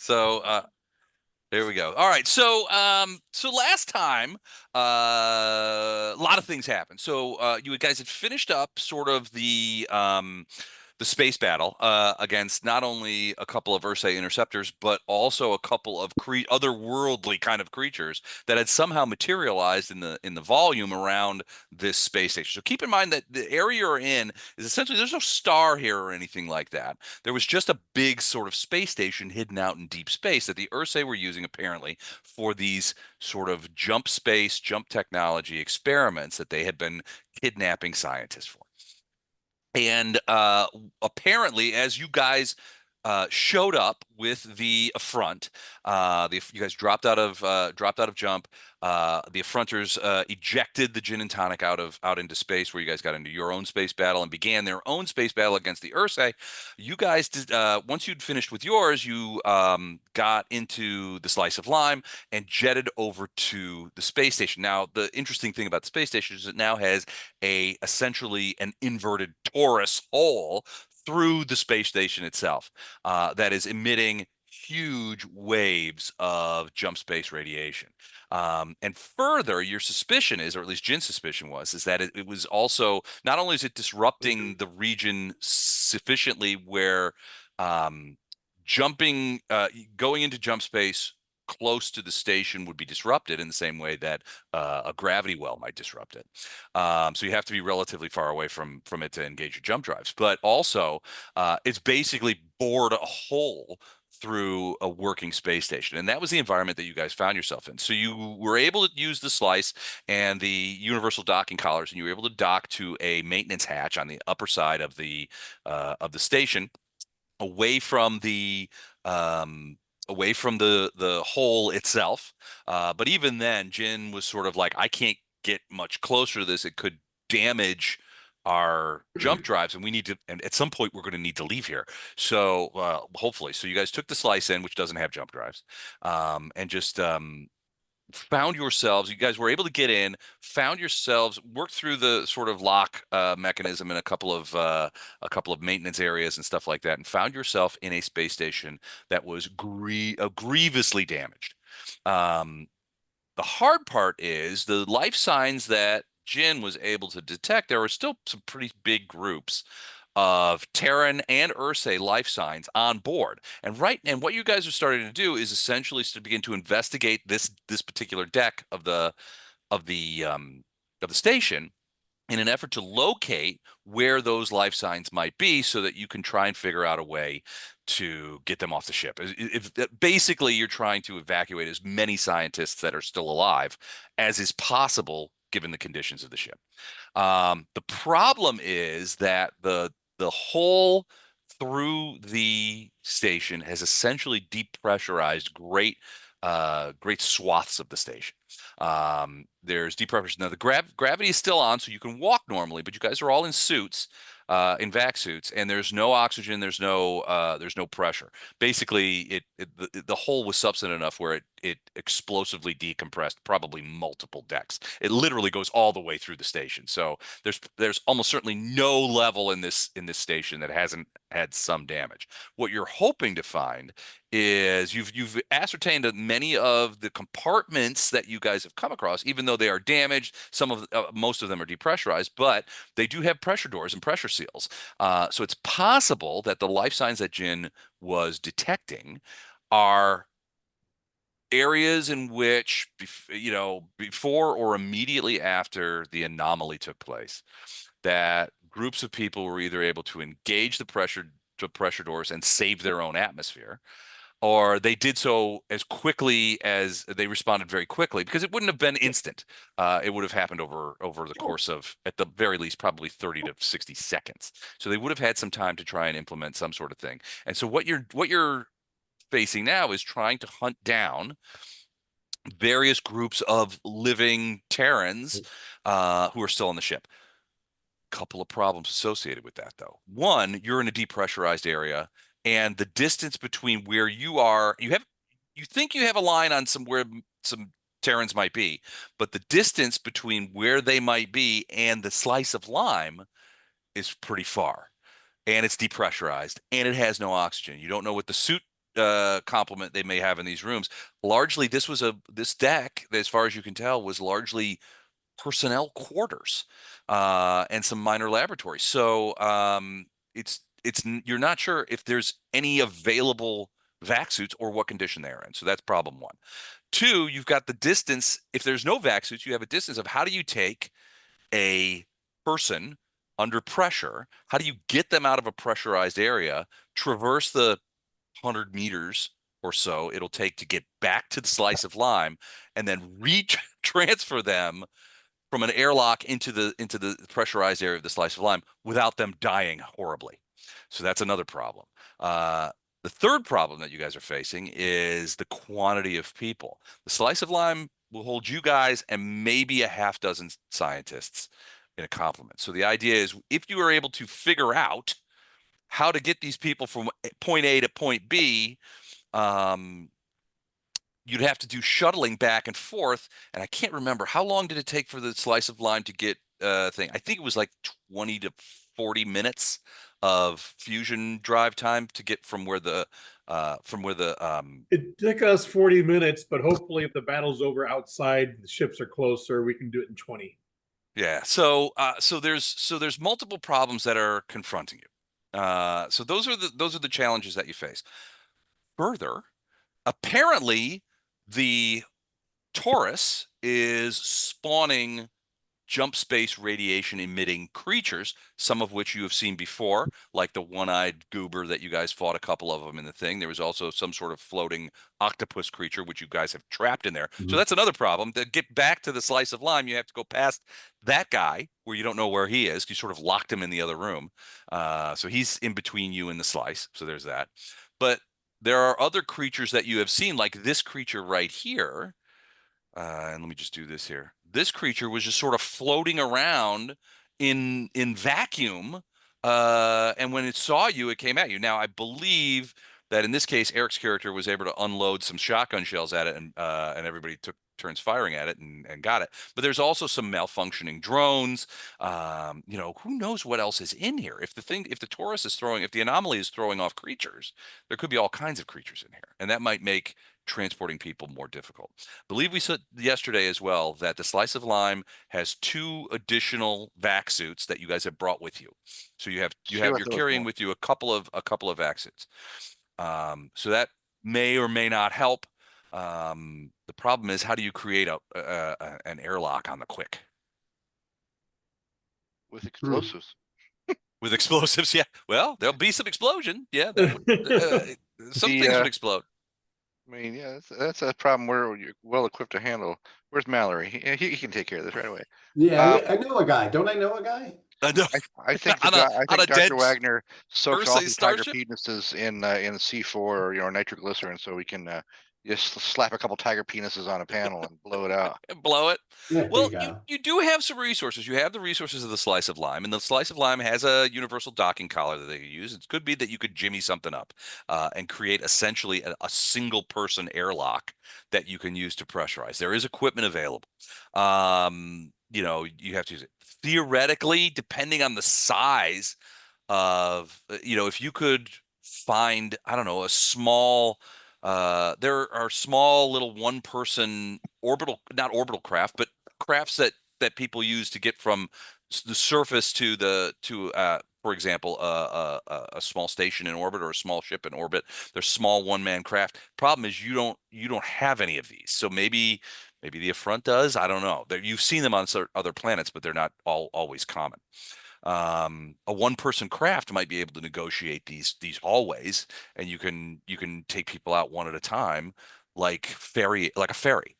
So there we go. All right. So last time, a lot of things happened. So you guys had finished up sort of the space battle against not only a couple of Ursae interceptors, but also a couple of otherworldly kind of creatures that had somehow materialized in the volume around this space station. So keep in mind that the area you're in is essentially there's no star here or anything like that. There was just a big sort of space station hidden out in deep space that the Ursae were using apparently for these sort of jump space, jump technology experiments that they had been kidnapping scientists for. And apparently, as you guys showed up with the affront, you guys dropped out of jump. The affronters ejected the gin and tonic out into space, where you guys got into your own space battle and began their own space battle against the Ursae. You guys did, once you'd finished with yours, you got into the slice of lime and jetted over to the space station. Now, the interesting thing about the space station is it now has essentially an inverted torus hole through the space station itself that is emitting huge waves of jump space radiation. And further, your suspicion is, or at least Jin's suspicion was, is that it was also not only is it disrupting the region sufficiently where jumping, going into jump space close to the station would be disrupted in the same way that a gravity well might disrupt it. So you have to be relatively far away from it to engage your jump drives. But also, it's basically bored a hole through a working space station. And that was the environment that you guys found yourself in. So you were able to use the slice and the universal docking collars, and you were able to dock to a maintenance hatch on the upper side of the station, away from the away from the hole itself. But even then, Jin was sort of like, I can't get much closer to this. It could damage our jump drives, and we need to. And at some point, we're going to need to leave here. So hopefully, so you guys took the slice in, which doesn't have jump drives, and just found yourselves, you guys were able to get in, found yourselves, worked through the sort of lock mechanism in a couple of maintenance areas and stuff like that, and found yourself in a space station that was grievously damaged. um, the hard part is the life signs that Jin was able to detect. There were still some pretty big groups of Terran and Ursae life signs on board. And what you guys are starting to do is essentially to begin to investigate this particular deck of the um, of the station in an effort to locate where those life signs might be, so that you can try and figure out a way to get them off the ship. Basically, you're trying to evacuate as many scientists that are still alive as is possible given the conditions of the ship. The problem is that the hole through the station has essentially depressurized great swaths of the station. There's depressurization. Now the gravity is still on, so you can walk normally, but you guys are all in suits, in vac suits, and there's no oxygen, there's no pressure. Basically, the hole was substantive enough where it explosively decompressed probably multiple decks. It literally goes all the way through the station. So there's almost certainly no level in this station that hasn't had some damage. What you're hoping to find is you've ascertained that many of the compartments that you guys have come across, even though they are damaged, most of them are depressurized, but they do have pressure doors and pressure seals. So it's possible that the life signs that Jin was detecting are areas in which, before or immediately after the anomaly took place, that groups of people were either able to engage the pressure doors and save their own atmosphere, or they did so as quickly as they responded very quickly, because it wouldn't have been instant. It would have happened over the course of, at the very least, probably 30 to 60 seconds. So they would have had some time to try and implement some sort of thing. And so what you're facing now is trying to hunt down various groups of living Terrans who are still on the ship. Couple of problems associated with that, though. One, you're in a depressurized area, and the distance between where you are, you think you have a line on where some Terrans might be, but the distance between where they might be and the slice of lime is pretty far, and it's depressurized, and it has no oxygen. You don't know what the suit complement they may have in these rooms. Largely, this deck, as far as you can tell, was largely personnel quarters and some minor laboratories. So you're not sure if there's any available vac suits or what condition they're in. So that's problem one. Two, you've got the distance. If there's no vac suits, you have a distance of how do you take a person under pressure? How do you get them out of a pressurized area, traverse the 100 meters or so it'll take to get back to the slice of lime, and then transfer them from an airlock into the pressurized area of the slice of lime without them dying horribly. So that's another problem. The third problem that you guys are facing is the quantity of people. The slice of lime will hold you guys and maybe a half dozen scientists in a complement. So the idea is if you are able to figure out how to get these people from point A to point B, you'd have to do shuttling back and forth. And I can't remember how long did it take for the slice of lime to get thing. I think it was like 20 to 40 minutes of fusion drive time to get from where the It took us 40 minutes, but hopefully if the battle's over outside, the ships are closer, we can do it in 20. yeah. So there's multiple problems that are confronting you. So those are the challenges that you face. Further, apparently the Taurus is spawning jump space radiation emitting creatures, some of which you have seen before, like the one-eyed goober that you guys fought a couple of them in the thing. There was also some sort of floating octopus creature, which you guys have trapped in there. So Mhm. that's another problem. To get back to the slice of lime, you have to go past that guy where you don't know where he is. You sort of locked him in the other room. So he's in between you and the slice. So there's that. But there are other creatures that you have seen, like this creature right here, and let me just do this here. This creature was just sort of floating around in vacuum, and when it saw you, it came at you. Now, I believe that in this case, Eric's character was able to unload some shotgun shells at it, and everybody took turns firing at it and got it. But there's also some malfunctioning drones. Who knows what else is in here? If the Taurus is throwing, if the anomaly is throwing off creatures, there could be all kinds of creatures in here, and that might make transporting people more difficult. Believe we said yesterday as well that the slice of lime has two additional vac suits that you guys have brought with you. So you're Those carrying more. with you a couple of vac suits. So that may or may not help. The problem is how do you create an airlock on the quick With explosives. with explosives? Yeah, well, there'll be some explosion. Yeah, that would some The things would explode. I mean, yeah, that's a problem you're well equipped to handle. Where's Mallory? He can take care of this right away. Yeah, Um, I know a guy. Don't I know a guy? No, I think on a I on a think Dr. dead Wagner soaks all Ursae his tiger Starship. penises in C4 or nitroglycerin, so we can just slap a couple tiger penises on a panel and blow it out. And blow it. Yeah, there Well, you you go. you do have some resources. You have the resources of the slice of lime, and the slice of lime has a universal docking collar that they can use. It could be that you could jimmy something up and create essentially a single person airlock that you can use to pressurize. There is equipment available. You have to use it. Theoretically, depending on the size of, if you could find, I don't know, a small there are small little one person not orbital craft, but crafts that people use to get from the surface to for example, a small station in orbit or a small ship in orbit. They're small one-man craft. Problem is you don't have any of these. So maybe the Affront does. I don't know. You've seen them on other planets, but they're not always common. A one-person craft might be able to negotiate these hallways, and you can take people out one at a time, like a ferry.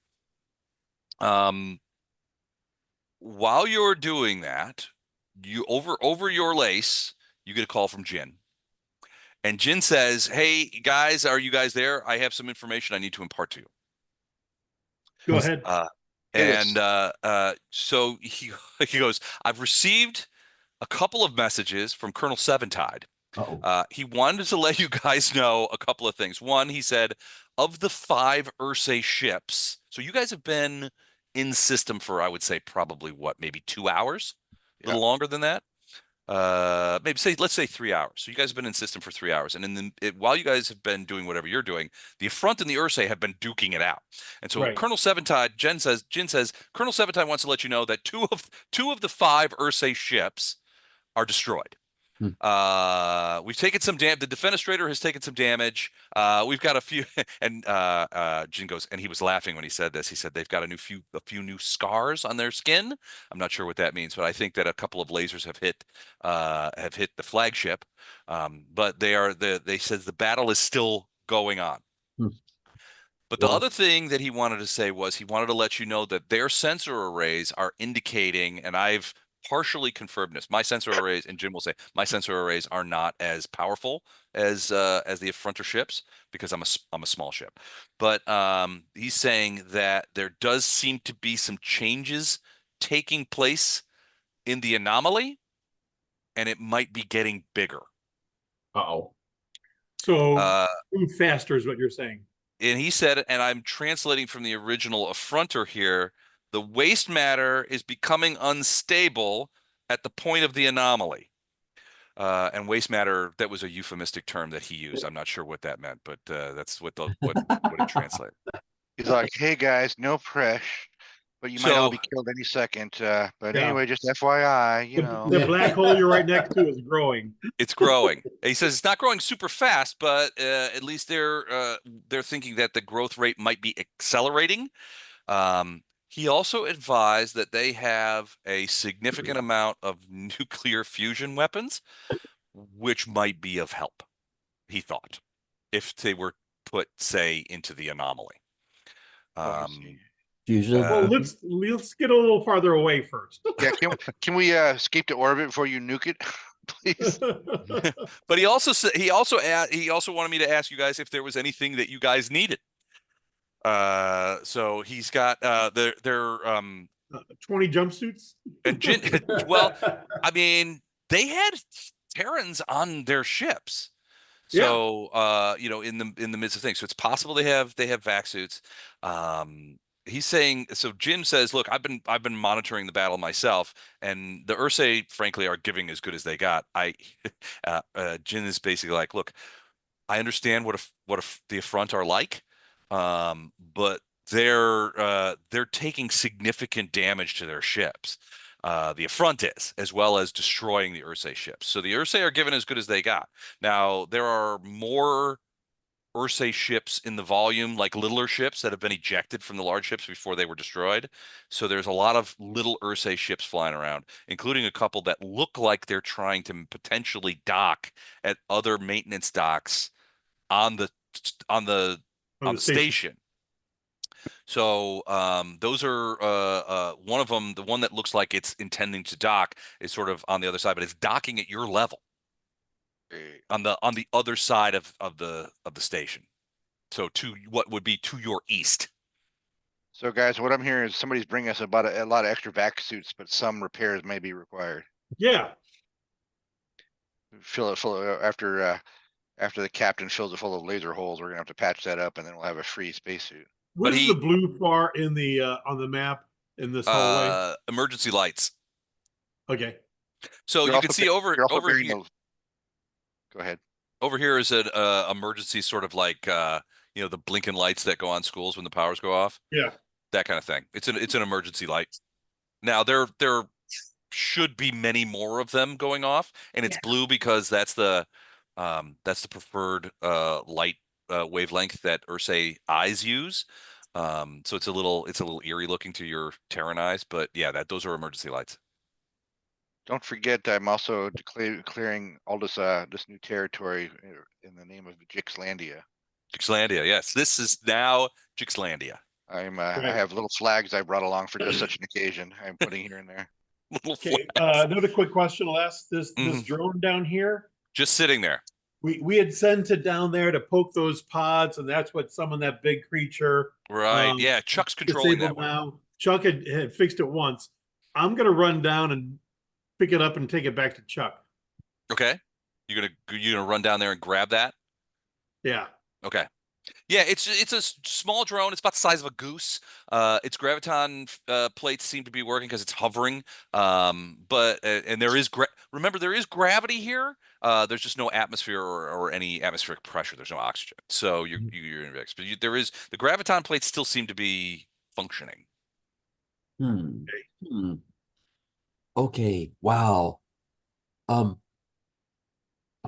Um, while you're doing that, you over your lace, you get a call from Jin, and Jin says, "Hey guys, are you guys there? I have some information I need to impart to you." Go ahead. Uh, Hit us. so he goes, "I've received a couple of messages from Colonel Seventide. Uh-oh. He wanted to let you guys know a couple of things. One, he said, of the 5 Ursae ships, so you guys have been in system for, I would say, probably maybe 2 hours, a Yeah. little longer than that. maybe let's say 3 hours. So you guys have been in system for 3 hours, and while you guys have been doing whatever you're doing, the Affront and the Ursae have been duking it out. And so Right. Colonel Seventide, Jin says, Colonel Seventide wants to let you know that two of the 5 Ursae ships are destroyed. We've taken some damage. The defenestrator has taken some damage. We've got a few, and Jin goes, and he was laughing when he said this. He said they've got a few new scars on their skin. I'm not sure what that means, but I think that a couple of lasers have hit the flagship. But they said the battle is still going on. But the other thing that he wanted to say was he wanted to let you know that their sensor arrays are indicating, and I've partially confirmed this. My sensor arrays, and Jim will say, my sensor arrays are not as powerful as the Affronter ships because I'm a small ship. But he's saying that there does seem to be some changes taking place in the anomaly, and it might be getting bigger. Uh-oh. So move faster is what you're saying. And he said, and I'm translating from the original Affronter here, the waste matter is becoming unstable at the point of the anomaly. And waste matter, that was a euphemistic term that he used. I'm not sure what that meant, but that's what it translated. He's like, hey guys, no press, but you might all be killed any second. But Yeah. anyway, just FYI, you know. The black hole you're right next to is growing. It's growing. He says it's not growing super fast, but at least they're thinking that the growth rate might be accelerating. He also advised that they have a significant amount of nuclear fusion weapons, which might be of help, he thought, if they were put, say, into the anomaly. Fusion. Well, let's get a little farther away first. Yeah, can we escape to orbit before you nuke it, please? But he also said he also wanted me to ask you guys if there was anything that you guys needed. So he's got their 20 jumpsuits. and Jin, well, I mean, they had Terrans on their ships. So in the midst of things. So it's possible they have vac suits. He's saying, so Jin says, look, I've been monitoring the battle myself, and the Ursae, frankly, are giving as good as they got. Jin is basically like, look, I understand what the Affront are like, but they're taking significant damage to their ships. The Affront is, as well as destroying the Ursae ships. So the Ursae are given as good as they got. Now, there are more Ursae ships in the volume, like littler ships that have been ejected from the large ships before they were destroyed. So there's a lot of little Ursae ships flying around, including a couple that look like they're trying to potentially dock at other maintenance docks on the station. So those are one of them. The one that looks like it's intending to dock is sort of on the other side, but it's docking at your level on the other side of the station. So to what would be to your east. So guys, what I'm hearing is somebody's bringing us about a lot of extra vac suits, but some repairs may be required. Yeah. Fill it after the captain fills it full of laser holes. We're gonna have to patch that up, and then we'll have a free spacesuit. Where's the blue bar in the on the map in this hallway? Emergency lights. Okay. So you can see over here. Go ahead. Over here is an emergency sort of like the blinking lights that go on schools when the powers go off. Yeah. That kind of thing. It's an emergency light. Now there should be many more of them going off, and it's blue because that's the preferred light wavelength that Ursae eyes use. So it's a little eerie looking to your Terran eyes, but yeah, those are emergency lights. Don't forget, I'm also declaring all this new territory in the name of Jixlandia. Jixlandia, yes. This is now Jixlandia. I have little flags I brought along for just such an occasion. I'm putting here and there. Okay. Another quick question I'll ask. This drone down here, just sitting there. We had sent it down there to poke those pods, and that's what summoned that big creature. Right. Yeah. Chuck's controlling that one. Now. Chuck had fixed it once. I'm gonna run down and pick it up and take it back to Chuck. Okay. You're gonna run down there and grab that? Yeah. Okay. Yeah, it's a small drone. It's about the size of a goose. Its graviton plates seem to be working because it's hovering. But and there is remember there is gravity here. There's just no atmosphere or any atmospheric pressure. There's no oxygen, so you're in But there is the graviton plates still seem to be functioning. Hmm. Hmm. Okay. Wow. Um,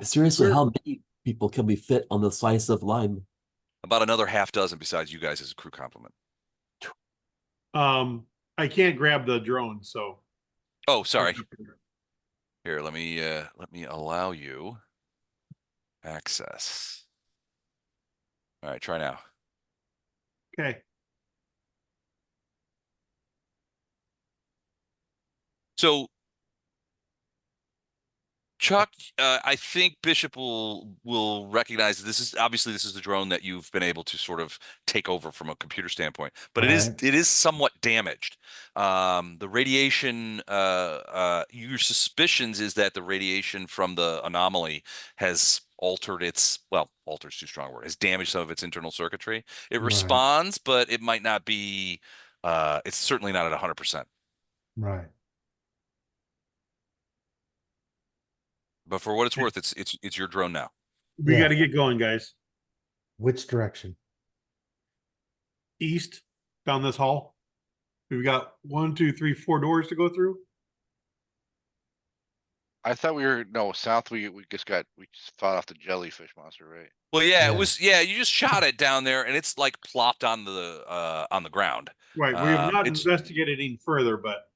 seriously, We're, how many people can we fit on the slice of lime? About another half dozen besides you guys as a crew complement. I can't grab the drone, so. Oh, sorry. Here, let me allow you access. All right, try now. Okay. So Chuck, I think Bishop will recognize this is obviously this is the drone that you've been able to sort of take over from a computer standpoint, but Right. it is somewhat damaged. The radiation, your suspicions is that the radiation from the anomaly has altered its alter's too strong a word, has damaged some of its internal circuitry. It Right. responds, but it might not be. It's certainly not at 100%. Right. But for what it's worth, it's your drone now. We got Yeah. to get going, guys. Which direction? East down this hall. We've got 1, 2, 3, 4 doors to go through. I thought we were, no, south, we just fought off the jellyfish monster, right? Well, yeah, it Yeah. was. Yeah, you just shot it down there, and it's like plopped on the ground. Right. We have not It's investigated any further, but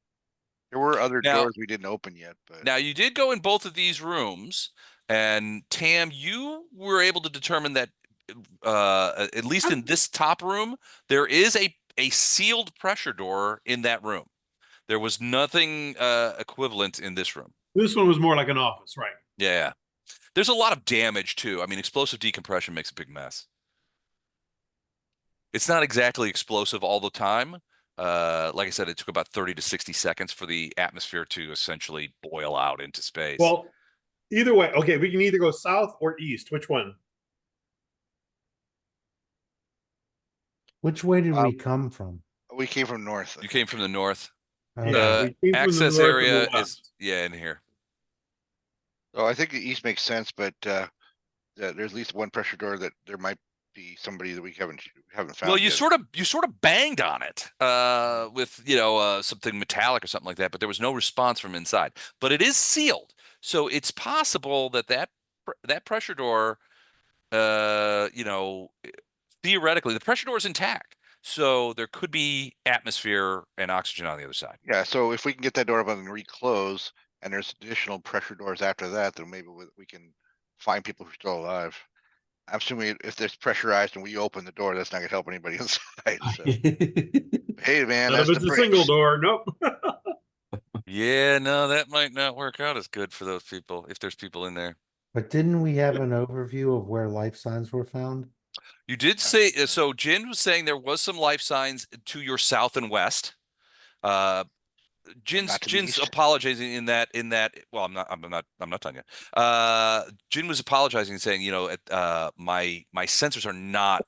There were other now doors we didn't open yet, but now you did go in both of these rooms, and Tam, you were able to determine that at least in this top room, there is a sealed pressure door in that room. There was nothing equivalent in this room. this one was more like an office, right? Yeah, there's a lot of damage too. I mean, explosive decompression makes a big mess. It's not exactly explosive all the time. Like I said, it took about 30 to 60 seconds for the atmosphere to essentially boil out into space. Well, either way, okay, we can either go south or east. Which one? Which way did we um, come from? we came from north, I You came think. from the north. Yeah, Okay. The we came from the access north and the area is, west. yeah, in here. Oh, I think the east makes sense, but there's at least one pressure door that there might be somebody that we haven't Well, found yet. you sort of banged on it with something metallic or something like that, but there was no response from inside. But it is sealed, so it's possible that that pressure door, theoretically, the pressure door is intact. So there could be atmosphere and oxygen on the other side. Yeah, so if we can get that door open and reclose, and there's additional pressure doors after that, then maybe we can find people who are still alive. I'm assuming if there's pressurized and we open the door, that's not gonna help anybody inside, so. Hey, man, None of that's the it's a single bricks. door. Nope. Yeah, no, that might not work out as good for those people if there's people in there. But didn't we have an overview of where life signs were found? You did say so. Jin was saying there was some life signs to your south and west. Uh, Not to the Jin's east. apologizing in that. Well, I'm not done yet. Jin was apologizing and saying, my sensors are not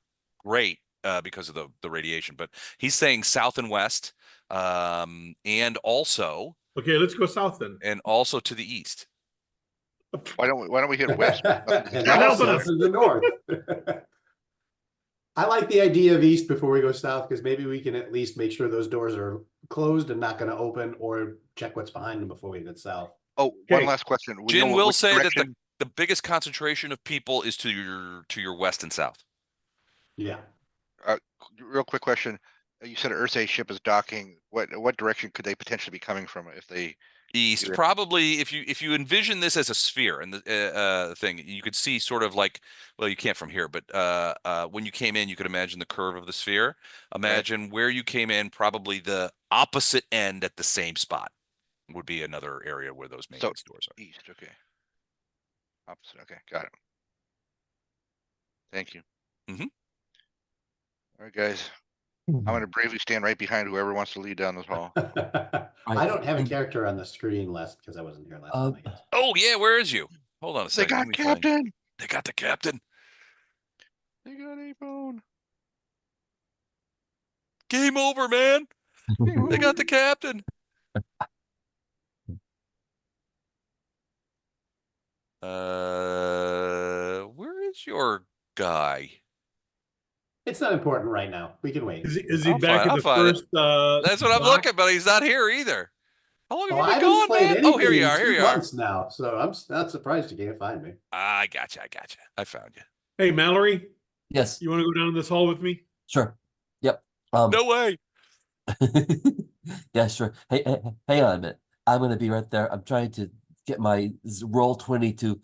great because of the radiation, but he's saying south and west, and also Okay, let's go south then. to the east. Why don't we hit west? And Not helping also us. to the north. I like the idea of east before we go south, because maybe we can at least make sure those doors are closed and not going to open, or check what's behind them before we head south. Oh, one Okay. last question. We Jin know will which say that direction? the biggest concentration of people is to your west and south. Yeah. Real quick question. You said Ursae ship is docking. What direction could they potentially be coming from if they? East, Either- probably if you envision this as a sphere and the thing, you could see sort of like, well, you can't from here, but when you came in, you could imagine the curve of the sphere. Imagine where you came in, probably the opposite end at the same spot would be another area where those So maintenance doors are. east, okay. Opposite, okay, got it. Thank you. Mhm. All right, guys. I'm gonna bravely stand right behind whoever wants to lead down this hall. I don't have a character on the screen last because I wasn't here last time, I guess. Oh yeah, where is you? Hold on a They second. Let got me find. captain. They got the captain. They got a phone. Game over, man. They got the captain. Where is your guy? It's not important right now. We can wait. Is he back at I'll the find it. first That's what I'm dock? looking, but he's not here either. How long have Oh, you I been haven't gone, played man? Oh, here anything you in are. Here two you are. months now, so I'm not surprised you can't find me. I gotcha. I gotcha. I found you. Hey, Mallory, Yes, you want to go down this hall with me? sure. Yep. Um, No way. yeah, sure. Hang on a minute. I'm gonna be right there. I'm trying to get my roll 20 to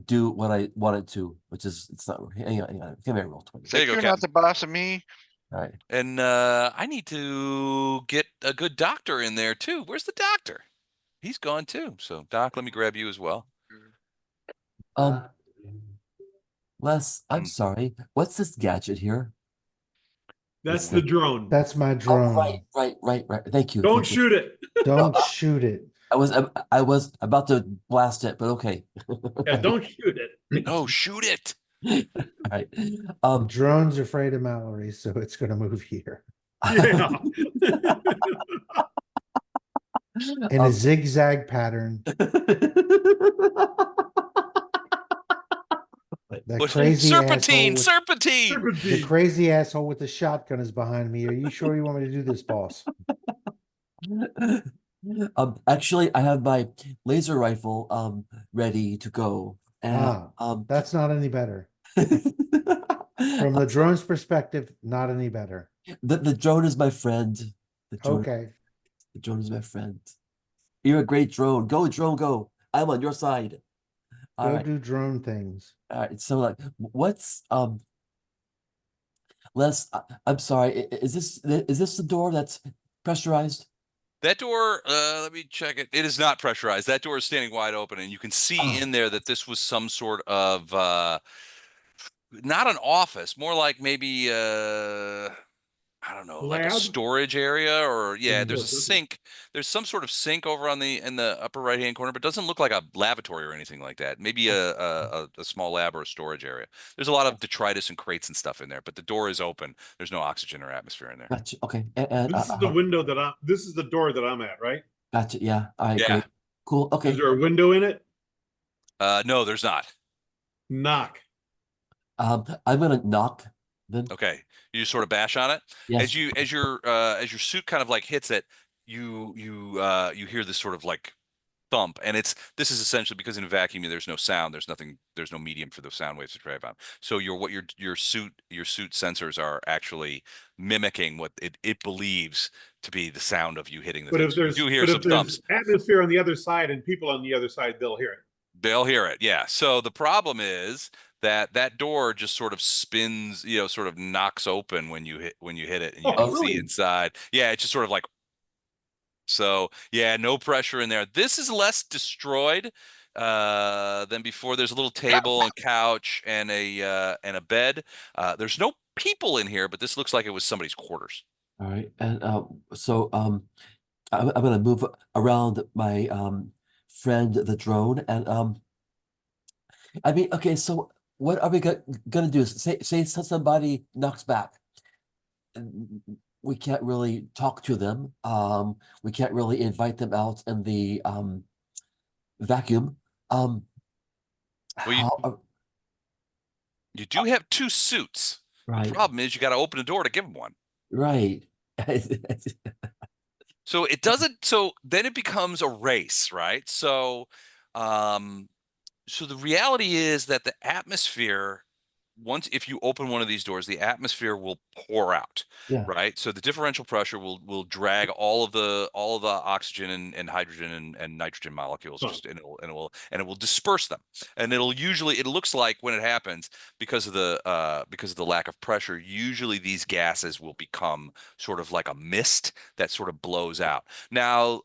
do what I want it to, which is it's not. Hang on. Come here, roll 20. There you Like go, you're not Captain. the boss of me. All right. And I need to get a good doctor in there too. Where's the doctor? He's gone too. So, Doc, let me grab you as well. Um, Les, I'm Mm. sorry. What's this gadget here? That's It's the the drone. That's my oh, drone. right. Thank you. Don't Thank you. shoot it. No, Don't shoot it. I was about to blast it, but okay. Yeah, don't shoot it. Oh, shoot it. All right. The Um, drone's afraid of Mallory, so it's going to move here Yeah. in a um, zigzag pattern. That What? crazy asshole Serpentine, with serpentine. the Serpentine. crazy asshole with the shotgun is behind me. Are you sure you want me to do this, boss? Actually, I have my laser rifle ready to go. And Ah, that's not any better. From the I'm drone's perspective, not any better. the drone is my friend. The drone, Okay, the drone is my friend. You're a great drone. Go, drone, go. I'm on your side. All go right. do drone things. All right. So like what's Les, I'm sorry. Is this the door that's pressurized? That door, let me check it. It is not pressurized. That door is standing wide open, and you can see Oh, in there that this was some sort of not an office, more like maybe I don't know, like a Lab. storage area, or yeah, there's a Mm. sink. There's some sort of sink over on the in the upper right hand corner, but it doesn't look like a lavatory or anything like that. Maybe a small lab or a storage area. There's a lot of detritus and crates and stuff in there, but the door is open. There's no oxygen or atmosphere in there. gotcha. Okay. And This is the window that I'm. This is the door that I'm at, right? gotcha. Yeah. All right. Yeah. Great. Cool. Is Okay. there a window in it? No, there's not. Knock. I'm gonna knock then. Okay. You just sort of bash on it. Yes. As your suit kind of like hits it, you hear this sort of like thump, and this is essentially because in a vacuum there's no sound, there's no medium for the sound waves to drive on. So your suit sensors are actually mimicking what it believes to be the sound of you hitting the But thing. if So you there's do hear but some if there's thumps. atmosphere on the other side and people on the other side, they'll hear it. They'll hear it. Yeah. So the problem is that door just sort of spins, sort of knocks open when you hit it, and you Oh, can Oh, see really? inside. Yeah, it's just sort of like so. Yeah, no pressure in there. This is less destroyed than before. There's a little table and couch and a bed. There's no people in here, but this looks like it was somebody's quarters. all right. And so I'm gonna move around my friend the drone and I mean okay. So what are we gonna do? Say somebody knocks back. We can't really talk to them. We can't really invite them out in the vacuum. Um, Well, you how, you do have two suits. The right, problem is you got to open the door to give them one. right. So it doesn't. So then it becomes a race, right? Um, so the reality is that the atmosphere, once if you open one of these doors, the atmosphere will pour out, Yeah. right? So the differential pressure will drag all of the oxygen and hydrogen and nitrogen molecules, Huh. just and it will disperse them. And it looks like when it happens, because of the lack of pressure, usually these gases will become sort of like a mist that sort of blows out. Now,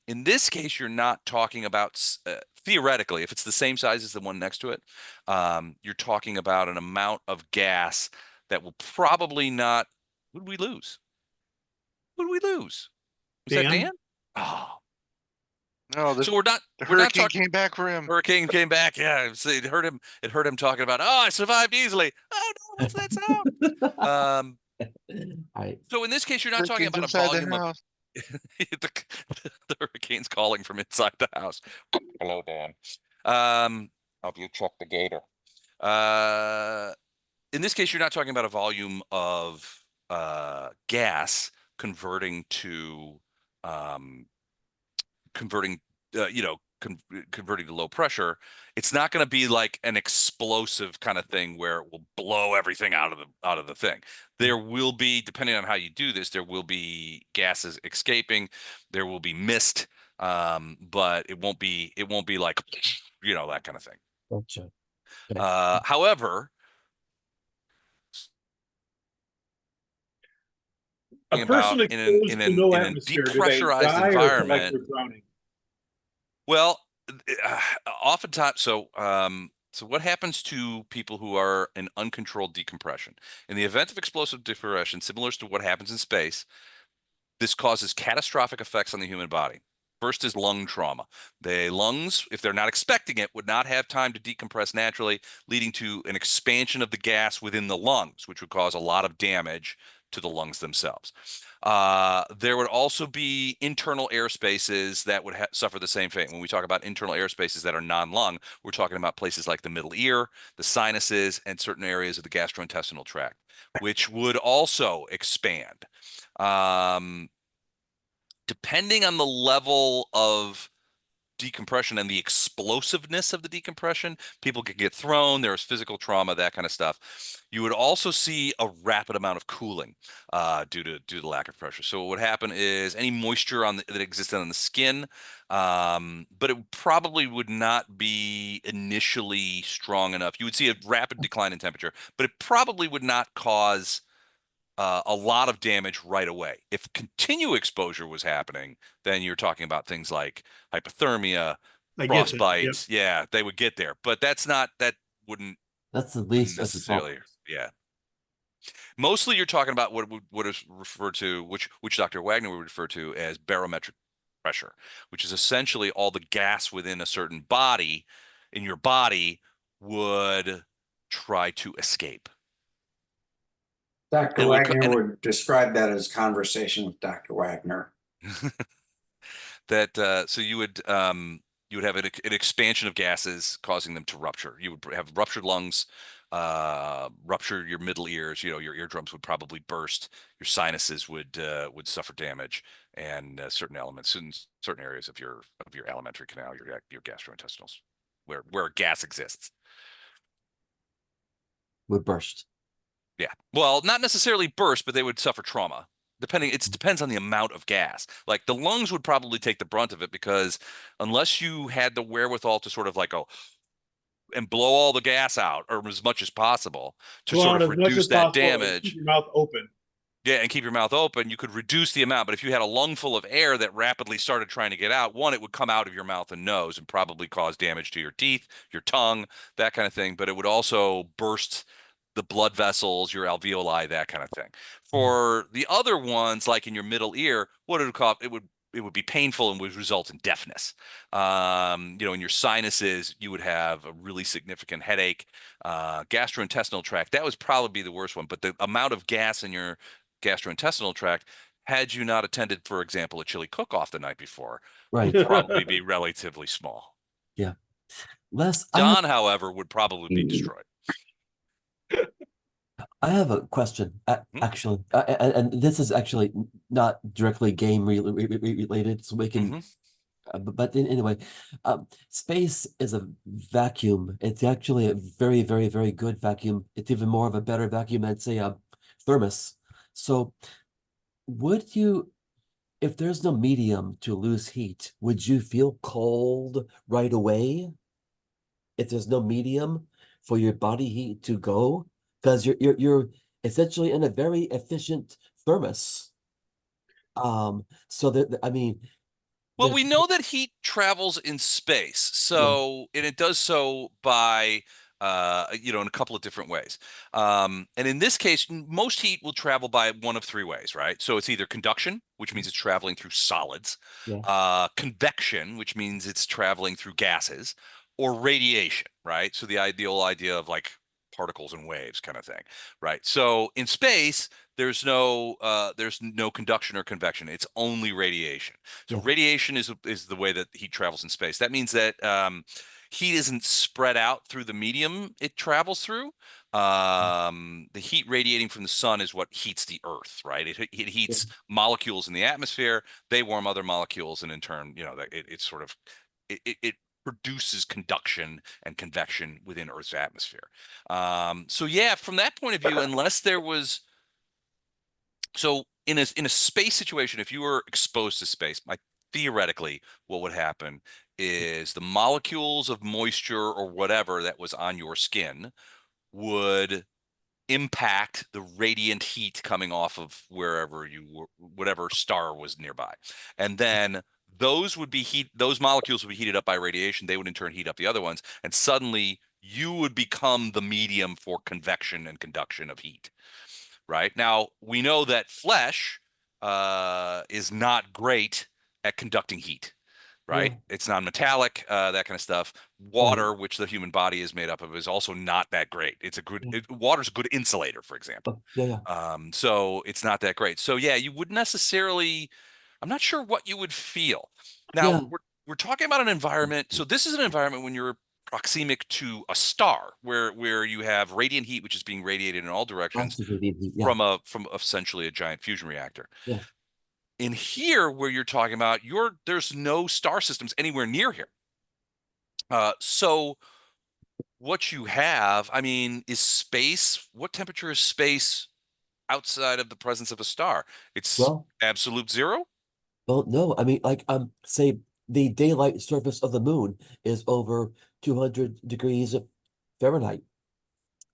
in this case, you're not talking about theoretically, if it's the same size as the one next to it, you're talking about an amount of gas that will probably not. Who did we lose? Who did we lose? Was that Dan? Dan? Oh, No, So the we're not hurricane talking came back for him. hurricane came back. Yeah, so it hurt him talking about, oh, I survived easily. Oh no, what's that sound? I So in this case, you're not talking Hurricane's about a inside the volume of house. the, the hurricane's calling from inside the house. Hello, Dan. Have you checked the gator? Uh, in this case, you're not talking about a volume of gas converting to um, converting, converting to low pressure. It's not going to be like an explosive kind of thing where it will blow everything out of the thing. There will be, depending on how you do this, there will be gases escaping. There will be mist, but it won't be like that kind of thing. gotcha. Okay. However, A person about exposed to no in a atmosphere, do they depressurized die or feel like environment. they're drowning? Well, oftentimes, so what happens to people who are in uncontrolled decompression? In the event of explosive decompression, similar to what happens in space, this causes catastrophic effects on the human body. First is lung trauma. The lungs, if they're not expecting it, would not have time to decompress naturally, leading to an expansion of the gas within the lungs, which would cause a lot of damage to the lungs themselves. There would also be internal air spaces that would suffer the same fate. When we talk about internal air spaces that are non-lung, we're talking about places like the middle ear, the sinuses, and certain areas of the gastrointestinal tract, which would also expand. Um, Depending on the level of decompression and the explosiveness of the decompression, people could get thrown. There's physical trauma, that kind of stuff. You would also see a rapid amount of cooling due to the lack of pressure. So what would happen is any moisture that existed on the skin, but it probably would not be initially strong enough. You would see a rapid decline in temperature, but it probably would not cause a lot of damage right away. If continued exposure was happening, then you're talking about things like hypothermia, I get that. Yep. frostbite. Yeah, they would get there, but that wouldn't That's the wouldn't least of the necessarily. problems. Yeah, mostly you're talking about what is referred to, which Dr. Wagner would refer to as barometric pressure, which is essentially all the gas within a certain body in your body would try to escape. Dr. And it would Wagner and would describe that as conversation with Dr. Wagner. that so you would have an expansion of gases causing them to rupture. You would have ruptured lungs, rupture your middle ears. Your eardrums would probably burst. Your sinuses would suffer damage, and certain elements in certain areas of your alimentary canal, your gastrointestinals, where gas exists. Would burst. Yeah. Well, not necessarily burst, but they would suffer trauma. It depends on the amount of gas. Like the lungs would probably take the brunt of it because unless you had the wherewithal to sort of like go and blow all the gas out or as much as possible to Go sort on of as much as reduce that possible and keep damage. your mouth open. Yeah, and keep your mouth open, you could reduce the amount. But if you had a lung full of air that rapidly started trying to get out, one, it would come out of your mouth and nose and probably cause damage to your teeth, your tongue, that kind of thing. But it would also burst the blood vessels, your alveoli, that kind of thing. For the other ones, like in your middle ear, what it would cause, it would be painful and would result in deafness. In your sinuses, you would have a really significant headache. Gastrointestinal tract, that would probably be the worst one. But the amount of gas in your gastrointestinal tract, had you not attended, for example, a chili cook-off the night before, Right. would probably be relatively small. Yeah. Les, Don, however, would probably be destroyed. I have a question, actually, and this is actually not directly game related, so we can, but anyway, space is a vacuum. It's actually a very, very, very good vacuum. It's even more of a better vacuum than, say, a thermos. So would you, if there's no medium to lose heat, would you feel cold right away? If there's no medium for your body heat to go? Because you're essentially in a very efficient thermos. So that, I mean, Well, there's we know that heat travels in space, yeah, and it does so by in a couple of different ways. And in this case, most heat will travel by one of three ways, right? So it's either conduction, which means it's traveling through solids, Yeah. convection, which means it's traveling through gases, or radiation, right? So the ideal idea of like particles and waves kind of thing, right? So in space, there's no conduction or convection. It's only radiation. So Yeah. radiation is the way that heat travels in space. That means that heat isn't spread out through the medium it travels through. The heat radiating from the sun is what heats the Earth, right? It heats molecules in the atmosphere. They warm other molecules, and in turn, it's sort of it produces conduction and convection within Earth's atmosphere. So yeah, from that point of view, unless there was so in a space situation, if you were exposed to space, theoretically, what would happen is the molecules of moisture or whatever that was on your skin would impact the radiant heat coming off of wherever you were, whatever star was nearby. And then those molecules would be heated up by radiation. They would in turn heat up the other ones. And suddenly you would become the medium for convection and conduction of heat. Right now, we know that flesh is not great at conducting heat. Right, Yeah. it's non-metallic, that kind of stuff. Right. Water, which the human body is made up of, is also not that great. Yeah. Water's a good insulator, for example. Yeah. Yeah. So it's not that great. So yeah, you wouldn't necessarily. I'm not sure what you would feel. Now Yeah. we're talking about an environment. So this is an environment when you're proxemic to a star, where you have radiant heat, which is being radiated in all directions Absolutely. Yeah. from essentially a giant fusion reactor. Yeah. In here, where you're talking about, there's no star systems anywhere near here. So what you have, I mean, is space. What temperature is space outside of the presence of a star? It's Well, absolute zero. well, no. I mean, like, say the daylight surface of the moon is over 200 degrees Fahrenheit.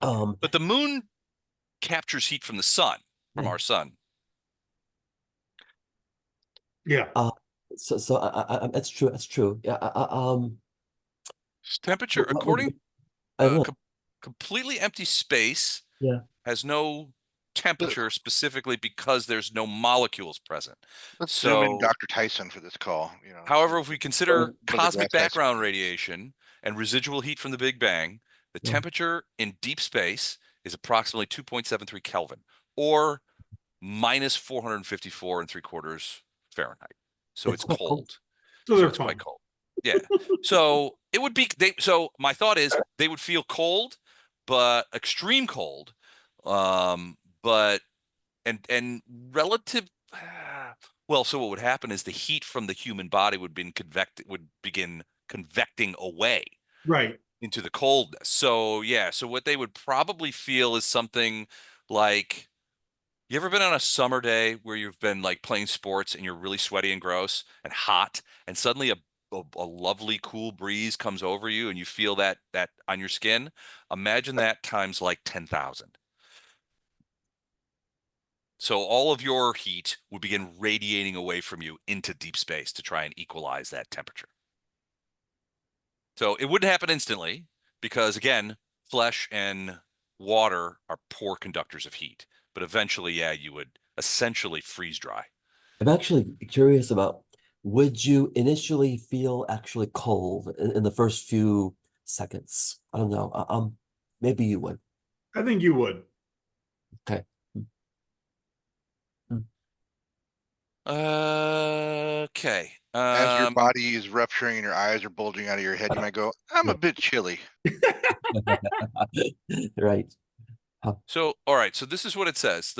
Um, But the moon captures heat from the sun, from yeah. our sun. Yeah. Uh, so that's true. That's true. Yeah. Temperature, What would according I don't know. completely empty space Yeah. has no temperature specifically because there's no molecules present. Let's zoom in So Dr. Tyson for this call, however, if we consider what the cosmic glass guys. background radiation and residual heat from the Big Bang, the Yeah. temperature in deep space is approximately 2.73 Kelvin, or minus 454 and 3/4 Fahrenheit. So It's it's quite cold. cold. So So they're it's quite fine. cold. Yeah. So it would be so my thought is they would feel cold, but extreme cold. But and relative well, so what would happen is the heat from the human body would begin convecting away Right. into the coldness. So yeah, so what they would probably feel is something like, you ever been on a summer day where you've been like playing sports and you're really sweaty and gross and hot, and suddenly a lovely cool breeze comes over you and you feel that on your skin? Imagine that times like 10,000. So all of your heat would begin radiating away from you into deep space to try and equalize that temperature. So it wouldn't happen instantly because, again, flesh and water are poor conductors of heat. But eventually, yeah, you would essentially freeze dry. I'm actually curious about, would you initially feel actually cold in the first few seconds? I don't know. Maybe you would. I think you would. Okay. Hmm. Okay. As your body is rupturing and your eyes are bulging out of your head, you might go, I'm a bit chilly. Right. So, all right. So this is what it says.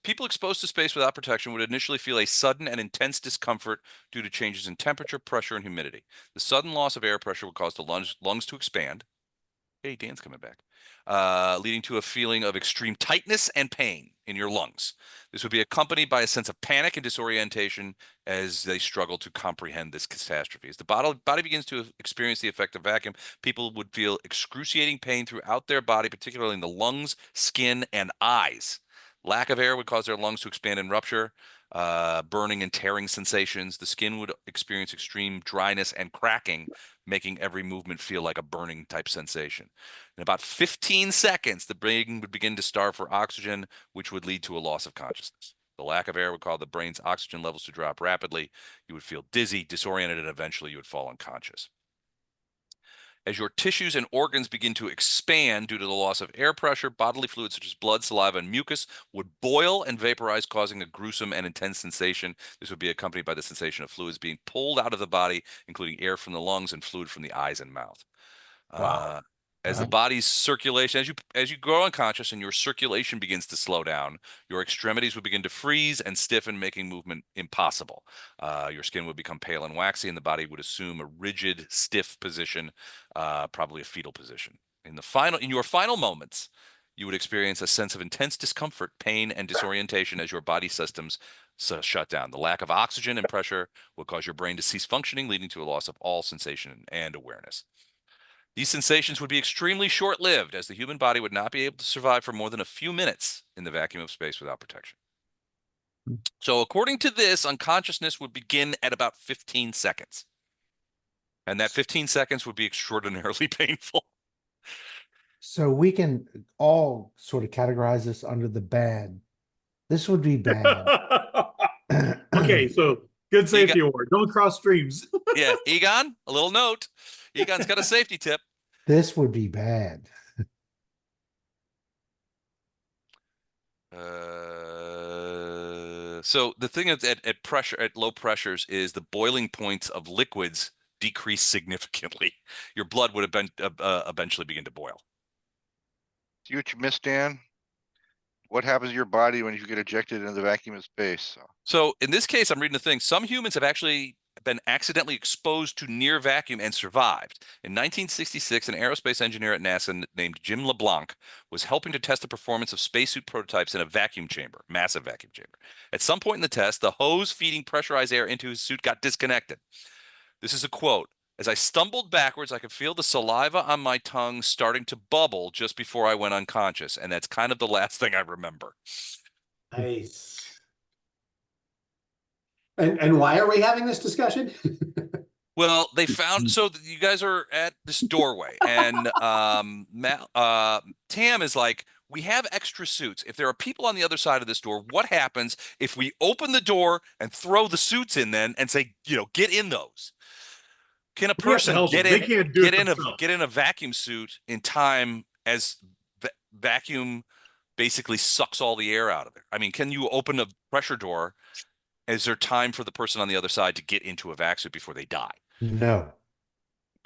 People exposed to space without protection would initially feel a sudden and intense discomfort due to changes in temperature, pressure, and humidity. The sudden loss of air pressure would cause the lungs to expand. Hey, Dan's coming back. Leading to a feeling of extreme tightness and pain in your lungs. This would be accompanied by a sense of panic and disorientation as they struggle to comprehend this catastrophe. As the body begins to experience the effect of vacuum, people would feel excruciating pain throughout their body, particularly in the lungs, skin, and eyes. Lack of air would cause their lungs to expand and rupture. burning and tearing sensations. The skin would experience extreme dryness and cracking, making every movement feel like a burning type sensation. In about 15 seconds, the brain would begin to starve for oxygen, which would lead to a loss of consciousness. The lack of air would cause the brain's oxygen levels to drop rapidly. You would feel dizzy, disoriented, and eventually you would fall unconscious. As your tissues and organs begin to expand due to the loss of air pressure, bodily fluids such as blood, saliva, and mucus would boil and vaporize, causing a gruesome and intense sensation. This would be accompanied by the sensation of fluids being pulled out of the body, including air from the lungs and fluid from the eyes and mouth. Wow. As the Wow. body's circulation, as you grow unconscious and your circulation begins to slow down, your extremities would begin to freeze and stiffen, making movement impossible. Your skin would become pale and waxy, and the body would assume a rigid, stiff position, probably a fetal position. In your final moments, you would experience a sense of intense discomfort, pain, and disorientation as your body systems shut down. The lack of oxygen and pressure will cause your brain to cease functioning, leading to a loss of all sensation and awareness. These sensations would be extremely short-lived, as the human body would not be able to survive for more than a few minutes in the vacuum of space without protection. So according to this, unconsciousness would begin at about 15 seconds. And that 15 seconds would be extraordinarily painful. So we can all sort of categorize this under the bad. This would be bad. Okay, so good safety award. Don't cross streams. Yeah, Egon, a little note. Egon's got a safety tip. This would be bad. So the thing is at low pressures is the boiling points of liquids decrease significantly. Your blood would have been eventually begin to boil. See what you missed, Dan? What happens to your body when you get ejected into the vacuum of space? So in this case, I'm reading the thing. Some humans have actually been accidentally exposed to near vacuum and survived. In 1966, an aerospace engineer at NASA named Jim LeBlanc was helping to test the performance of spacesuit prototypes in a vacuum chamber, massive vacuum chamber. At some point in the test, the hose feeding pressurized air into his suit got disconnected. This is a quote. As I stumbled backwards, I could feel the saliva on my tongue starting to bubble just before I went unconscious. And that's kind of the last thing I remember. Nice. And why are we having this discussion? Well, they found, so you guys are at this doorway, and Tam is like, we have extra suits. If there are people on the other side of this door, what happens if we open the door and throw the suits in then and say, get in those? Can a We have to person help them. get They in can't do it get in themselves. get in a vacuum suit in time as vacuum basically sucks all the air out of it? I mean, can you open a pressure door? Is there time for the person on the other side to get into a vac suit before they die? No.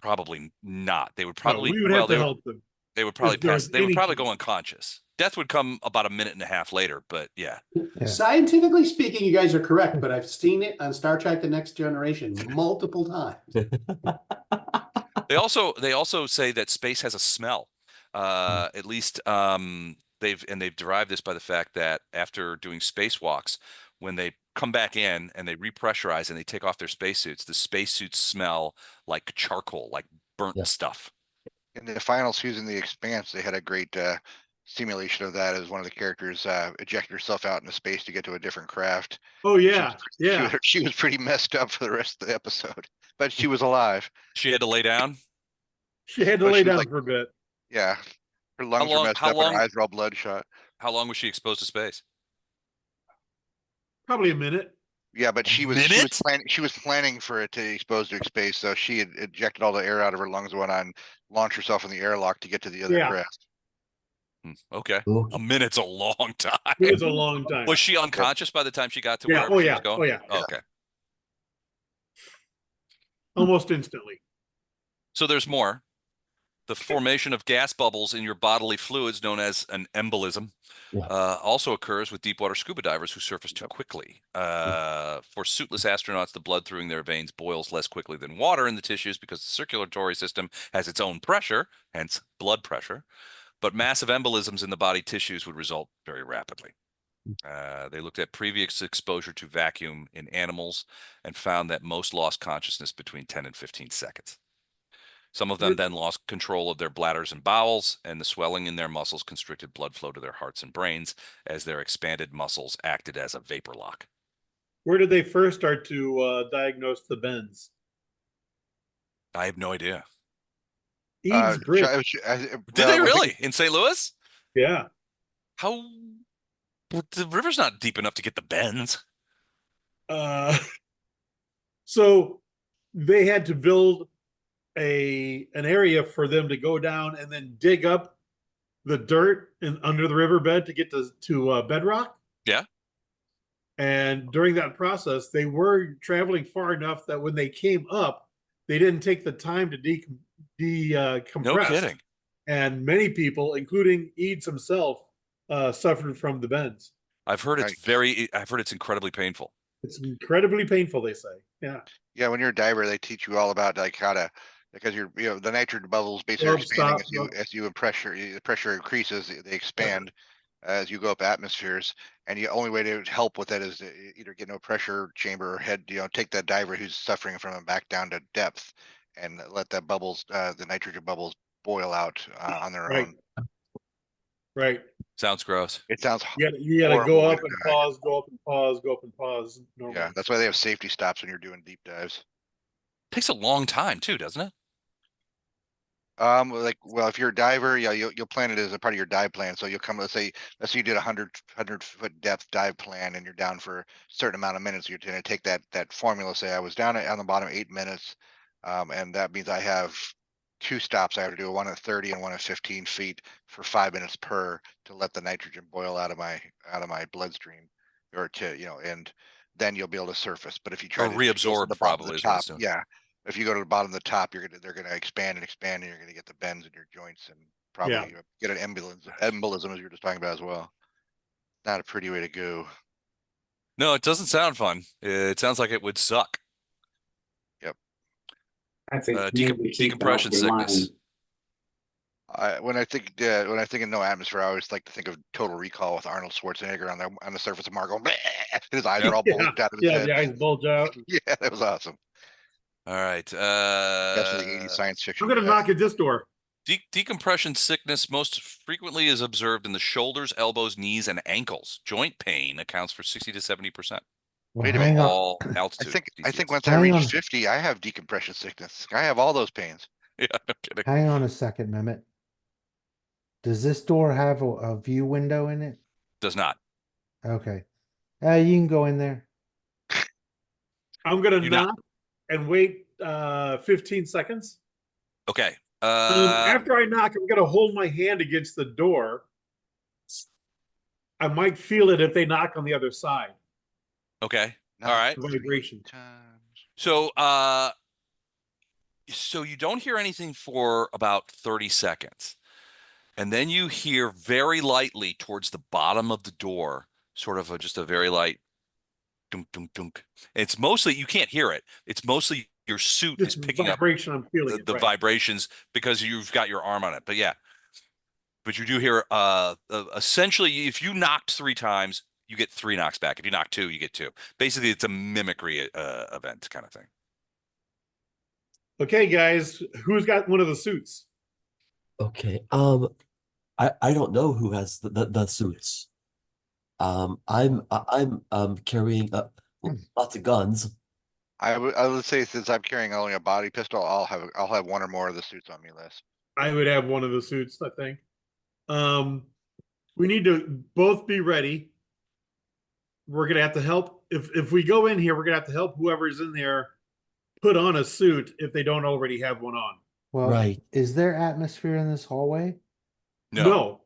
Probably not. They would No, probably we would have to help them. they would probably if there pass. was They would any probably chance. go unconscious. Death would come about a minute and a half later, but yeah. Yeah. Scientifically speaking, you guys are correct, but I've seen it on Star Trek: The Next Generation multiple times. They also say that space has a smell. At least they've derived this by the fact that after doing spacewalks, when they come back in and they repressurize and they take off their spacesuits, the spacesuits smell like charcoal, like burnt stuff. In the final season of The Expanse, they had a great simulation of that as one of the characters ejected herself out into space to get to a different craft. Oh She yeah, was, yeah. she was pretty messed up for the rest of the episode, but she was alive. She had to lay down. She had to But lay she was down like- for a bit. Yeah, her lungs were messed how up, long- her eyes were all bloodshot. How long was she exposed to space? Probably a minute. Yeah, but she was Minute? planning for it to expose to space, so she had ejected all the air out of her lungs, went on, launched herself in the airlock to get to the other Yeah. craft. Okay. Okay. A minute's a long time. It was a long time. Was she unconscious by the time she got to Yeah. wherever Oh she yeah. was going? Oh yeah. Okay. Almost instantly. So there's more. The formation of gas bubbles in your bodily fluids, known as an embolism, Yeah. also occurs with deep water scuba divers who surface too quickly. For suitless astronauts, the blood through their veins boils less quickly than water in the tissues because the circulatory system has its own pressure, hence blood pressure. But massive embolisms in the body tissues would result very rapidly. They looked at previous exposure to vacuum in animals and found that most lost consciousness between 10 and 15 seconds. Some of them then lost control of their bladders and bowels, and the swelling in their muscles constricted blood flow to their hearts and brains as their expanded muscles acted as a vapor lock. Where did they first start to diagnose the bends? I have no idea. Eads Bridge. Did they really in St. Louis? Yeah. How? Well, the river's not deep enough to get the bends. Uh, so they had to build an area for them to go down and then dig up the dirt under the riverbed to get to bedrock. Yeah. And during that process, they were traveling far enough that when they came up, they didn't take the time to decompress. No kidding. And many people, including Eads himself, suffered from the bends. I've heard it's incredibly painful. It's incredibly painful, they say. Yeah. Yeah, when you're a diver, they teach you all about like how to, because the nitrogen bubbles basically are expanding as you the pressure increases, they expand as you go up atmospheres. And the only way to help with that is to either get no pressure chamber or take that diver who's suffering from it back down to depth and let that the nitrogen bubbles boil out on their Right. own. Right. Sounds gross. It sounds You gotta horrible go way up to and die. pause, go up and pause, go up and pause. Normally. Yeah, that's why they have safety stops when you're doing deep dives. Takes a long time too, doesn't it? Well, if you're a diver, yeah, you'll plan it as a part of your dive plan. So you'll come, let's say you did a 100-foot depth dive plan and you're down for a certain amount of minutes. You're gonna take that formula, say I was down on the bottom 8 minutes. And that means I have 2 stops. I have to do one at 30 and one at 15 feet for 5 minutes per to let the nitrogen boil out of my bloodstream or and then you'll be able to surface. But if you try Or to go to reabsorb the bottom of probably the is what top, it's doing. yeah. If you go to the bottom of the top, they're gonna expand and expand, and you're gonna get the bends in your joints and probably get an embolism as you were just talking about as well. Not a pretty way to go. No, it doesn't sound fun. It sounds like it would suck. Yep. I think maybe keep an decompression open sickness. mind. When I think of no atmosphere, I always like to think of Total Recall with Arnold Schwarzenegger on the surface of Mars going, and his eyes are all bulged out of his head. The eyes bulge out. Yeah, that was awesome. All right. Definitely 80s science fiction. I'm gonna knock at this door. Decompression sickness most frequently is observed in the shoulders, elbows, knees, and ankles. Joint pain accounts for 60 to 70%. Well, Wait a of minute. all I altitude. think once I Hang reach on. 50, I have decompression sickness. I have all those pains. Yeah, no kidding. Hang on a second, Mehmet. Does this door have a view window in it? Does not. Okay. You can go in there. I'm gonna You not- knock and wait 15 seconds. Okay. After I knock, I'm gonna hold my hand against the door. I might feel it if they knock on the other side. Okay. Not All right. The vibration. times. So you don't hear anything for about 30 seconds. And then you hear very lightly towards the bottom of the door, sort of just a very light dunk, dunk, dunk. It's mostly, you can't hear it. It's mostly your suit is picking up vibration. I'm feeling the vibrations because you've got your arm on it. But yeah, but you do hear, essentially, if you knocked 3 times, you get 3 knocks back. If you knock 2, you get 2. Basically, it's a mimicry event kind of thing. Okay, guys, who's got one of the suits? Okay. I don't know who has the suits. I'm carrying lots of guns. I would say since I'm carrying only a body pistol, I'll have one or more of the suits on me, Les. I would have one of the suits, I think. We need to both be ready. We're gonna have to help. If we go in here, we're gonna have to help whoever's in there put on a suit if they don't already have one on. Well, Right. is there atmosphere in this hallway? No.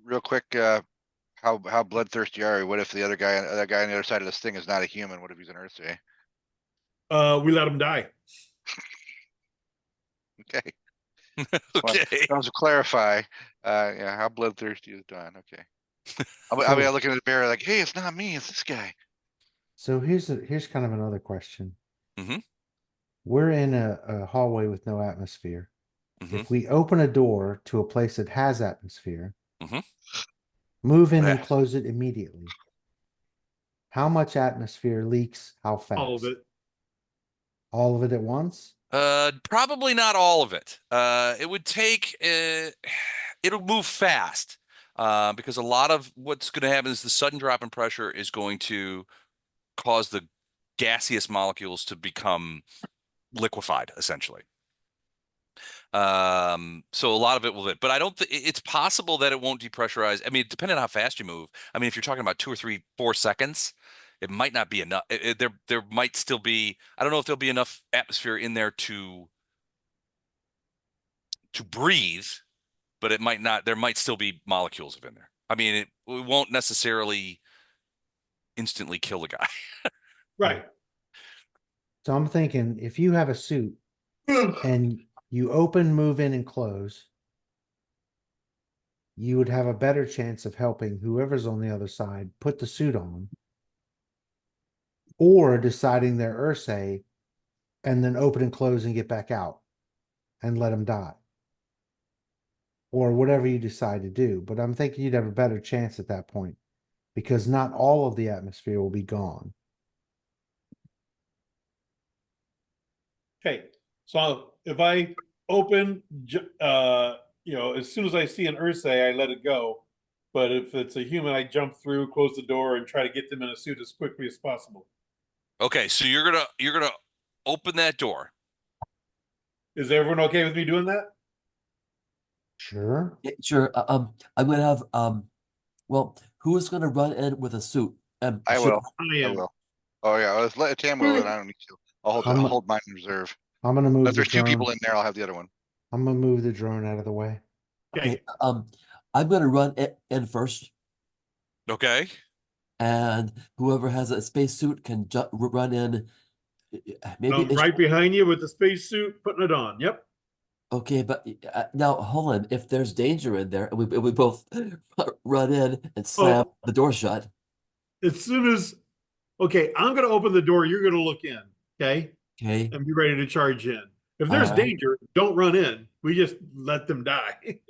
Real quick, how bloodthirsty are you? What if the other guy on the other side of this thing is not a human? What if he's an Ursae? We let them die. Okay. Okay. To clarify, yeah, how bloodthirsty is Don? Okay. I'll be looking at the bear like, hey, it's not me, it's this guy. So here's kind of another question. Mhm. We're in a hallway with no atmosphere. Mhm. If we open a door to a place that has atmosphere, Mhm. move in and Yeah. close it immediately. How much atmosphere leaks? How fast? All of it. All of it at once? Probably not all of it. It would take, it'll move fast. because a lot of what's going to happen is the sudden drop in pressure is going to cause the gaseous molecules to become liquefied, essentially. So a lot of it will hit, but I don't think it's possible that it won't depressurize. I mean, depending on how fast you move. I mean, if you're talking about 2 or 3, 4 seconds, it might not be enough. There might still be. I don't know if there'll be enough atmosphere in there to breathe, but it might not. There might still be molecules in there. I mean, it won't necessarily instantly kill the guy. Right. So I'm thinking if you have a suit and you open, move in, and close, you would have a better chance of helping whoever's on the other side put the suit on, or deciding their Ursae and then open and close and get back out and let them die. Or whatever you decide to do. But I'm thinking you'd have a better chance at that point because not all of the atmosphere will be gone. Okay, so if I open, as soon as I see an Ursae, I let it go. But if it's a human, I jump through, close the door, and try to get them in a suit as quickly as possible. Okay, so you're gonna open that door. Is everyone okay with me doing that? Sure. Yeah, sure. I'm gonna have well, who is gonna run in with a suit? I Should will. I I am. will. Oh yeah, let's let Tam will, and I don't need to. I'll I'm, hold mine in reserve. I'm gonna move If the there's 2 people drone. in there, I'll have the other one. I'm gonna move the drone out of the way. okay. I'm gonna run in first, Okay. and whoever has a spacesuit can run in. Maybe I'm right behind you with the spacesuit, putting it on. Yep. okay, but now hold on. If there's danger in there, and we both run in and slam Oh, the door shut. as soon as, okay, I'm going to open the door. You're going to look in. Okay. Okay, And be ready to charge in. If all there's right. danger, don't run in. We just let them die.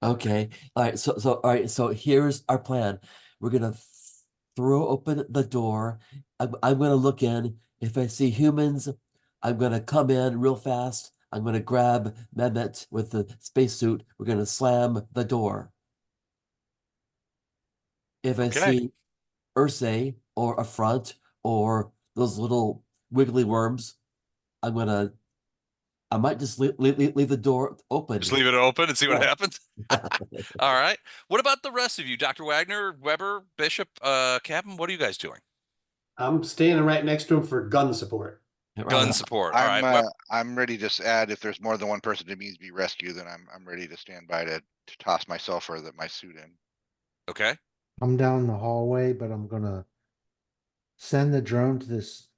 Okay. All right. All right. So here's our plan. We're gonna throw open the door. I'm gonna look in. If I see humans, I'm gonna come in real fast. I'm gonna grab Mehmet with the spacesuit. We're gonna slam the door. If I Okay. see Ursae or a front or those little wiggly worms, I might just leave the door open. Just leave it open and see what Yeah. happens. All right. What about the rest of you, Dr. Wagner, Weber, Bishop, Captain? What are you guys doing? I'm standing right next to him for gun support. Gun support. All right. I'm ready to add if there's more than one person that needs to be rescued, then I'm ready to stand by to toss myself or my suit in. Okay. I'm down the hallway, but I'm gonna send the drone to this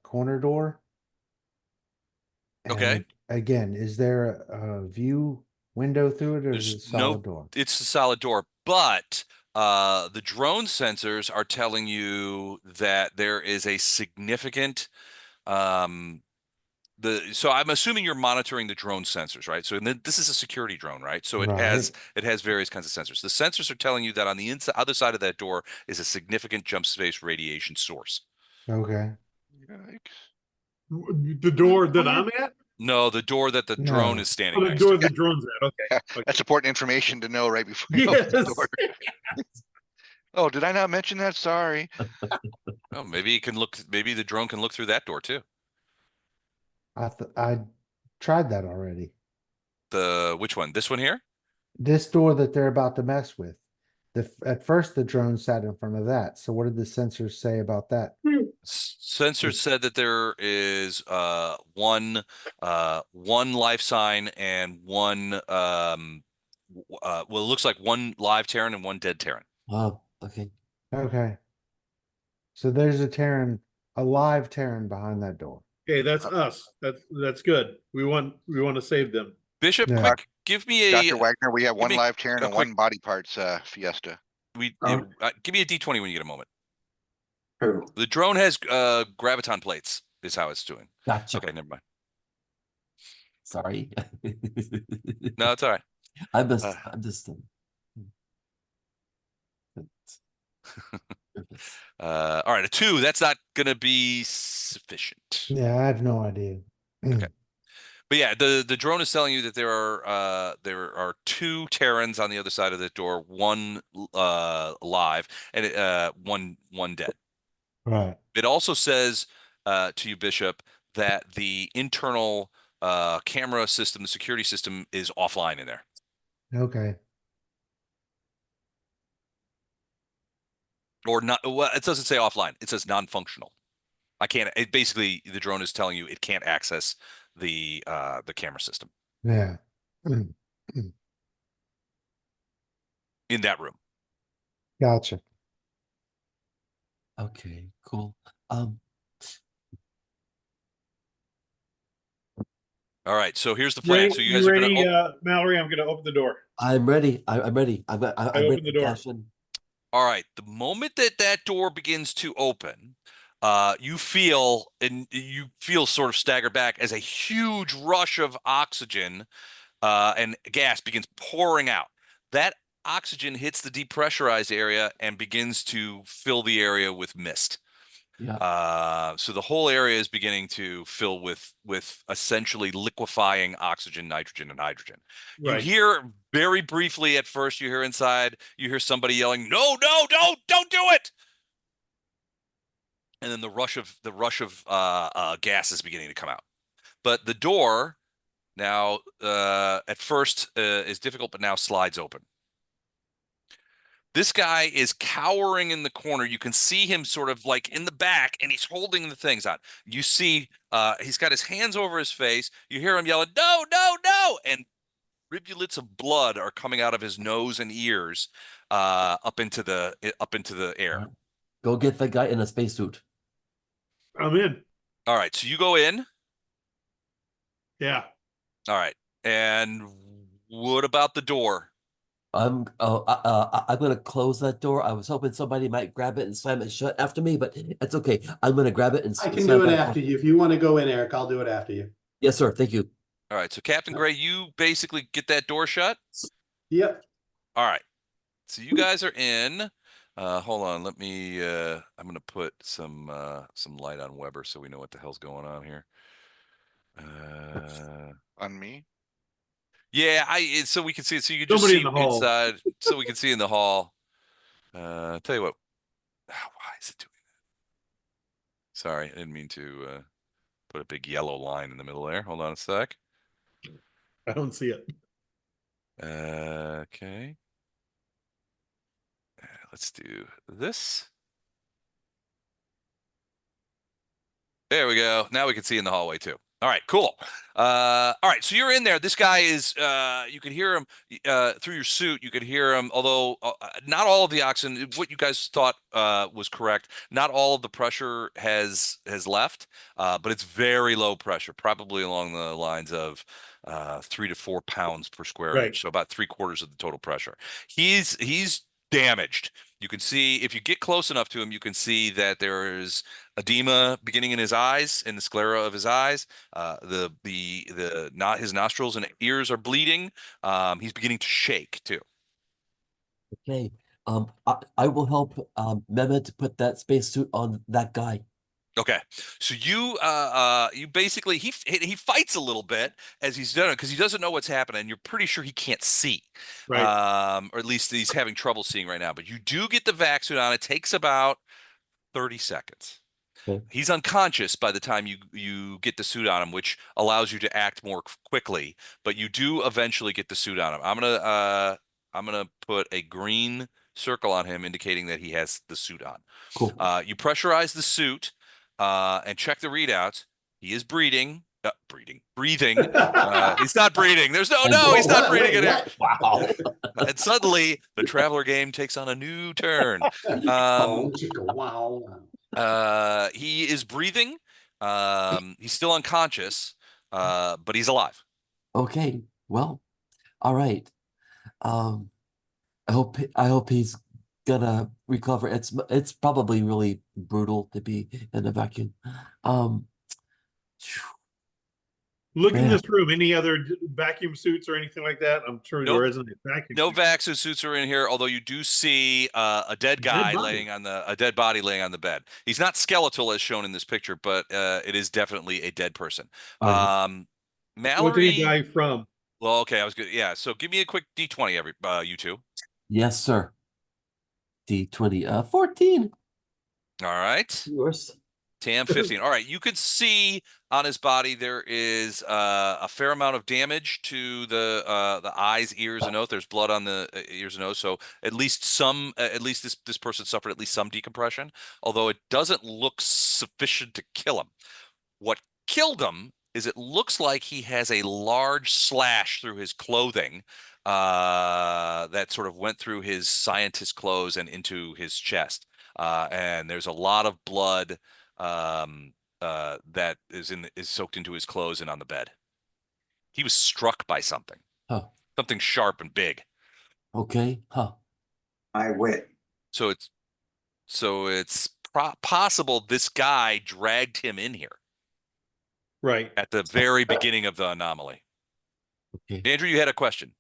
corner door. Okay. And again, is there a view window through it, or is it a There's solid no, door? it's a solid door, but the drone sensors are telling you that there is a significant um so I'm assuming you're monitoring the drone sensors, right? So and then this is a security drone, right? So Right. it has various kinds of sensors. The sensors are telling you that on the inside other side of that door is a significant jump space radiation source. Okay. Yikes. The door that I'm at? No, the door that the drone No. is standing Oh, the next door to. the drone's at. Okay. Okay. That's important information to know right before you open the Yes. door. Oh, did I not mention that? Sorry. Oh, maybe it can look. Maybe the drone can look through that door too. I tried that already. Which one? This one here? This door that they're about to mess with. At first the drone sat in front of that. So what did the sensors say about that? Sensors said that there is one life sign and one well, it looks like one live Terran and one dead Terran. Oh, okay. Okay. So there's a live Terran behind that door. Okay, that's us. That's good. We want to save them. Bishop, Yeah. quick, give me Dr. Wagner, we have give one me live Terran a and quick- one body parts Fiesta. give me a D20 when you get a moment. Who? The drone has graviton plates, is how it's doing. Gotcha. Okay, never mind. Sorry. No, it's all right. I'm just All right, a 2. That's not gonna be sufficient. Yeah, I have no idea. Okay. But yeah, the drone is telling you that there are two Terrans on the other side of the door, one alive and one dead. Right. It also says to you, Bishop, that the internal camera system, the security system, is offline in there. Okay. Or not. Well, it doesn't say offline. It says non-functional. I can't. It basically, the drone is telling you it can't access the camera system Yeah. in that room. Gotcha. Okay, cool. All right. So here's the plan. So you You guys are gonna. ready, Mallory? I'm gonna open the door. I'm ready. I'm ready. I I'm ready open the to door. dash in. All right. The moment that that door begins to open, you feel sort of stagger back as a huge rush of oxygen and gas begins pouring out. That oxygen hits the depressurized area and begins to fill the area with mist. Yeah. So the whole area is beginning to fill with essentially liquefying oxygen, nitrogen, and hydrogen. You Right. hear very briefly at first, you hear inside, you hear somebody yelling, "No, no, don't do it!" And then the rush of gas is beginning to come out. But the door now, at first, is difficult, but now slides open. This guy is cowering in the corner. You can see him sort of like in the back, and he's holding the things on. You see, he's got his hands over his face. You hear him yelling, "No, no, no!" And rivulets of blood are coming out of his nose and ears, up into the All air. right. Go get the guy in a spacesuit. I'm in. All right, so you go in. Yeah. All right, and what about the door? I'm gonna close that door. I was hoping somebody might grab it and slam it shut after me, but it's okay. I'm gonna grab it and I can slam do it back after on. you. If you want to go in, Eric, I'll do it after you. Yes, sir. Thank you. All right, so Captain Gray, you basically get that door shut. Yep. All right. So you guys are in. Hold on, let me I'm gonna put some light on Weber so we know what the hell's going on here. On me? Yeah, so we can see it. So you can just Somebody in see the hall. inside, so we can see in the hall. Tell you what, why is it doing that? Sorry, I didn't mean to put a big yellow line in the middle there. Hold on a sec. I don't see it. Okay. Let's do this. There we go. Now we can see in the hallway too. All right, cool. All right, so you're in there. This guy is, you can hear him through your suit. You could hear him, although not all of the oxygen, what you guys thought was correct. Not all of the pressure has left, but it's very low pressure, probably along the lines of 3 to 4 pounds per square Right. inch, so about 3/4 of the total pressure. He's damaged. You can see if you get close enough to him, you can see that there is edema beginning in his eyes, in the sclera of his eyes. Not his nostrils and ears are bleeding. He's beginning to shake too. Okay. I will help Mehmet put that spacesuit on that guy. Okay, so you basically he fights a little bit as he's done it because he doesn't know what's happening. You're pretty sure he can't see, Right. or at least he's having trouble seeing right now. But you do get the vac suit on. It takes about 30 seconds. Okay. He's unconscious by the time you get the suit on him, which allows you to act more quickly. But you do eventually get the suit on him. I'm gonna put a green circle on him, indicating that he has the suit on. Cool. You pressurize the suit and check the readouts. He is breathing. Breathing. He's not breathing. There's no. He's not breathing in here. Wow. And suddenly, the Traveler game takes on a new turn. Oh, chicka, wow. He is breathing. He's still unconscious, but he's alive. Okay. Well, all right. I hope he's gonna recover. It's probably really brutal to be in a vacuum. Phew, Look in man. this room. Any other vacuum suits or anything like that? I'm sure Nope. there isn't a vacuum No suit. vaccine suits are in here, although you do see a dead guy a dead body laying on the bed. He's not skeletal as shown in this picture, but it is definitely a dead person. All right. Mallory. the guy from? Well, okay, I was good. Yeah, so give me a quick D20, you two. Yes, sir. D20, 14. All right. Yours. Tam 15. All right, you could see on his body there is a fair amount of damage to the eyes, ears, and nose. There's blood on the ears and nose, so at least this person suffered at least some decompression, although it doesn't look sufficient to kill him. What killed him is it looks like he has a large slash through his clothing that sort of went through his scientist clothes and into his chest. And there's a lot of blood that is soaked into his clothes and on the bed. He was struck by something, Oh, something sharp and big. okay. Huh. My wit. So it's possible this guy dragged him in here Right. at the very beginning of the anomaly. Okay. Andrew, you had a question.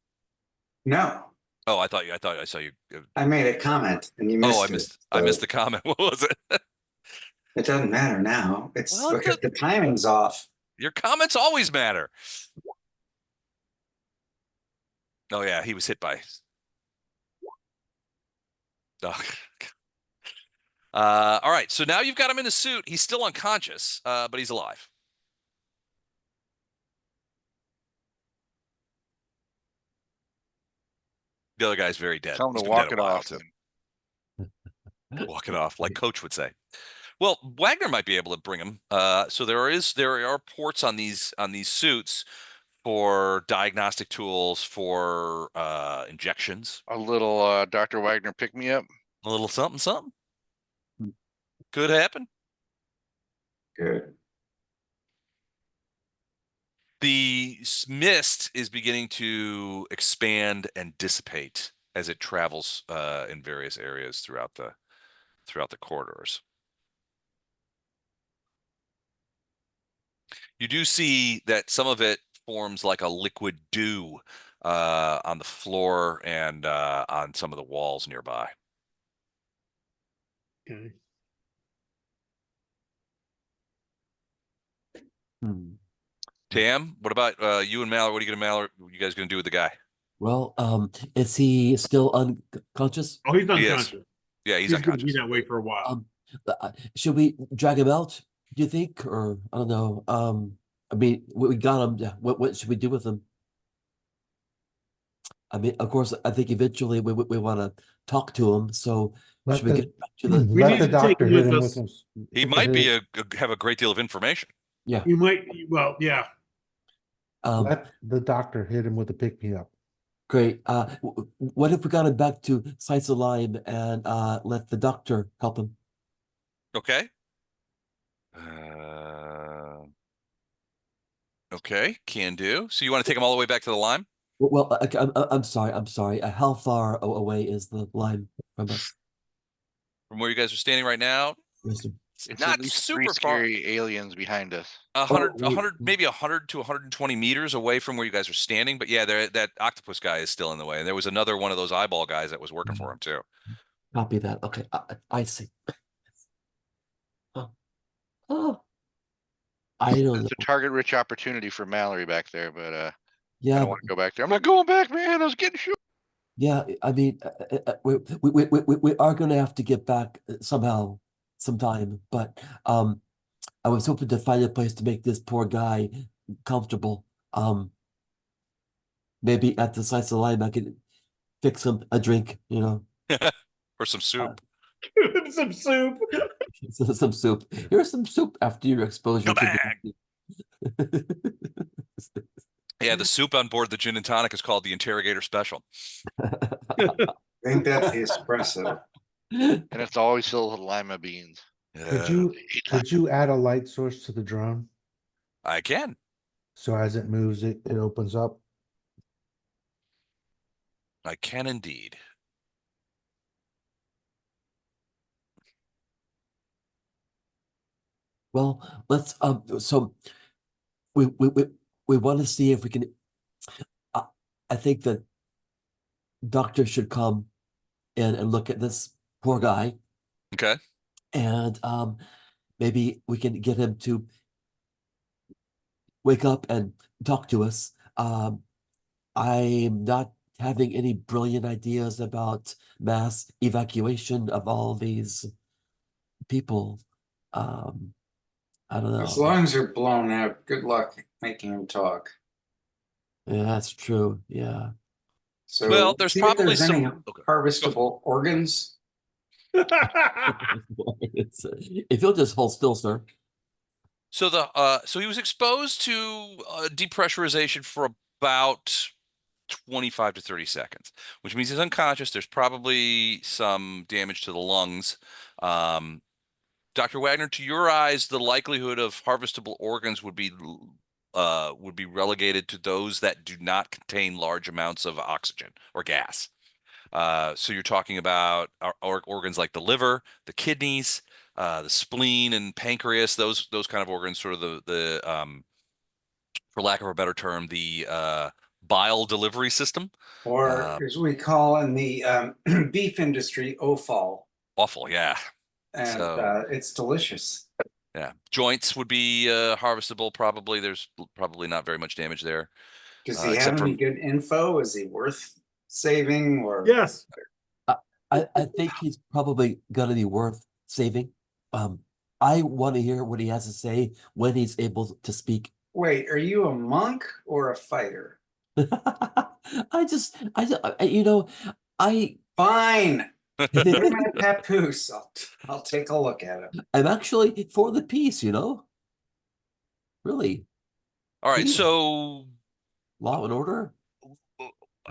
No, Oh, I thought I saw you. I made a comment and you missed Oh, I it. missed So the comment. What was it? it doesn't matter now. It's Well, because the timing's off. Your comments always matter. Oh yeah, he was hit by. Oh. All right, so now you've got him in a suit. He's still unconscious, but he's alive. The other guy's very dead. Tell him He's to been dead walk a it while off too. then. Walk it off, like Coach would say. Well, Wagner might be able to bring him. So there are ports on these suits for diagnostic tools, for injections. A little Dr. Wagner pick me up. A little something, something could happen. Good. The mist is beginning to expand and dissipate as it travels in various areas throughout the corridors. You do see that some of it forms like a liquid dew on the floor and on some of the walls nearby. Okay. Hmm. Tam, what about you and Mallory? What are you guys gonna do with the guy? Well, is he still unconscious? Oh, he's He is. unconscious. Yeah, he's He's going to be unconscious. that way for a while. Should we drag him out? Do you think, or I don't know? I mean, we got him. Yeah. What should we do with him? I mean, of course, I think eventually we want to talk to him. So Let should we the- get back to the? We Let need the to take doctor him hit with him us. with his. He with might his- have a great deal of information. Yeah. You might, well, yeah. Let the doctor hit him with a pick me up. Great. What if we got him back to Sites of Lyme and let the doctor help him? Okay. Okay, can do. So you want to take him all the way back to the Lime? Well, I'm sorry. I'm sorry. How far away is the Lyme from us? From where you guys are standing right now? Mister? It's Not at least three super far. scary aliens behind us. 100, maybe 100 to 120 meters away from where you guys are standing. But yeah, that octopus guy is still in the way. And there was another one of those eyeball guys that was working for him too. Copy that. Okay, I see. Oh, I don't know. It's a target-rich opportunity for Mallory back there, but I Yeah, don't want to go back there. I'm not going back, man. I was getting shot. yeah. I mean, we are going to have to get back somehow, sometime. But I was hoping to find a place to make this poor guy comfortable. Maybe at the Sites of Lyme, I could fix him a drink. You know, Or some soup. Some soup. some soup. Here's some soup after your exposure Come to back. the. Yeah, the soup on board the gin and tonic is called the Interrogator Special. I think that's the espresso. And it's always filled with lima beans. Could you add a light source to the drone? I can. So as it moves, it opens up. I can indeed. Well, let's so we want to see if we can. I think that doctor should come in and look at this poor guy, Okay. and maybe we can get him to wake up and talk to us. I'm not having any brilliant ideas about mass evacuation of all these people. I don't As know. long as they're blown out, good luck making him talk. Yeah, that's true. Yeah. Well, So there's see if probably there's any some. Okay, go. harvestable organs. If you'll just hold still, sir. So he was exposed to depressurization for about 25 to 30 seconds, which means he's unconscious. There's probably some damage to the lungs. Um, Dr. Wagner, to your eyes, the likelihood of harvestable organs would be relegated to those that do not contain large amounts of oxygen or gas. So you're talking about organs like the liver, the kidneys, the spleen and pancreas, those kind of organs, sort of the for lack of a better term, the bile delivery system. Or Uh, as we call in the beef industry, offal. Awful, yeah. And So it's delicious. yeah, joints would be harvestable. Probably there's probably not very much damage there, Does he have except for any good info? Is he worth saving or? Yes. I, I think he's probably gonna be worth saving. Um, I want to hear what he has to say when he's able to speak. Wait, are you a monk or a fighter? You know, I, Fine. Give me a papoose. I'll take a look at him. I'm actually for the peace, you know? Really. all right. Peace, So law and order.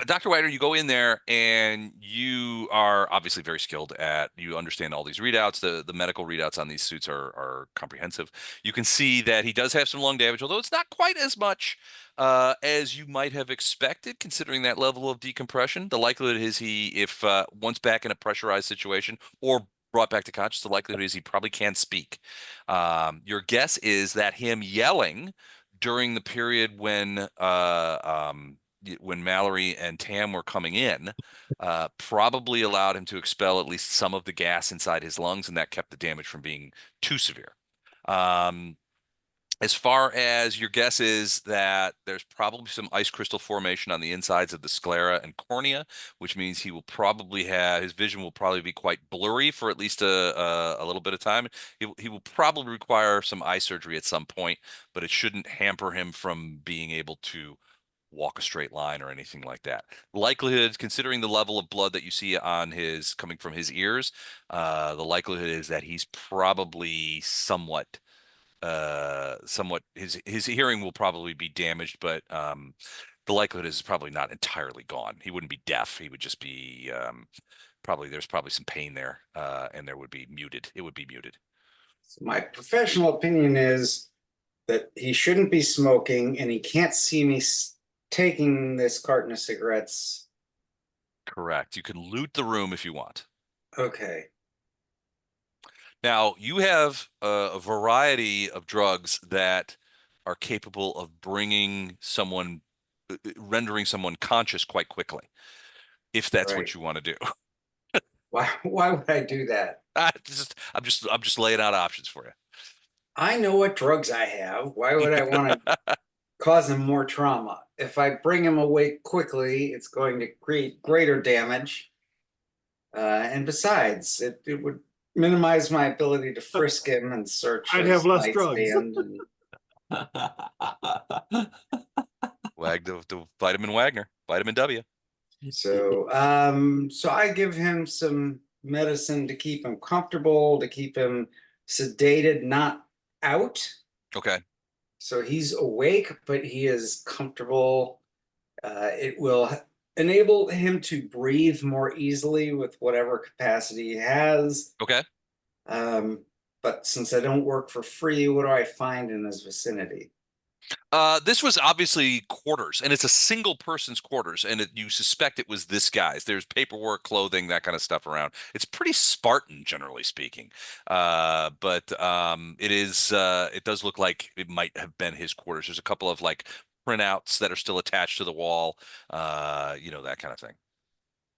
Dr. Wider, you go in there and you are obviously very skilled you understand all these readouts. The medical readouts on these suits are comprehensive. You can see that he does have some lung damage, although it's not quite as much as you might have expected, considering that level of decompression. The likelihood is if once back in a pressurized situation or brought back to conscious, the likelihood is he probably can't speak. Your guess is that him yelling during the period when Mallory and Tam were coming in, probably allowed him to expel at least some of the gas inside his lungs, and that kept the damage from being too severe. Um, as far as your guess is that there's probably some ice crystal formation on the insides of the sclera and cornea, which means his vision will probably be quite blurry for at least a little bit of time. He will probably require some eye surgery at some point, but it shouldn't hamper him from being able to walk a straight line or anything like that. Likelihood, considering the level of blood that you see on his coming from his ears, the likelihood is that he's probably somewhat his hearing will probably be damaged, but the likelihood is probably not entirely gone. He wouldn't be deaf. He would just be there's probably some pain there, and there would be muted. It would be muted. So my professional opinion is that he shouldn't be smoking and he can't see me taking this carton of cigarettes. Correct. You can loot the room if you want. Okay. Now, you have a variety of drugs that are capable of rendering someone conscious quite quickly, if that's Right. what you want to do. Why would I do that? I'm just laying out options for you. I know what drugs I have. Why would I want to cause him more trauma? If I bring him away quickly, it's going to create greater damage. And besides, it would minimize my ability to frisk him and search I'd his have less drugs. nightstand. And The vitamin Wagner, vitamin W. so I give him some medicine to keep him comfortable, to keep him sedated, not out. Okay. So he's awake, but he is comfortable. It will enable him to breathe more easily with whatever capacity he has. Okay. But since I don't work for free, what do I find in his vicinity? This was obviously quarters, and it's a single person's quarters, and you suspect it was this guy's. There's paperwork, clothing, that kind of stuff around. It's pretty Spartan, generally speaking, but it does look like it might have been his quarters. There's a couple of like printouts that are still attached to the wall, that kind of thing.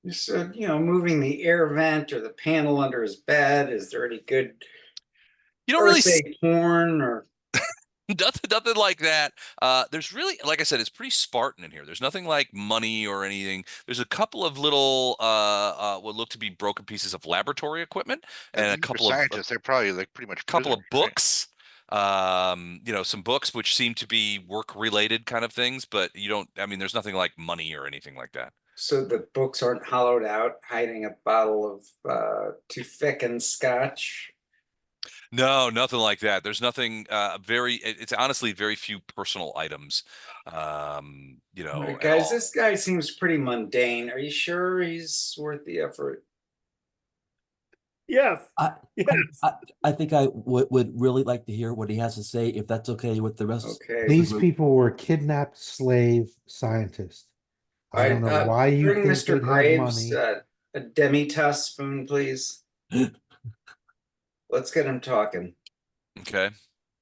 Just moving the air vent or the panel under his bed. Is there any good You don't really Ursae porn or? Nothing like that. There's really, like I said, it's pretty Spartan in here. There's nothing like money or anything. There's a couple of little, what look to be broken pieces of laboratory equipment, And and a these are couple of scientists. They're probably like pretty much couple prisoners, of right? books. Some books which seem to be work related kind of things, but you don't. I mean, there's nothing like money or anything like that. So the books aren't hollowed out, hiding a bottle of too thick and scotch. No, nothing like that. There's nothing it's honestly very few personal items. All right, At guys, all. this guy seems pretty mundane. Are you sure he's worth the effort? Yes, I, yes. I think I would really like to hear what he has to say, if that's okay with the rest. Okay. These people were kidnapped slave scientists. All I don't right, know why you bring think Mr. they'd have Graves money. a demi-tasse spoon, please. Let's get him talking. Okay.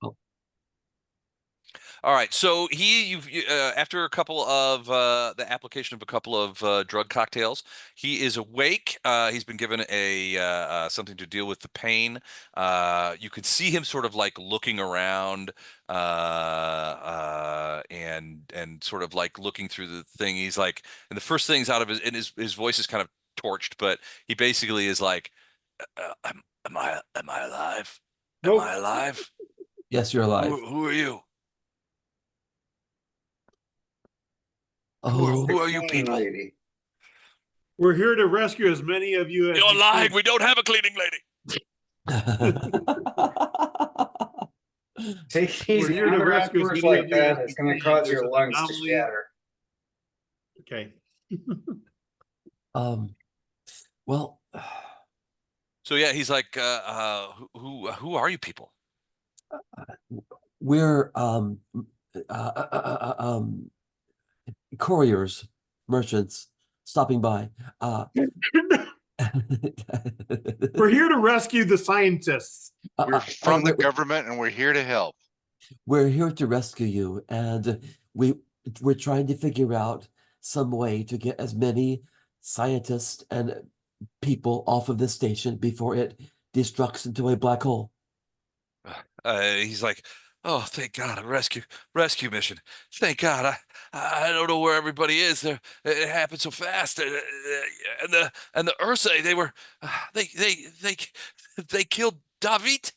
Oh. All right. So after a couple of the application of a couple of drug cocktails, he is awake. He's been given something to deal with the pain. You can see him sort of like looking around, and sort of like looking through the thing. He's like, and the first things out of his voice is kind of torched, but he basically is like, am I alive? Am I Nope. alive? Yes, you're alive. Who are you? Oh, Who are you Clean people? lady. We're here to rescue as many of you as You're we lying. can. We don't have a cleaning lady. Taking We're easy here to on her rescue as outbursts many of like you as that we is going to can. cause There's your an lungs to anomaly. shatter. Okay. um, well, So yeah, he's like, who are you people? we're uh, uh, uh, uh, um couriers, merchants stopping by. We're here to rescue the scientists. We're from the we're, government and we're here to help. we're here to rescue you, and we're trying to figure out some way to get as many scientists and people off of this station before it destructs into a black hole. He's like, oh, thank God, a rescue mission. Thank God. I don't know where everybody is. It happened so fast. And the Ursae, they were, they killed David.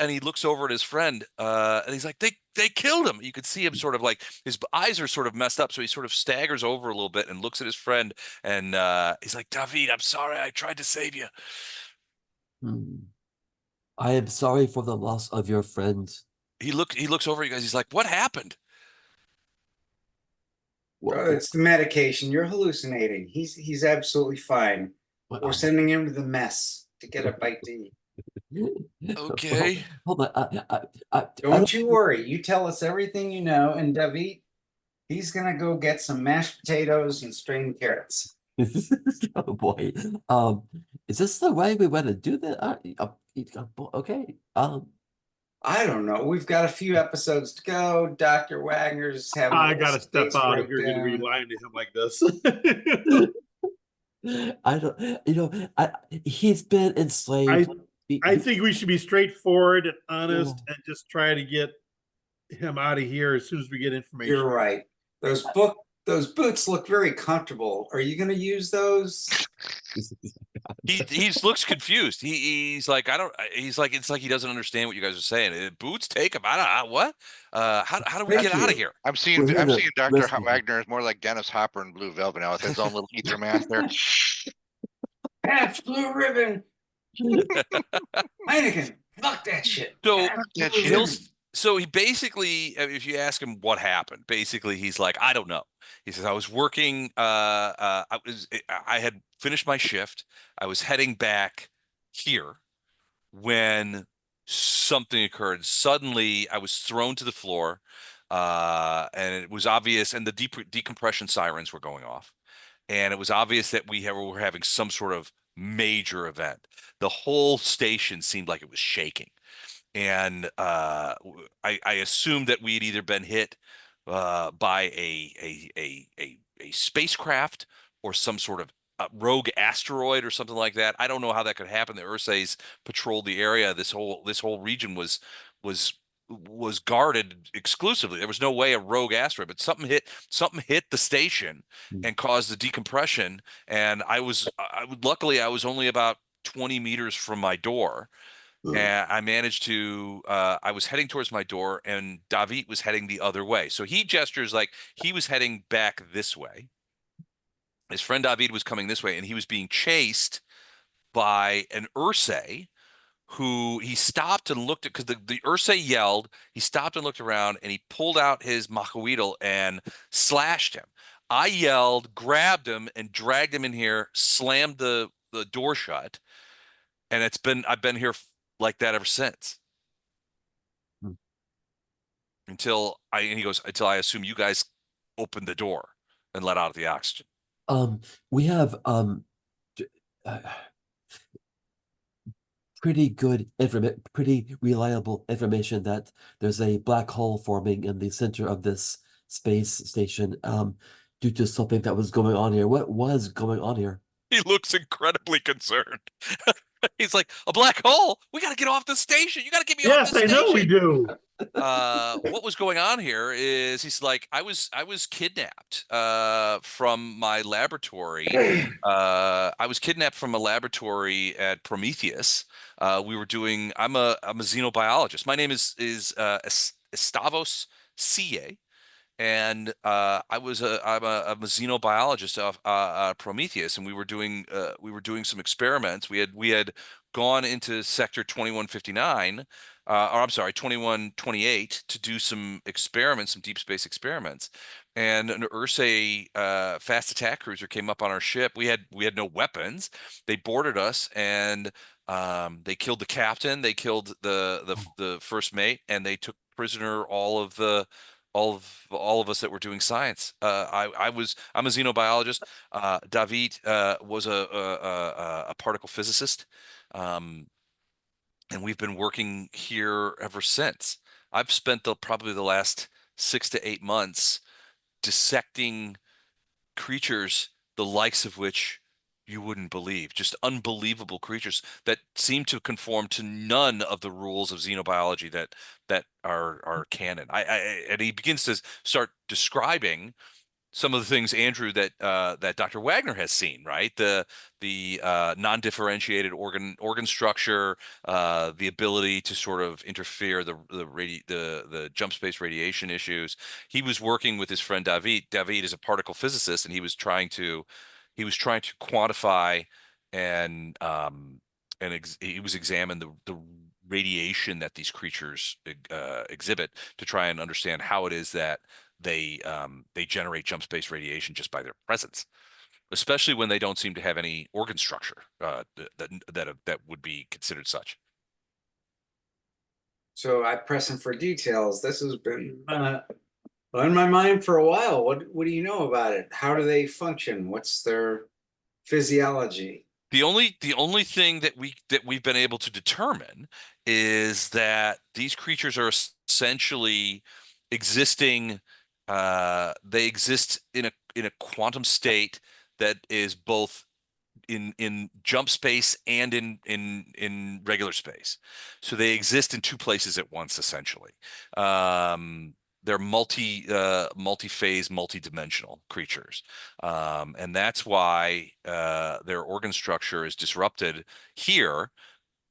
And he looks over at his friend, and he's like, they killed him. You could see him sort of like his eyes are sort of messed up, so he sort of staggers over a little bit and looks at his friend, and he's like, David, I'm sorry, I tried to save you. Hmm. I am sorry for the loss of your friends. He looks over at you guys. He's like, what happened? Oh, it's the medication. You're hallucinating. He's absolutely fine. We're sending him to the mess to get a bite to eat. Okay. Hold on. Don't you worry. You tell us everything you know, and David, he's gonna go get some mashed potatoes and strained carrots. Oh boy. Is this the way we want to do that? Okay. I don't know. We've got a few episodes to go. Dr. Wagner's having I a gotta step space out if you're gonna be breakdown. lying to him like this. I don't, he's been enslaved. I think we should be straightforward and honest Yeah. and just try to get him out of here as soon as we get information. You're right. Those boots look very comfortable. Are you gonna use those? He looks confused. He's like, I don't. He's like, it's like he doesn't understand what you guys are saying. Boots take him. I don't. What? How do we Thank get out of you. here? I'm We're seeing here to Dr. rescue you. Wagner is more like Dennis Hopper in Blue Velvet now with his own little ether mask there. That's blue ribbon. Heineken. Fuck that shit. So that Blue shit. he'll. ribbon. So he basically, if you ask him what happened, basically he's like, I don't know. He says, I was working. I had finished my shift. I was heading back here when something occurred. Suddenly, I was thrown to the floor, and it was obvious, and the decompression sirens were going off, and it was obvious that were having some sort of major event. The whole station seemed like it was shaking, and I assumed that we had either been hit by a spacecraft or some sort of rogue asteroid or something like that. I don't know how that could happen. The Ursaes patrolled the area. This whole region was was guarded exclusively. There was no way a rogue asteroid, but something hit the station Hmm. and caused the decompression. And luckily I was only about 20 meters from my door. And I managed to, I was heading towards my door and David was heading the other way. So he gestures like he was heading back this way. His friend David was coming this way and he was being chased by an Ursae who he stopped and looked at because the Ursae yelled. He stopped and looked around and he pulled out his machahuitl and slashed him. I yelled, grabbed him, and dragged him in here, slammed the door shut, and I've been here like that ever since. Hmm. And he goes, until I assume you guys opened the door and let out the oxygen. We have d- uh, pretty reliable information that there's a black hole forming in the center of this space station, due to something that was going on here. What was going on here? He looks incredibly concerned. He's like, a black hole? We got to get off the station. You got to get me off the Yes, I know we station. do. What was going on here is he's like, I was kidnapped from my laboratory. I was kidnapped from a laboratory at Prometheus. We were doing. I'm a xenobiologist. My name is Estavos CA. And I'm a xenobiologist of Prometheus, and we were doing some experiments. We had gone into sector 2159, or I'm sorry, 2128 to do some experiments, some deep space experiments. And an Ursae fast attack cruiser came up on our ship. We had no weapons. They boarded us and they killed the captain. They killed the first mate, and they took prisoner all of us that were doing science. I'm a xenobiologist. David was a particle physicist, um, and we've been working here ever since. I've spent probably the last 6 to 8 months dissecting creatures the likes of which you wouldn't believe, just unbelievable creatures that seem to conform to none of the rules of xenobiology that are canon. And he begins to start describing some of the things, Andrew, that Dr. Wagner has seen, right? The non-differentiated organ structure, the ability to sort of interfere the jump space radiation issues. He was working with his friend David. David is a particle physicist, and he was trying to quantify and he was examine the radiation that these creatures exhibit to try and understand how it is that they generate jump space radiation just by their presence, especially when they don't seem to have any organ structure that would be considered such. So I pressing for details. This has been on my mind for a while. What do you know about it? How do they function? What's their physiology? The only thing that we've been able to determine is that these creatures are essentially existing. They exist in a quantum state that is both in jump space and in regular space. So they exist in two places at once, essentially. They're multi-phase, multi-dimensional creatures, and that's why their organ structure is disrupted here.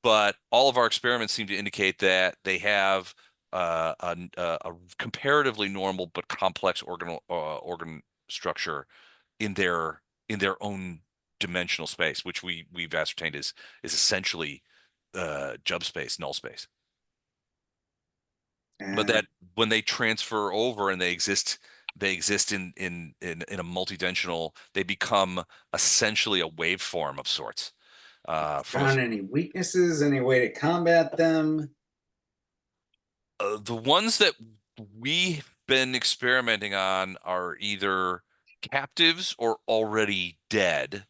But all of our experiments seem to indicate that they have a comparatively normal but complex organ structure in their own dimensional space, which we've ascertained is essentially jump space, null space. But And that when they transfer over and they exist in a multidimensional, they become essentially a waveform of sorts. From a found any weaknesses? Any way to combat them? The ones that we've been experimenting on are either captives or already dead.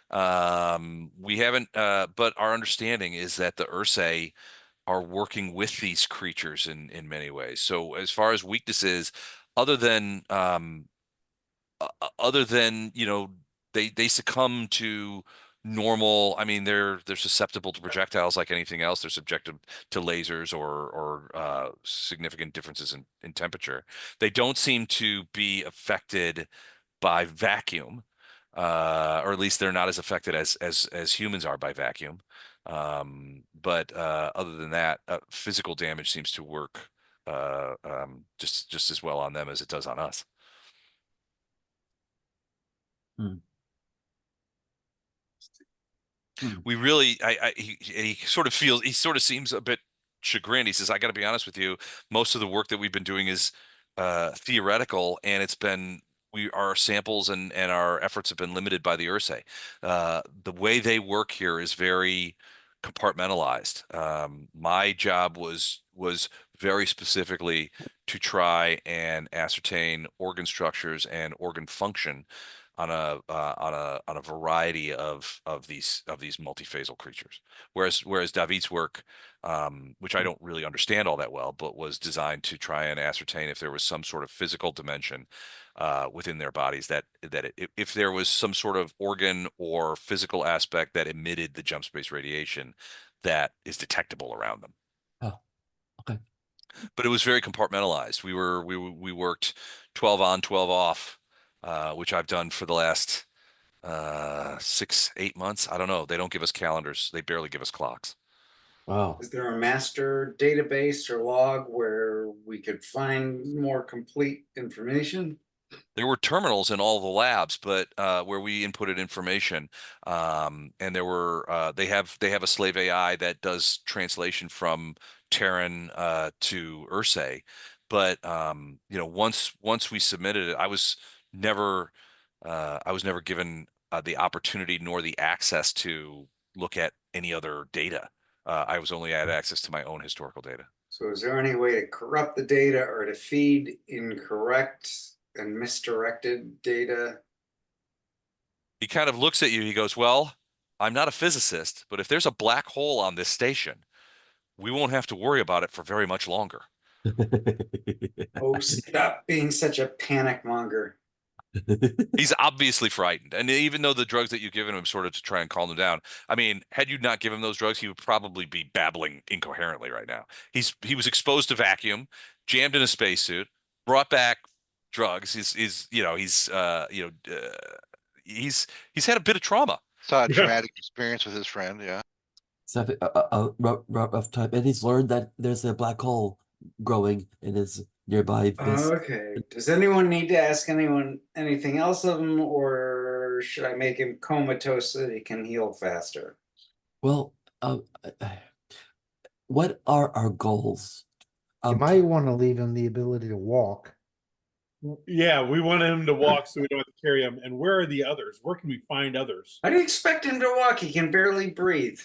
We haven't, but our understanding is that the Ursae are working with these creatures in many ways. So as far as weaknesses, other than other than they succumb to normal. I mean, they're susceptible to projectiles like anything else. They're subjected to lasers or significant differences in temperature. They don't seem to be affected by vacuum, or at least they're not as affected as humans are by vacuum. But other than that, physical damage seems to work just as well on them as it does on us. Hmm. Hmm. We really, he sort of feels, he sort of seems a bit chagrined. He says, I got to be honest with you, most of the work that we've been doing is theoretical, and it's been, our samples and our efforts have been limited by the Ursae. The way they work here is very compartmentalized. My job was very specifically to try and ascertain organ structures and organ function on a variety of these multiphasal creatures. Whereas David's work, which I don't really understand all that well, but was designed to try and ascertain if there was some sort of physical dimension within their bodies, if there was some sort of organ or physical aspect that emitted the jump space radiation that is detectable around them. Oh, okay. But it was very compartmentalized. We worked 12 on, 12 off, which I've done for the last 6, 8 months. I don't know. They don't give us calendars. They barely give us clocks. Wow. Is there a master database or log where we could find more complete information? There were terminals in all the labs, but where we inputted information, and they have a slave AI that does translation from Terran to Ursae. But once we submitted it, I was never given the opportunity nor the access to look at any other data. I was only had access to my own historical data. So is there any way to corrupt the data or to feed incorrect and misdirected data? He kind of looks at you. He goes, "Well, I'm not a physicist, but if there's a black hole on this station, we won't have to worry about it for very much longer." Oh, stop being such a panic monger. He's obviously frightened. And even though the drugs that you've given him sort of to try and calm him down, I mean, had you not given him those drugs, he would probably be babbling incoherently right now. He was exposed to vacuum, jammed in a spacesuit, brought back drugs. He's had a bit of trauma. Saw a Yeah. traumatic experience with his friend, yeah. So a rough time, and he's learned that there's a black hole growing in his nearby this. Okay. Does anyone need to ask anyone anything else of him, or should I make him comatose so that he can heal faster? Well, what are our goals? You might want to leave him the ability to walk. Yeah, we want him to walk so we don't have to carry him. And where are the others? Where can we find others? How do you expect him to walk? He can barely breathe.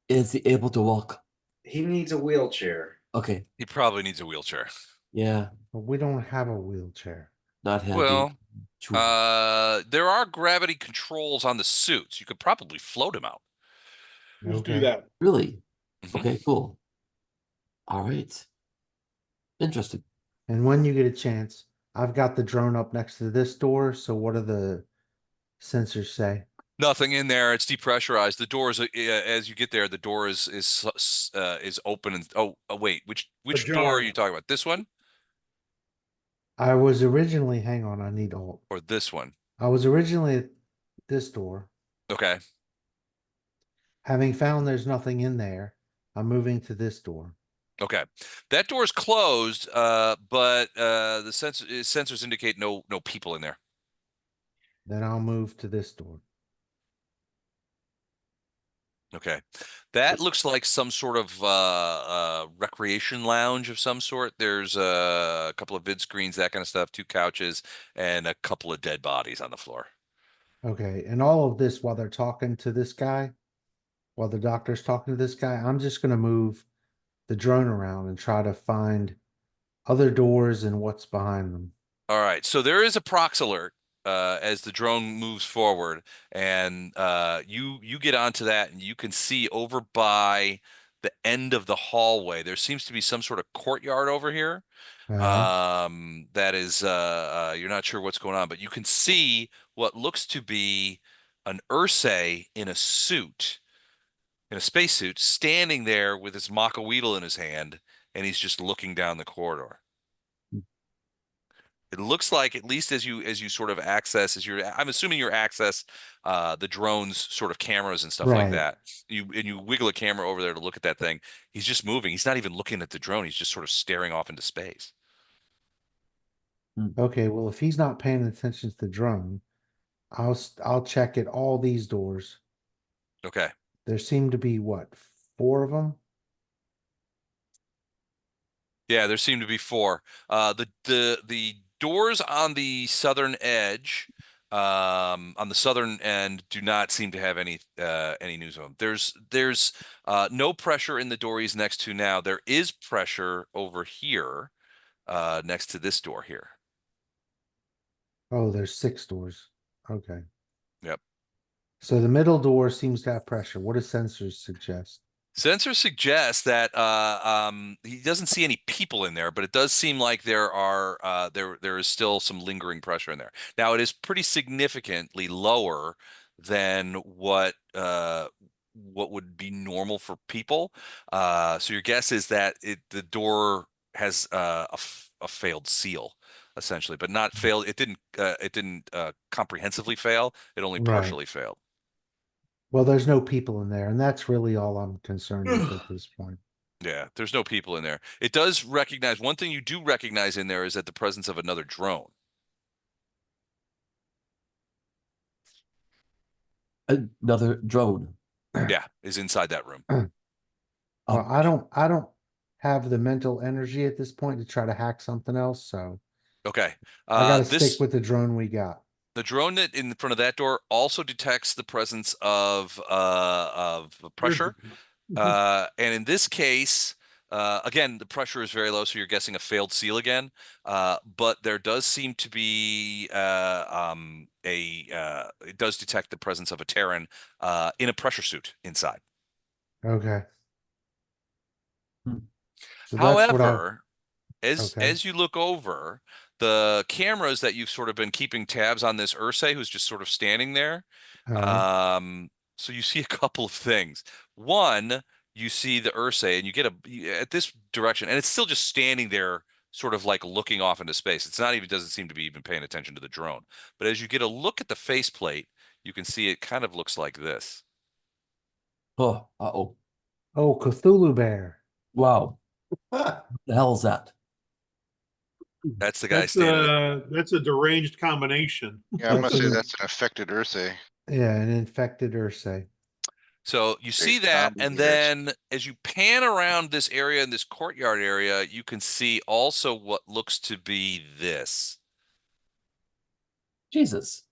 Is he able to walk? He needs a wheelchair. Okay, He probably needs a wheelchair. yeah, But we don't have a wheelchair. not heavy. Well, True. there are gravity controls on the suits. You could probably float him out. Let's do Okay. that. Really? Mhm. Okay, cool. All right. Interesting. And when you get a chance, I've got the drone up next to this door. So what do the sensors say? Nothing in there. It's depressurized. The door is as you get there, the door is open. And wait, which door are Ajar. you talking about? This one I was originally, hang on, I need to hold. or this one? I was originally at this door. Okay. Having found there's nothing in there, I'm moving to this door. Okay. That door is closed, but the sensors indicate no people in there. Then I'll move to this door. Okay. That looks like some sort of recreation lounge of some sort. There's a couple of vid screens, that kind of stuff, 2 couches, and a couple of dead bodies on the floor. Okay, and all of this while they're talking to this guy, while the doctor's talking to this guy, I'm just gonna move the drone around and try to find other doors and what's behind them. All right. So there is a prox alert as the drone moves forward, and you get onto that, and you can see over by the end of the hallway. There seems to be some sort of courtyard over here. That is you're not sure what's going on, but you can see what looks to be an Ursae in a suit, in a spacesuit, standing there with his Macaweedle in his hand, and he's just looking down the corridor. It looks like, at least as you sort of access, I'm assuming you access the drone's sort of cameras and stuff like Right. that. You wiggle a camera over there to look at that thing. He's just moving. He's not even looking at the drone. He's just sort of staring off into space. Okay, well, if he's not paying attention to the drone, I'll check at all these doors. Okay. There seem to be what, 4 of them? Yeah, there seem to be 4. The doors on the southern edge, on the southern end, do not seem to have any news on them. There's no pressure in the door he's next to now. There is pressure over here, next to this door here. Oh, there's 6 doors. Okay. Yep. So the middle door seems to have pressure. What do sensors suggest? Sensor suggests that he doesn't see any people in there, but it does seem like there is still some lingering pressure in there. Now it is pretty significantly lower than what would be normal for people. So your guess is that the door has a failed seal, essentially, but not failed. It didn't comprehensively fail. It only Right. partially failed. Well, there's no people in there, and that's really all I'm concerned with at this point. Yeah, there's no people in there. It does recognize one thing you do recognize in there is that the presence of another drone. Another drone. Yeah, is inside that room. Well, Um, I don't have the mental energy at this point to try to hack something else, so Okay. I gotta stick This with the drone we got. the drone that in front of that door also detects the presence of pressure. And in this case, again, the pressure is very low, so you're guessing a failed seal again. But there does seem to be it does detect the presence of a Terran in a pressure suit inside. Okay. Hmm. So that's what I, However, as okay. as you look over the cameras that you've sort of been keeping tabs on this Ursae, who's just sort of standing there. All right. So you see a couple of things. One, you see the Ursae, and at this direction, and it's still just standing there, sort of like looking off into space. It's not even doesn't seem to be even paying attention to the drone. But as you get a look at the faceplate, you can see it kind of looks like this. oh, uh-oh. Oh, Cthulhu Bear. Wow. What the hell is that? That's the guy standing there. That's a deranged combination. Yeah, I must say an- that's an affected Ursae. Yeah, an infected Ursae. So you see Great that, zombie and eaters. then as you pan around this area in this courtyard area, you can see also what looks to be this. Jesus.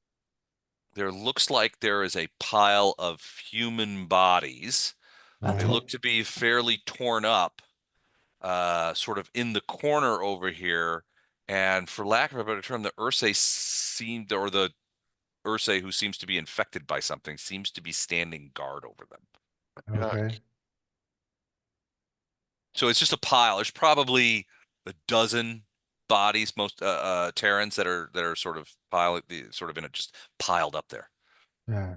There looks like there is a pile of human bodies. All They right. look to be fairly torn up, sort of in the corner over here. And for lack of a better term, the Ursae who seems to be infected by something seems to be standing guard over them. Yuck. Okay. So it's just a pile. There's probably a dozen bodies, most Terrans that are sort of just piled up there. Yeah.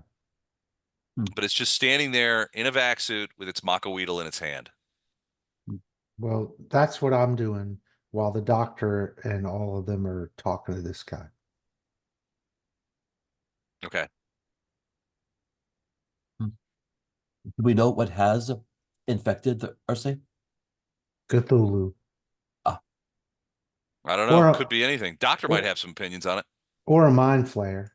But it's just standing there in a vac suit with its Macaweedle in its hand. Well, that's what I'm doing while the doctor and all of them are talking to this guy. Okay. Do we know what has infected the Ursae? Cthulhu. I don't Or know. a, Could be anything. Doctor might or, have some opinions on it. or a mind flayer.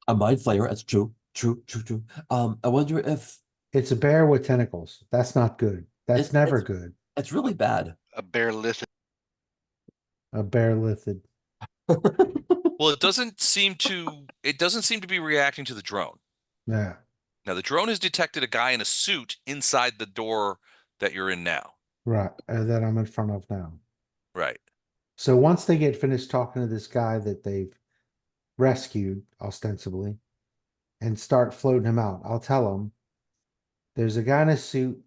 A mind flayer. That's true. True, true, true. I wonder if It's a bear with tentacles. That's not good. That's it, never it's good. it's really bad. A bear lithid. A bear lithid. Well, it doesn't seem to be reacting to the drone. Yeah. Now, the drone has detected a guy in a suit inside the door that you're in now. Right. That I'm in front of now. Right. So once they get finished talking to this guy that they've rescued, ostensibly, and start floating him out, I'll tell them there's a guy in a suit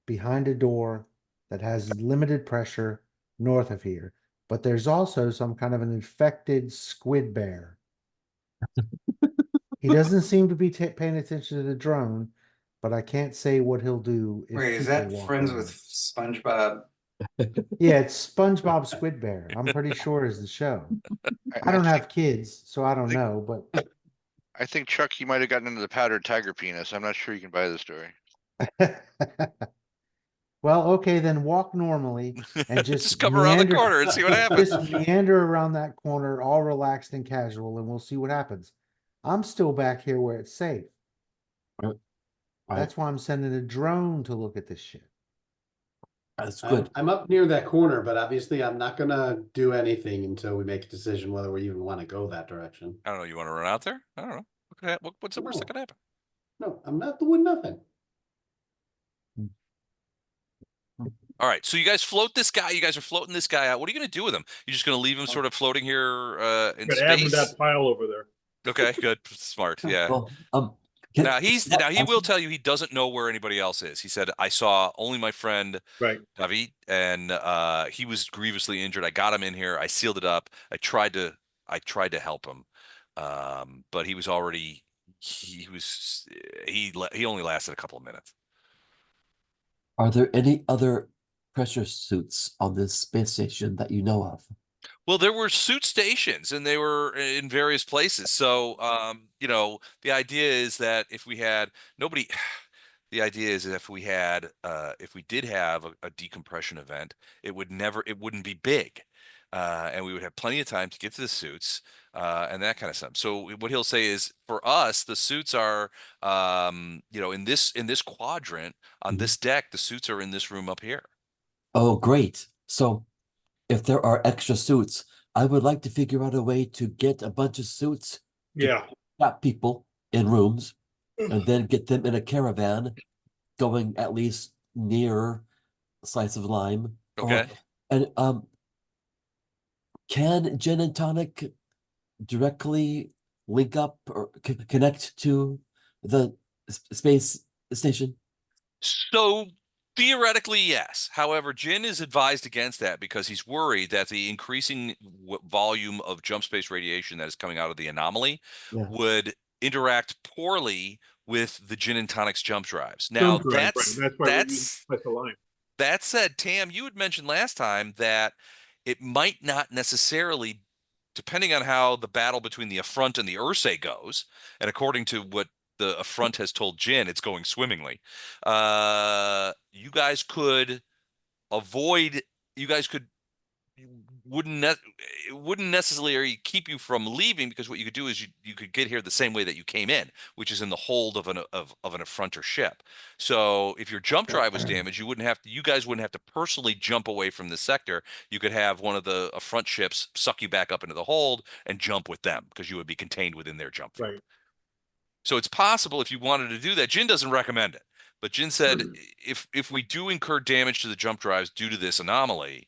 behind a door that has limited pressure north of here, but there's also some kind of an infected squid bear. He doesn't seem to be paying attention to the drone, but I can't say what he'll do if Wait, is people that walk friends around. with SpongeBob? Yeah, it's SpongeBob SquidBear. I'm pretty sure is the show. I don't have kids, so I don't think- know, but I think Chuck, you might have gotten into the powdered tiger penis. I'm not sure you can buy the story. well, okay, then walk normally and Just just come around the meander, corner and see what happens. just meander around that corner, all relaxed and casual, and we'll see what happens. I'm still back here where it's safe. Right. That's why I'm sending a drone to look at this shit. That's good. I'm up near that corner, but obviously I'm not gonna do anything until we make a decision whether we even want to go that direction. I don't know. You want to run out there? I don't know. What's the worst that No. could happen? No, I'm not doing nothing. All right. So you guys float this guy. You guys are floating this guy out. What are you going to do with him? You're just going to leave him sort of floating here in But add him to space? that pile over there. Okay, good. Smart. Yeah. Well, Now he will tell you he doesn't know where anybody else is. He said, I saw only my friend Right. David, and he was grievously injured. I got him in here. I sealed it up. I tried to help him. But he was already he only lasted a couple of minutes. Are there any other pressure suits on this space station that you know of? Well, there were suit stations and they were in various places. So, the idea is that if we had nobody, the idea is that if we did have a decompression event, it wouldn't be big. And we would have plenty of time to get to the suits, and that kind of stuff. So what he'll say is for us, the suits are, in this quadrant on Mhm. this deck, the suits are in this room up here. Oh, great. So if there are extra suits, I would like to figure out a way to get a bunch of suits, Yeah. trap people in rooms, and then get them in a caravan going at least near Slice of Lime. Okay. And can gin and tonic directly link up or connect to the space station? So theoretically, yes. However, Jin is advised against that because he's worried that the increasing volume of jump space radiation that is coming out of the anomaly Yeah. would interact poorly with the Gin and Tonic's jump drives. Now, Jump drive, right. That's why we're using that's Slice of Lime. that said, Tam, you had mentioned last time that it might not necessarily, depending on how the battle between the Affront and the Ursae goes, and according to what the Affront has told Jin, it's going swimmingly. You guys could avoid. You guys could it wouldn't necessarily keep you from leaving because what you could do is you could get here the same way that you came in, which is in the hold of an affronter ship. So if your jump drive was damaged, you guys wouldn't have to personally jump away from the sector. You could have one of the affront ships suck you back up into the hold and jump with them because you would be contained within their jump field. Right. So it's possible if you wanted to do that. Jin doesn't recommend it, but Jin said if we do incur damage to the jump drives due to this anomaly,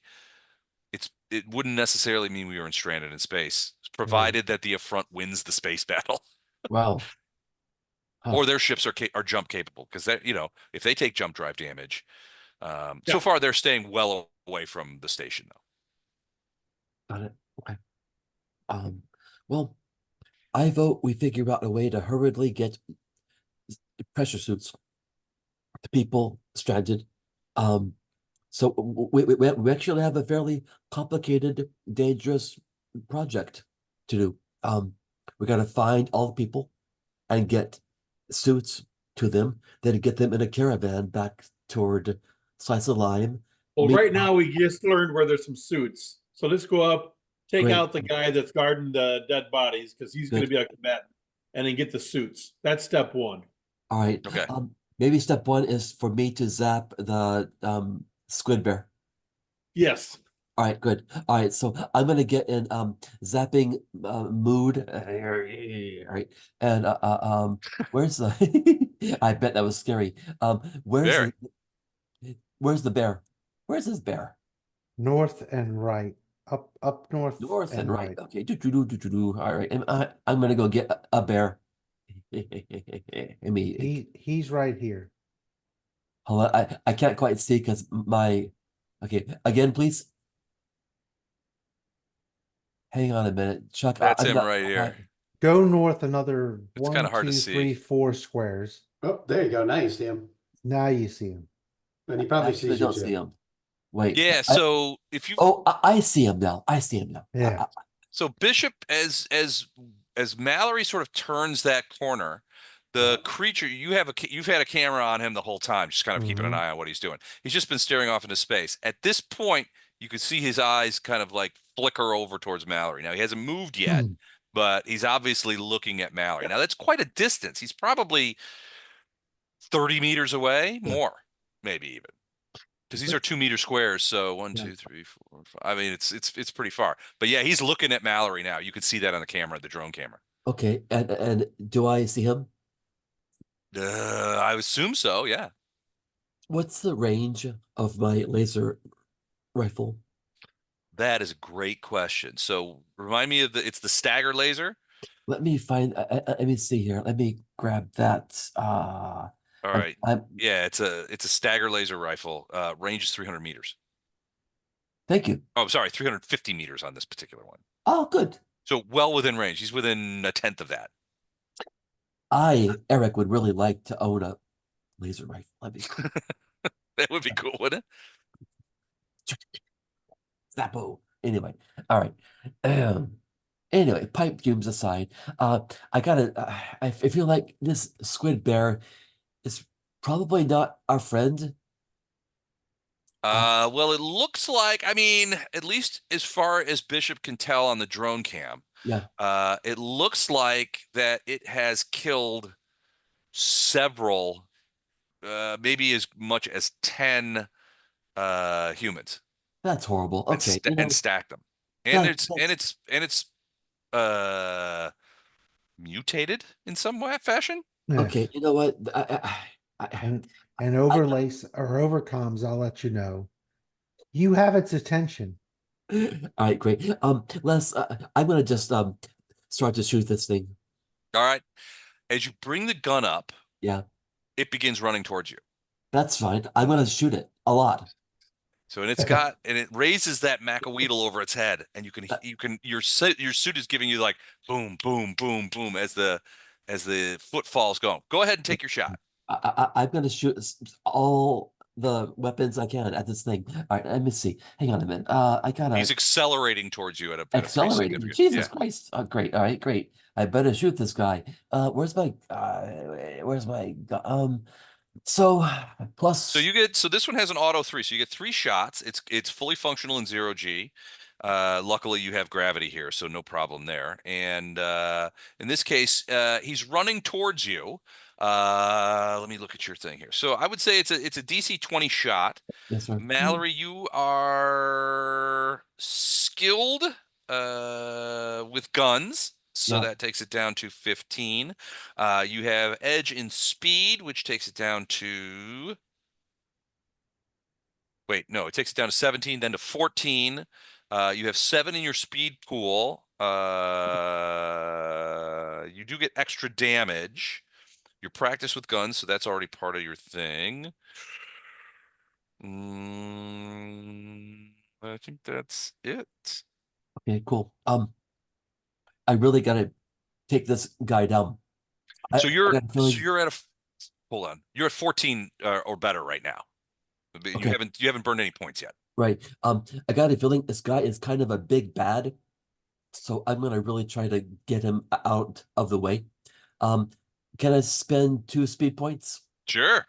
it wouldn't necessarily mean we were stranded in space, provided that the affront wins the space battle. Wow. Huh. Or their ships are jump capable because if they take jump drive damage, Yeah. so far they're staying well away from the station though. Got it. Okay. Well, I vote we figure out a way to hurriedly get pressure suits to people stranded. So we actually have a fairly complicated, dangerous project to do. We got to find all the people and get suits to them, then get them in a caravan back toward Slice of Lime. Well, meet- right now we just learned where there's some suits. So let's go up, take Great. out the guy that's guarding the dead bodies because he's going to Good. be a combatant, and then get the suits. That's step one. All right. Okay. Maybe step one is for me to zap the squid bear. Yes. All right, good. All right, so I'm gonna get in zapping mood. All right, and where's the? I bet that was scary. Very. Where's the bear? Where's this bear? North and right. Up north. North and right. Okay. All right, I'm gonna go get a bear. I mean, He's right here. hold on, I can't quite see because my. Okay, again, please. Hang on a minute, Chuck. That's I'm him not right here. quite- Go north another It's kind one, of hard to two, three, see. 4 squares. Oh, there you go. Now you see him. Now you see him. And he I probably actually sees you don't see too. him. Wait. Yeah. So if you Oh, I see him now. I see him now. Yeah. So Bishop, as Mallory sort of turns that corner, the creature you've had a camera on him the whole time, just kind of keeping an Mhm. eye on what he's doing. He's just been staring off into space. At this point, you could see his eyes kind of like flicker over towards Mallory. Now he hasn't moved yet, but he's obviously looking at Mallory. Now that's quite a distance. He's probably 30 meters away, more, maybe even. Because these are 2 meter squares, so one, Yeah. two, three, four, five. I mean, it's pretty far. But yeah, he's looking at Mallory now. You can see that on the camera, the drone camera. Okay, and do I see him? I assume so. Yeah, What's the range of my laser rifle? that is a great question. So remind me of it's the stagger laser. Let me find. Let me see here. Let me grab that. All right. I'm Yeah, it's a stagger laser rifle. Range is 300 meters. Thank you. Oh, sorry, 350 meters on this particular one. Oh, good. So well within range. He's within a tenth of that. Eric, would really like to own a laser rifle. Let me That would be cool, wouldn't Zappo. Anyway, all right. Um, anyway, pipe fumes aside, I gotta. I feel like this squid bear is probably not our friend. it? Well, it looks like, I mean, at least as far as Bishop can tell on the drone cam, Yeah, it looks like that it has killed several, maybe as much as 10 humans that's horrible. and Okay, you know stacked them. And that it's and that's it's and it's uh mutated in some way fashion. Yes. okay. You know what? And and I overlays or overcoms, I'll let you know. You have its attention. all right, great. Les, I'm gonna just start to shoot this thing. All right. As you bring the gun up, Yeah, it begins running towards you. that's fine. I'm gonna shoot it a lot. So and it raises that macaweedle over its head, and your suit is giving you like boom, boom, boom, boom as the footfalls go. Go ahead and take your shot. I'm gonna shoot all the weapons I can at this thing. All right, let me see. Hang on a minute. I He's gotta accelerating towards you at a pretty accelerating. significant. Jesus Yeah. Christ. Oh, great. All right, great. I better shoot this guy. Where's my gu- so So plus this one has an auto 3, so you get 3 shots. It's fully functional in 0G. Luckily you have gravity here, so no problem there. And in this case, he's running towards you. Let me look at your thing here. So I would say it's a DC 20 shot. yes, sir. Mallory, you are skilled with guns, so Yeah. that takes it down to 15. You have edge in speed, which takes it down to wait, no, it takes it down to 17, then to 14. You have 7 in your speed pool. You do get extra damage. You're practiced with guns, so that's already part of your thing. I think that's it. Okay, cool. I really gotta take this guy down. So I got a feeling. you're at a hold on. You're at 14 or better right now. But Okay, you haven't burned any points yet. right. I got a feeling this guy is kind of a big bad, so I'm gonna really try to get him out of the way. Um, can I spend 2 speed points? Sure.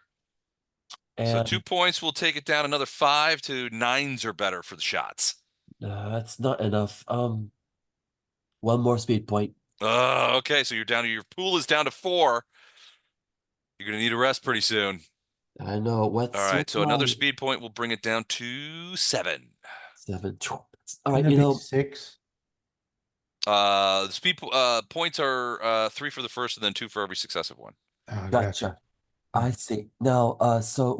So And 2 points will take it down another 5 to 9s or better for the shots. that's not enough. One more speed point. Okay. So your pool is down to 4. You're gonna need a rest pretty soon. I know. All right. So another speed point will bring it down to 7. 7? All right, Gonna be 6. The speed points are 3 for the first and then 2 for every successive one. Oh, gotcha. I see. Now, so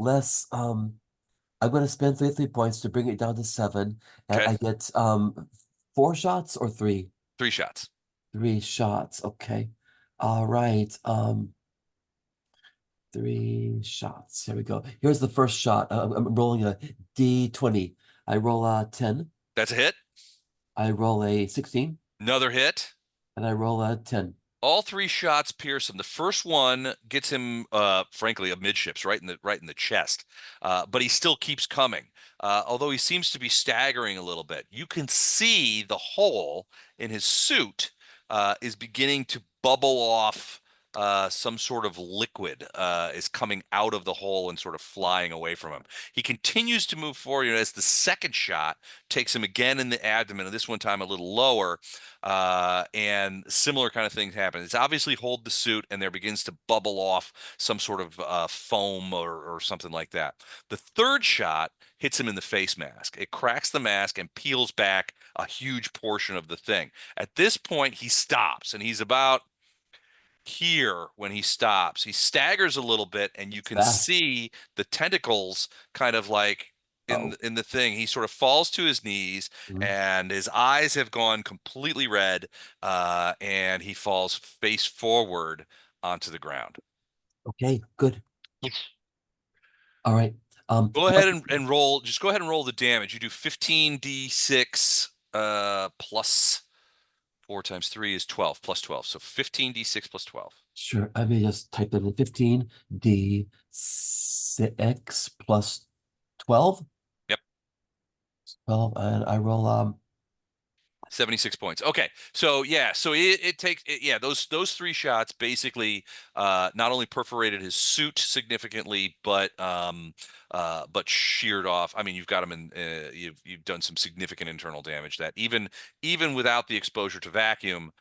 I'm gonna spend 3 points to bring it down to 7, and Okay. I get 4 shots or 3? 3 shots. 3 shots. Okay. All right. 3 shots. Here we go. Here's the first shot. I'm rolling a D20. I roll a 10. That's a hit. I roll a 16, Another hit. and I roll a 10. All three shots pierce him. The first one gets him, frankly, amidships, right in the chest. But he still keeps coming. Although he seems to be staggering a little bit. You can see the hole in his suit is beginning to bubble off. Some sort of liquid is coming out of the hole and sort of flying away from him. He continues to move forward as the second shot takes him again in the abdomen, and this one time a little lower. And similar kind of things happen. It's obviously hold the suit, and there begins to bubble off some sort of foam or something like that. The third shot hits him in the face mask. It cracks the mask and peels back a huge portion of the thing. At this point, he stops, and he's about here when he stops. He staggers a little bit, and you can Fast. see the tentacles kind of like Uh-oh. in the thing. He sort of falls to his knees, Mhm. and his eyes have gone completely red, and he falls face forward onto the ground. Okay, good. All right. Go ahead and roll. Just go ahead and roll the damage. You do 15d6 plus 4 times 3 is 12 plus 12. So 15d6 plus 12. Sure. I may just type that in 15d6 plus 12. Yep. 12, and I roll 76 points. Okay. So yeah, so it takes yeah, those three shots basically not only perforated his suit significantly, but sheared off. I mean, you've got him in you've done some significant internal damage that even without the exposure to vacuum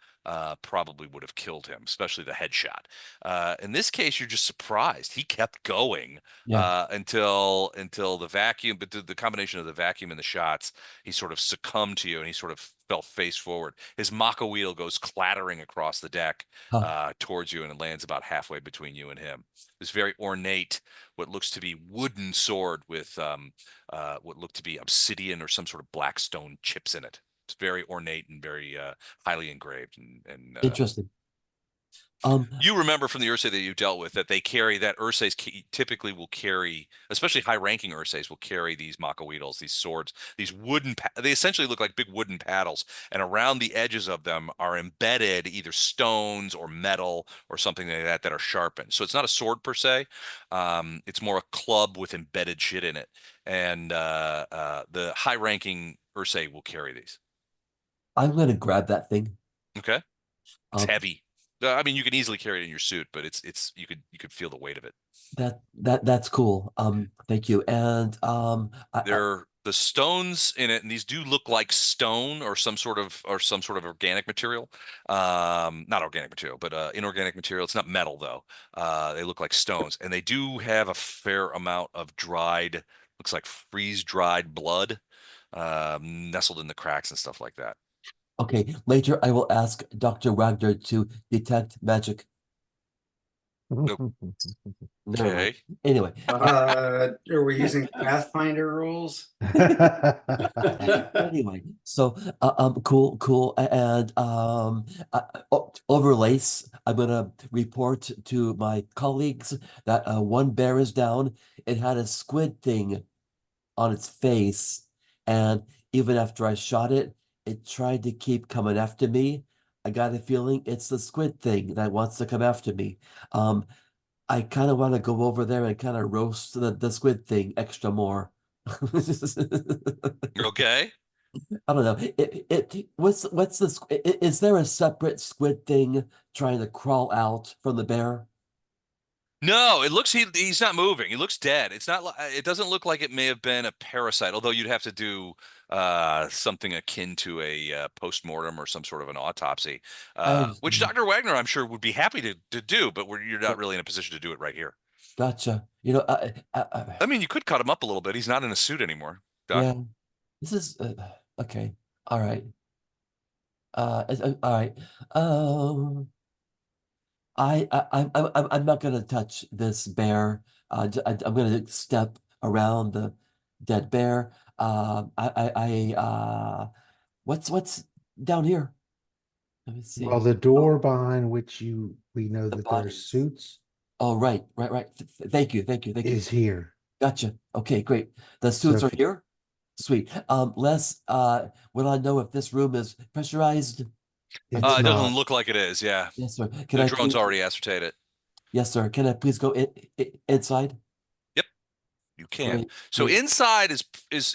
probably would have killed him, especially the headshot. In this case, you're just surprised. He kept going yeah. until the vacuum, but the combination of the vacuum and the shots, he sort of succumbed to you, and he sort of fell face forward. His maca wheel goes clattering across the deck Huh. towards you, and it lands about halfway between you and him. This very ornate, what looks to be wooden sword with what look to be obsidian or some sort of black stone chips in it. It's very ornate and very highly engraved. And Interesting. you remember from the Ursae that you dealt with that they carry that Ursaes typically will carry, especially high-ranking Ursaes will carry these macaweedles, these swords, these wooden. They essentially look like big wooden paddles, and around the edges of them are embedded either stones or metal or something like that that are sharpened. So it's not a sword per se. It's more a club with embedded shit in it, and the high-ranking Ursae will carry these. I'm gonna grab that thing. Okay, it's Um, heavy. I mean, you can easily carry it in your suit, but it's you could feel the weight of it. that's cool. Thank you. And They're the stones in it, and these do look like stone or some sort of organic material. Not organic material, but inorganic material. It's not metal though. They look like stones, and they do have a fair amount of dried, looks like freeze-dried blood, nestled in the cracks and stuff like that. okay, later I will ask Dr. Wagner to detect magic. Never mind. Okay. Anyway, Are we using Pathfinder rules? anyway, so cool, and over lace, I'm gonna report to my colleagues that one bear is down. It had a squid thing on its face, and even after I shot it, it tried to keep coming after me. I got a feeling it's the squid thing that wants to come after me. I kind of want to go over there and kind of roast the squid thing extra more. Okay. I don't know. What's this? Is there a separate squid thing trying to crawl out from the bear? No, it looks he's not moving. He looks dead. It's not. It doesn't look like it may have been a parasite. Although you'd have to do something akin to a post-mortem or some sort of an autopsy, I which understand. Dr. Wagner, I'm sure, would be happy to do. But you're not really in a position to do it right here. Gotcha. You know, I mean, you could cut him up a little bit. He's not in a suit anymore, Doc. yeah. This is okay. All right. All right. Um, I'm not gonna touch this bear. I'm gonna step around the dead bear. What's down here? Let me see. Well, the door behind which we know The that there's bodies. suits Oh, right. Thank you. is here. Gotcha. Okay, great. The So suits are here. Sweet. Les, will I know if this room is pressurized? It's It doesn't not. look like it is. Yeah, Yes, sir. Can the I drone's please? already ascertained it. Yes, sir. Can I please go inside? Yep, you can. Great, So great. inside is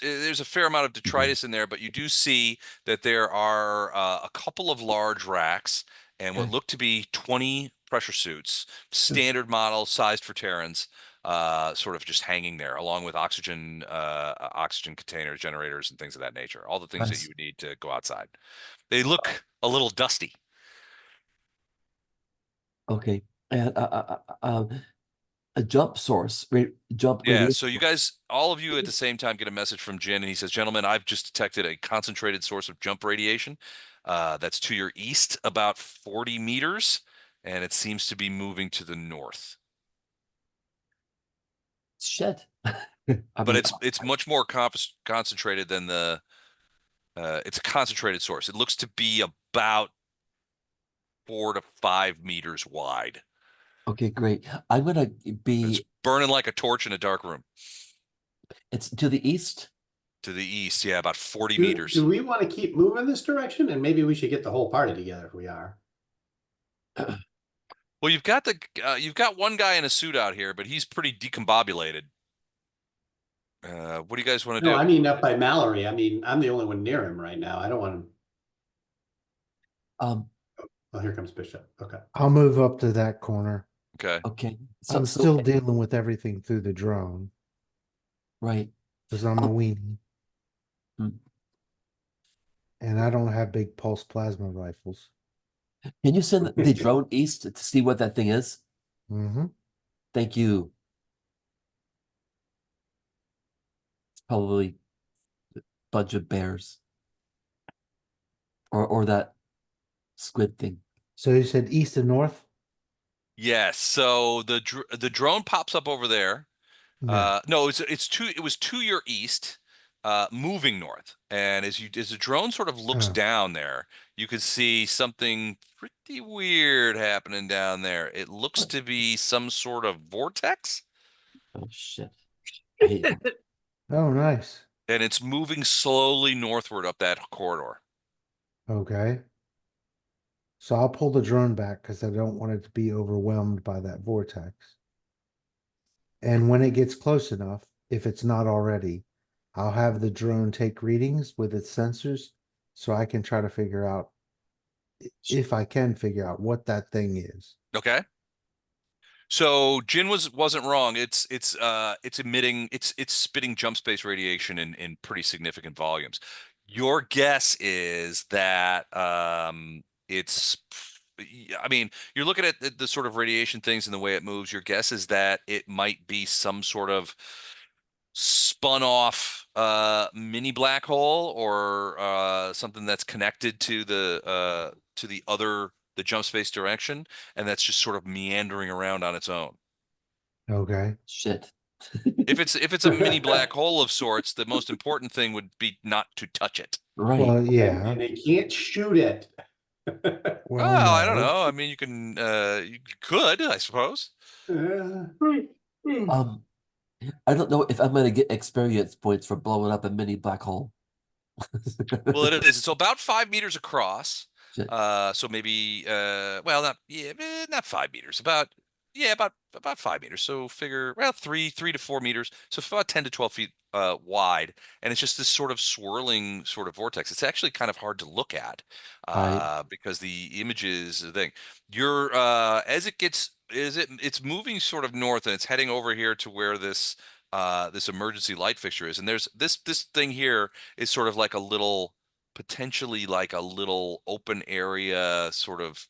there's a fair amount of detritus in there, but you do see that there are a couple of large racks and what Okay. look to be 20 pressure suits, standard model, sized for Terrans, sort of just hanging there, along with oxygen containers, generators, and things of that nature. All the things that you Nice. would need to go outside. They look a little dusty. Okay. And a jump source, jump Yeah, radius. so you guys, all of you at the same time get a message from Jin, and he says, "Gentlemen, I've just detected a concentrated source of jump radiation. That's to your east, about 40 meters, and it seems to be moving to the north. Shit. I But mean, it's much more concentrated than the. It's a concentrated source. It looks to be about 4 to 5 meters wide. okay, great. I'm gonna It's be. burning like a torch in a dark room. It's to the east. To the east, yeah, about 40 Do meters. we want to keep moving this direction? And maybe we should get the whole party together if we are. Well, you've got one guy in a suit out here, but he's pretty decombobulated. What do you guys want to No, do? I mean up by Mallory. I mean, I'm the only one near him right now. I don't want him. Um. Oh, here comes Bishop. Okay. I'll move up to that corner. Okay. Okay. So I'm so still dealing with everything through the drone right. because I'm a weenie Hmm. and I don't have big pulse plasma rifles. Can you send the drone east to see what that thing is? Mm-hmm. Thank you. It's probably a bunch of bears or that squid thing. So you said east and north? Yes. So the drone pops up over there. Yeah. No, it was to your east, moving north. And as the drone sort of looks Oh, down there, you can see something pretty weird happening down there. It looks to be some sort of vortex, Oh shit. I hate that. oh, nice. and it's moving slowly northward up that corridor. Okay. So I'll pull the drone back because I don't want it to be overwhelmed by that vortex. And when it gets close enough, if it's not already, I'll have the drone take readings with its sensors so I can try to figure out if I can figure out what that thing is. Okay. So Jin wasn't wrong. It's emitting it's spitting jump space radiation in pretty significant volumes. Your guess is that it's I mean, you're looking at the sort of radiation things and the way it moves. Your guess is that it might be some sort of spun off mini black hole or something that's connected to the jump space direction, and that's just sort of meandering around on its own. Okay. Shit. If it's a mini black hole of sorts, the most important thing would be not to touch it. Right. Well, And yeah. they can't shoot it. Well, Well, I don't no. know. I mean, you could, I suppose. Um, I don't know if I'm gonna get experience points for blowing up a mini black hole. Well, it is. It's about 5 meters across. Shit. So maybe well, not 5 meters. About 5 meters. So figure well 3 to 4 meters. So about 10 to 12 feet wide, and it's just this sort of swirling sort of vortex. It's actually kind of hard to look at Right. because the images the thing. You're as it gets is it it's moving sort of north and it's heading over here to where this emergency light fixture is, and there's this thing here is sort of like a little potentially like a little open area sort of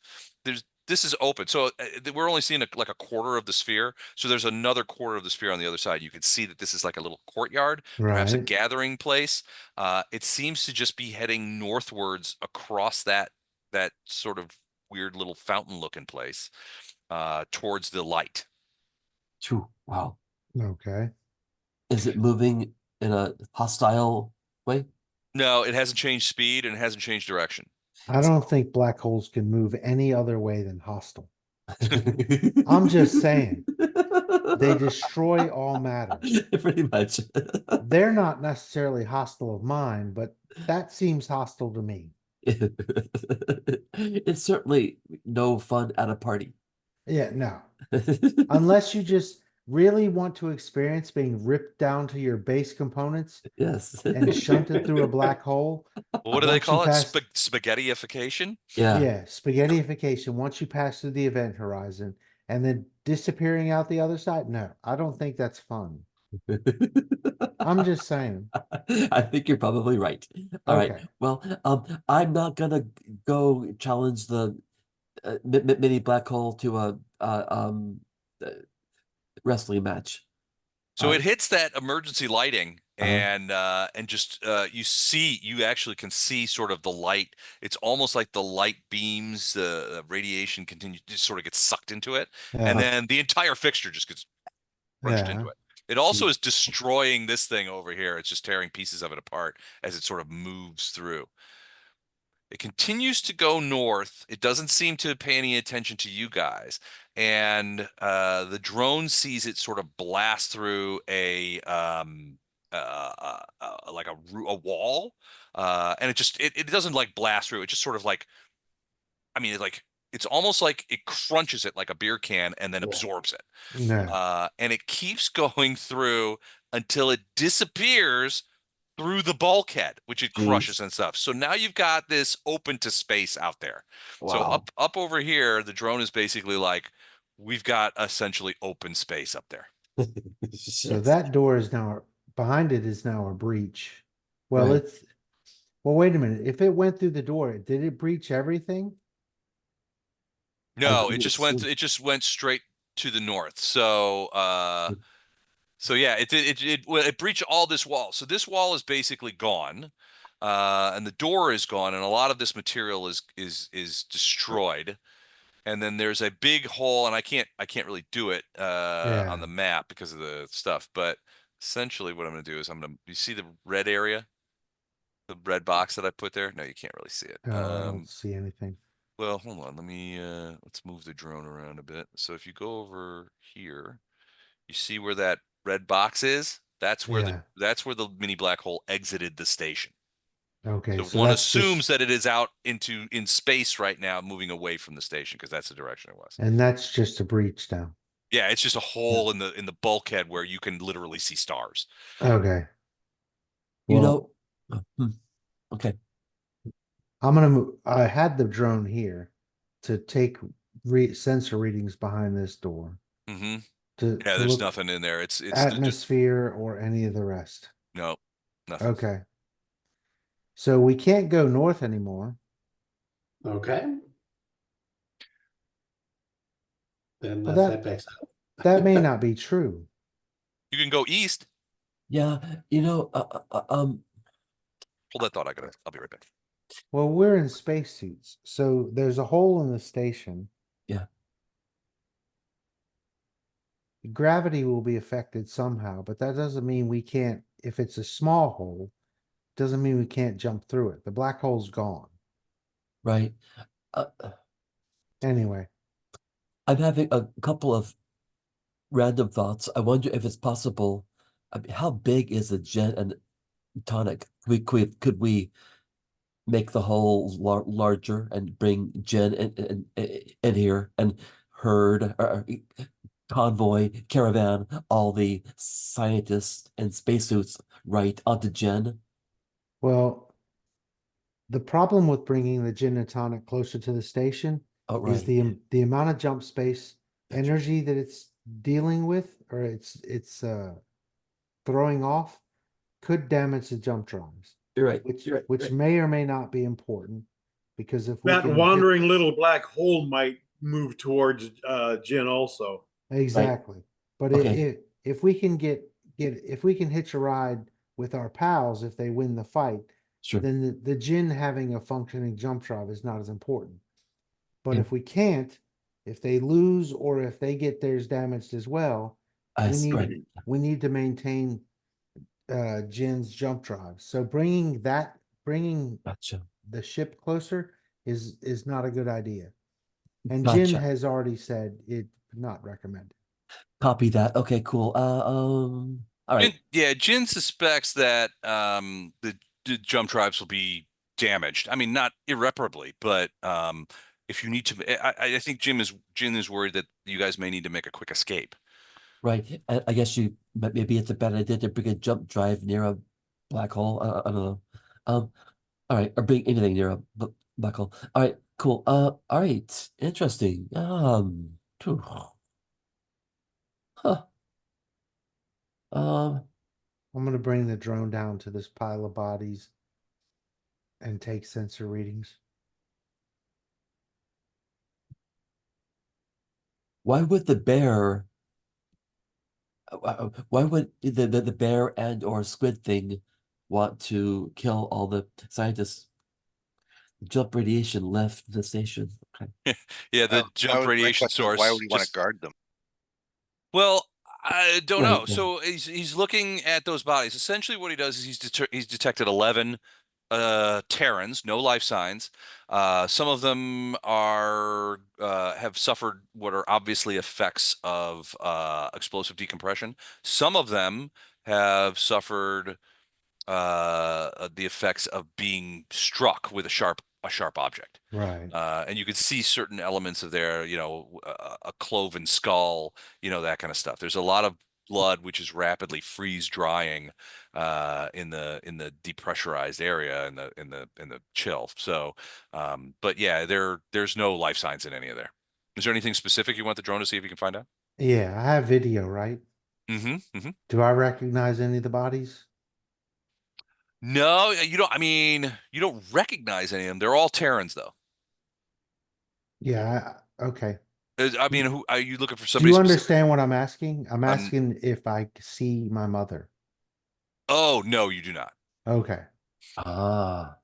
this is open, so we're only seeing like a quarter of the sphere, so there's another quarter of the sphere on the other side. You can see that this is like a little courtyard, perhaps a Right. gathering place. It seems to just be heading northwards across that sort of weird little fountain looking place towards the light. True. Wow. Okay. Is it moving in a hostile way? No, it hasn't changed speed and it hasn't changed direction. I don't think black holes can move any other way than hostile. I'm just saying, they destroy all matter. Pretty much. They're not necessarily hostile of mine, but that seems hostile to me. It's certainly no fun at a party. Yeah, no. Unless you just really want to experience being ripped down to your base components Yes. and shunted through a black hole. What do they Once you call it? pass, Spaghettiification? Yeah. yeah, spaghettiification. Once you pass through the event horizon and then disappearing out the other side. No, I don't think that's fun. I'm just saying. I think you're probably right. All right. Okay. Well, I'm not gonna go challenge the mini black hole to a uh, wrestling match. So it hits that emergency lighting Uh-huh. and just you actually can see sort of the light. It's almost like the light beams, the radiation continues, just sort of gets sucked into it, and Yeah. then the entire fixture just gets crunched into Yeah. it. It also is destroying this thing over here. It's just tearing pieces of it apart as it sort of moves through. It continues to go north. It doesn't seem to pay any attention to you guys. And the drone sees it sort of blast through like a wall. And it doesn't like blast through. It just sort of like, I mean, it's almost like it crunches it like a beer can and then absorbs it. No. And it keeps going through until it disappears through the bulkhead, which it crushes Jeez. and stuff. So now you've got this open to space out there. So Wow. up over here, the drone is basically like, we've got essentially open space up there. So Shit. that door is now behind it is now a breach. Well, Right. wait a minute. If it went through the door, did it breach everything? No, It's it just went straight to the north. So yeah, it breached all this wall. So this wall is basically gone. And the door is gone, and a lot of this material is destroyed. And then there's a big hole, and I can't really do it on Yeah. the map because of the stuff. But essentially, what I'm going to do is you see the red area, the red box that I put there. No, you can't really see it. Oh, I don't see anything. Well, hold on. Let's move the drone around a bit. So if you go over here, you see where that red box is. Yeah. That's where the mini black hole exited the station. Okay. So So one that's assumes just that it is out in space right now, moving away from the station because that's the direction it was. and that's just a breach now. Yeah, it's just a Yeah. hole in the bulkhead where you can literally see stars. Okay. You Well, know, okay. I'm gonna move. I had the drone here to take sensor readings behind this door Hmm. Yeah, to there's look nothing in there. Just atmosphere or any of the rest. no, nothing. Okay. So we can't go north anymore. Okay. Then Well, let's head back south. that may not be true. You can go east. Yeah, you know, Hold that thought. I'll be right back. Well, we're in spacesuits, so there's a hole in the station. yeah, Gravity will be affected somehow, but that doesn't mean we can't. If it's a small hole, doesn't mean we can't jump through it. The black hole's gone. right. Uh, Anyway, I'm having a couple of random thoughts. I wonder if it's possible. I mean, how big is the gin and tonic? Could we make the hole larger and bring Jen in here and herd or convoy caravan all the scientists and spacesuits right onto Jen? well, the problem with bringing the gin and tonic closer to the station Oh, is right. the amount of jump space That's energy that it's dealing with or it's throwing off could damage the jump drives, You're right. which You're right. which may or may not be important because if we That can hit wandering little black hole might move towards Jin also. exactly, but Okay. if we can get if we can hitch a ride with our pals if they win the fight, Sure. then the Jin having a functioning jump drive is not as important. But Yeah. if we can't, if they lose or if they get theirs damaged as well, I we need right. we need to maintain Jin's jump drive. So bringing Gotcha. the ship closer is not a good idea. And Jin Gotcha. has already said it not recommended. Copy that. Okay, cool. All right. Jin suspects that the jump drives will be damaged. I mean, not irreparably, but if you need to, I think Jim is worried that you guys may need to make a quick escape. Right. I guess maybe it's a bad idea to bring a jump drive near a black hole. I don't know. Um, all right, or bring anything near a black hole. All right, cool. All right, interesting. Phew. Huh. Um, I'm gonna bring the drone down to this pile of bodies and take sensor readings. why would the bear? Why would the bear and or squid thing want to kill all the scientists? Jump radiation left the station. Okay. Yeah, That the that jump was my radiation question, is why would source he want to just guard them? well, I don't Right. know. Yeah. So he's looking at those bodies. Essentially, what he does is he's detected 11 Terrans, no life signs. Some of them are have suffered what are obviously effects of explosive decompression. Some of them have suffered the effects of being struck with a sharp object. Right. And you could see certain elements of their, a cloven skull, that kind of stuff. There's a lot of blood which is rapidly freeze drying in the depressurized area in the chill. So, but yeah, there's no life signs in any of there. Is there anything specific you want the drone to see if you can find out? Yeah, I have video, right? Mm-hmm. Do I recognize any of the bodies? No, you don't. I mean, you don't recognize any of them. They're all Terrans, though. Yeah, okay. I mean, who are you looking for? Do Somebody you specific? understand what I'm asking? I'm Um. asking if I see my mother. Oh no, you do not. Okay. Ah,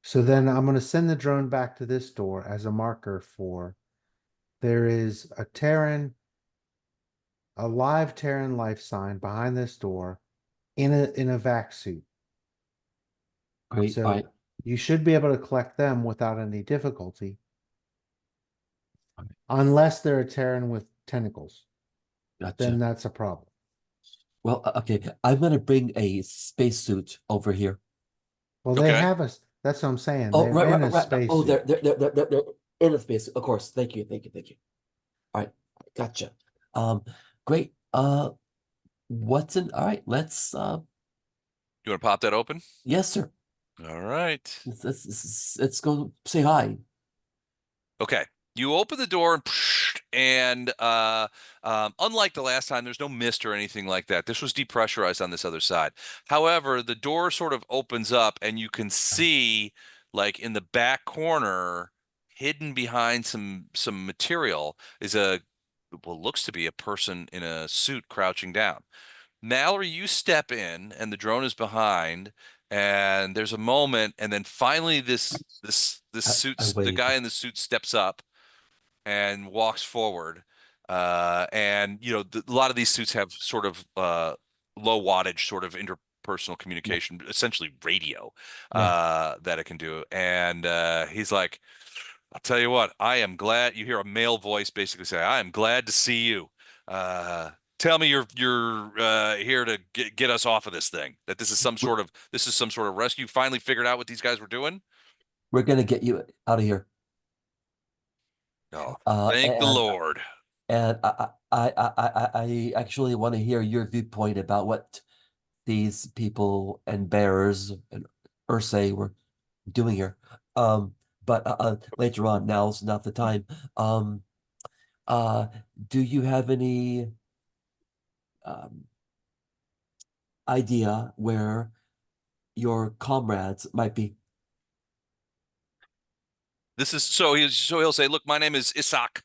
So then I'm going to send the drone back to this door as a marker for there is a live Terran life sign behind this door in a vac suit. great. All So right. you should be able to collect them without any difficulty, unless they're a Terran with tentacles. Then Gotcha. that's a problem. Well, okay. I'm gonna bring a spacesuit over here. Well, they Okay. have us. That's what I'm saying. Oh, They're right, in right, a right. Oh, spacesuit. they're in a space. Of course. Thank you. Thank you. Thank you. All right. Gotcha. Um, great. Watson. All right. You want to pop that open? Yes, sir. All right. Let's go say hi. Okay. You open the door and unlike the last time, there's no mist or anything like that. This was depressurized on this other side. However, the door sort of opens up and you can see like in the back corner, hidden behind some material is what looks to be a person in a suit crouching down. Mallory, you step in and the drone is behind, and there's a moment, and then finally this I suits the wave. guy in the suit steps up and walks forward. And a lot of these suits have sort of low wattage sort of interpersonal Yeah. communication, essentially radio, Yeah. that it can do. And he's like, I'll tell you what, I am glad you hear a male voice basically say, I am glad to see you. Uh, Tell me you're here to get us off of this thing. That We're, this is some sort of rescue. Finally figured out what these guys were doing. we're gonna get you out of here. Oh, Uh, thank the and Lord. and I actually want to hear your viewpoint about what these people and bears and Ursae were doing here. But later on, now's not the time. Um, uh, do you have any um, idea where your comrades might be? This is so he'll say, "Look, my name is Isaac,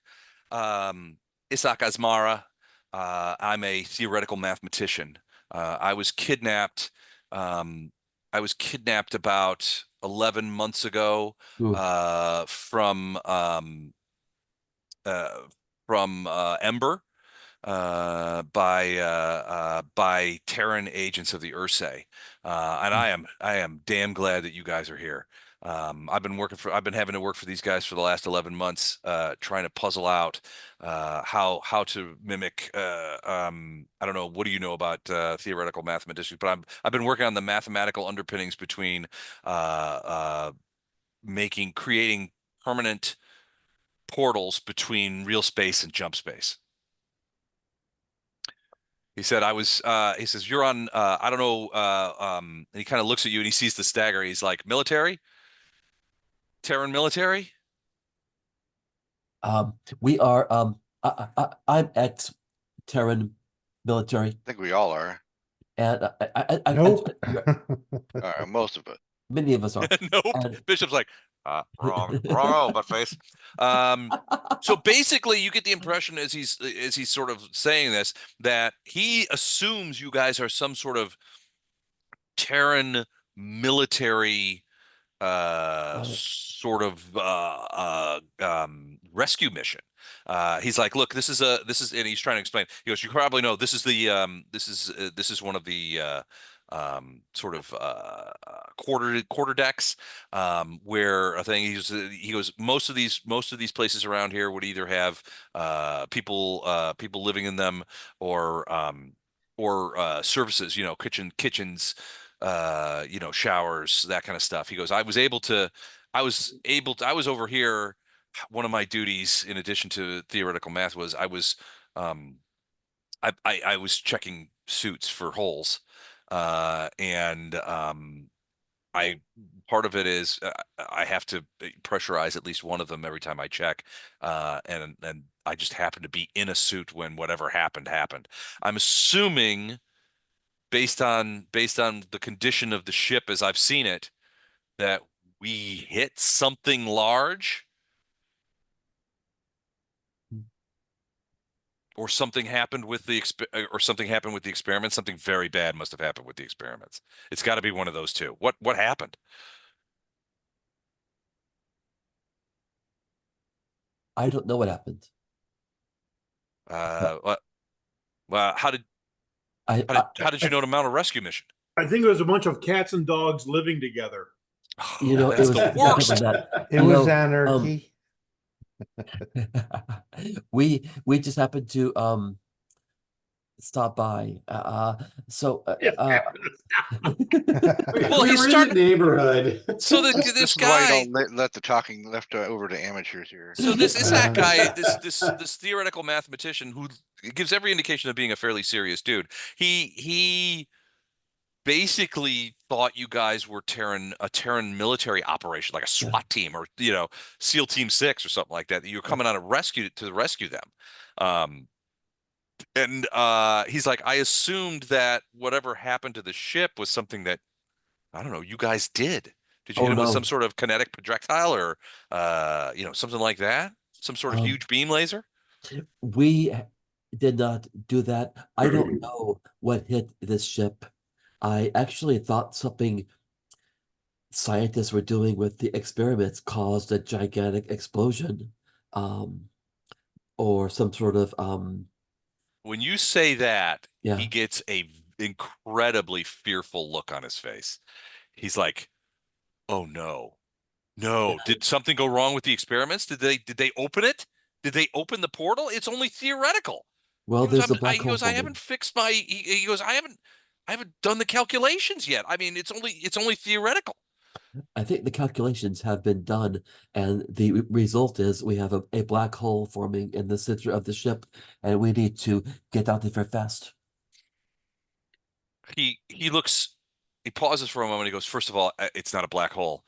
um, Isaac Asmara. I'm a theoretical mathematician. I was kidnapped. Um, I was kidnapped about 11 months ago Ooh, uh, uh, from Ember by Terran agents of the Ursae, and I am damn glad that you guys are here. I've been having to work for these guys for the last 11 months, trying to puzzle out how to mimic. I don't know. What do you know about theoretical mathematicians? But I've been working on the mathematical underpinnings between creating permanent portals between real space and jump space. He said, he says, you're on, I don't know. And he kind of looks at you and he sees the stagger. He's like, military, Terran military. We are, I'm ex-Terran military, I think we all are. and Nope. Most of it. many of us are. Nope. And Bishop's like, wrong, butt face. So basically, you get the impression as he's sort of saying this that he assumes you guys are some sort of Terran military sort of rescue mission. He's like, look, and he's trying to explain. He goes, you probably know this is one of the sort of quarter decks where a thing. He goes, most of these places around here would either have people living in them or services, kitchens, showers, that kind of stuff. He goes, I was over here. One of my duties, in addition to theoretical math, was um, I was checking suits for holes, and I part of it is I have to pressurize at least one of them every time I check, and I just happened to be in a suit when whatever happened. I'm assuming based on the condition of the ship as I've seen it, that we hit something large or something happened with the experiment. Something very bad must have happened with the experiments. It's got to be one of those two. What happened? I don't know what happened. What, well, I, I how did you know to mount a rescue mission? I think it was a bunch of cats and dogs living together. you know, it That's was the worst. definitely that. It You was know, anarchy. we just happened to stop by. So Well, We he were in started. the neighborhood. So This this is why you guy. don't let the talking left over to amateurs here. So this is that Uh, guy, this theoretical mathematician who gives every indication of being a fairly serious dude. He basically thought you guys were a Terran military operation, like a Yeah. SWAT team or SEAL Team 6 or something like that. That you were coming on to rescue them. And he's like, I assumed that whatever happened to the ship was something that I don't know, you guys did. Did you hit Oh him with some no. sort of kinetic projectile or something like that? Some sort of Um, huge beam laser? we did not do that. I don't know what hit this ship. I actually thought something scientists were doing with the experiments caused a gigantic explosion, um, or some sort of When you say that, he yeah. gets a incredibly fearful look on his face. He's like, "Oh no. No. Did something go wrong with the experiments? Did they open it? Did they open the portal? It's only theoretical." Well, He goes, there's a black he hole goes, I haven't forming. fixed he goes, I haven't done the calculations yet. I mean, it's only theoretical. I think the calculations have been done, and the result is we have a black hole forming in the center of the ship, and we need to get out there very fast. He pauses for a moment. He goes, first of all, it's not a black hole,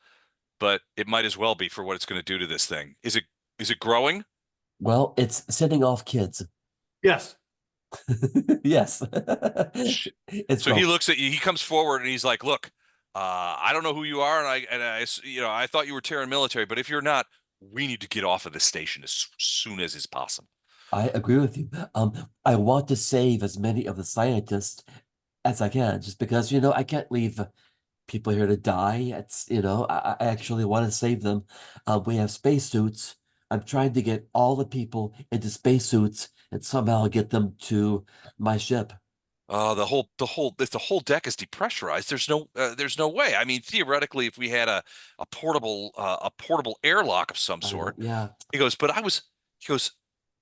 but it might as well be for what it's going to do to this thing. Is it growing? Well, it's sending off kids. Yes. Yes. Shit. It's So he growing. looks at you, he comes forward and he's like, look, I don't know who you are. I thought you were Terran military, but if you're not, we need to get off of this station as soon as is possible. I agree with you. I want to save as many of the scientists as I can, just because, I can't leave people here to die. I actually want to save them. We have spacesuits. I'm trying to get all the people into spacesuits and somehow get them to my ship. the whole deck is depressurized. There's no way. I mean, theoretically, if we had a portable airlock of some sort, Yeah, he goes, he goes,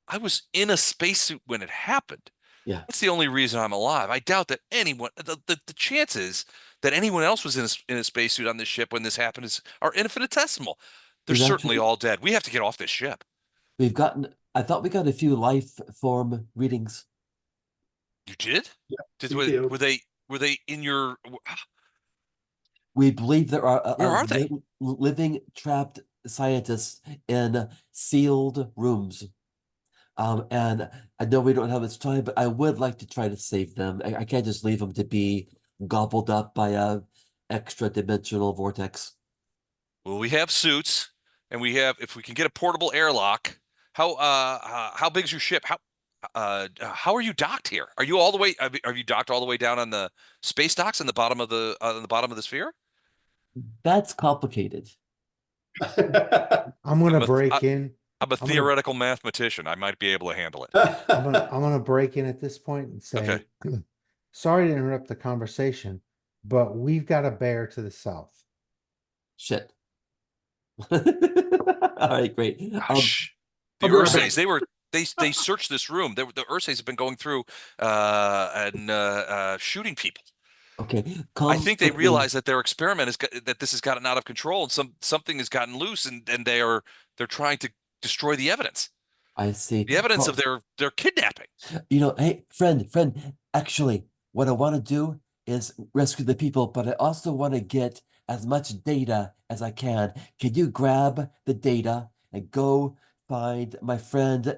I was in a spacesuit when it happened. yeah, That's the only reason I'm alive. I doubt that the chances that anyone else was in a spacesuit on this ship when this happened are infinitesimal. They're we've certainly actually all dead. We have to get off this ship. we've gotten. I thought we got a few life form readings. You did? We do. Were they in your? We believe there are Where are they? living trapped scientists in sealed rooms. And I know we don't have much time, but I would like to try to save them. I can't just leave them to be gobbled up by a extra dimensional vortex. Well, we have suits, and we have if we can get a portable airlock. How big is your ship? How are you docked here? Are you all the way? Are you docked all the way down on the space docks in the bottom of the sphere? That's complicated. I'm gonna I'm a break in. I'm a I'm gonna theoretical mathematician. I might be able to handle it. I'm gonna break in at this point and Okay. say, sorry to interrupt the conversation, but we've got a bear to the south. Shit. All right, great. Gosh, the I'll be right back. Ursaes, they searched this room. The Ursaes have been going through and shooting people. Okay, I come think they with me. realize that their experiment that this has gotten out of control and something has gotten loose and they're trying to destroy the evidence. I see. The evidence of Well, their kidnapping. hey, friend, actually, what I want to do is rescue the people, but I also want to get as much data as I can. Can you grab the data and go find my friend,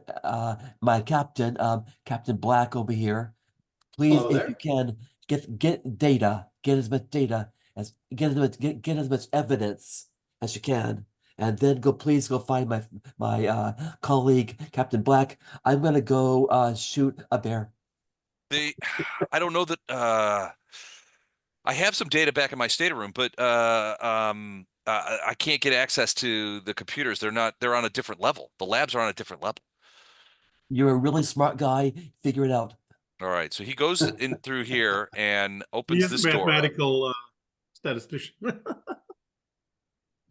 my captain, Captain Black over here? Please, Hello if you there. can, get data, get as much data as get as much evidence as you can. And then please go find my colleague, Captain Black. I'm gonna go shoot a bear. They, I don't know that I have some data back in my stateroom, but I can't get access to the computers. They're on a different level. The labs are on a different level. You're a really smart guy. Figure it out. All right, so he goes in through here and He opens is a this door. mathematical statistician. All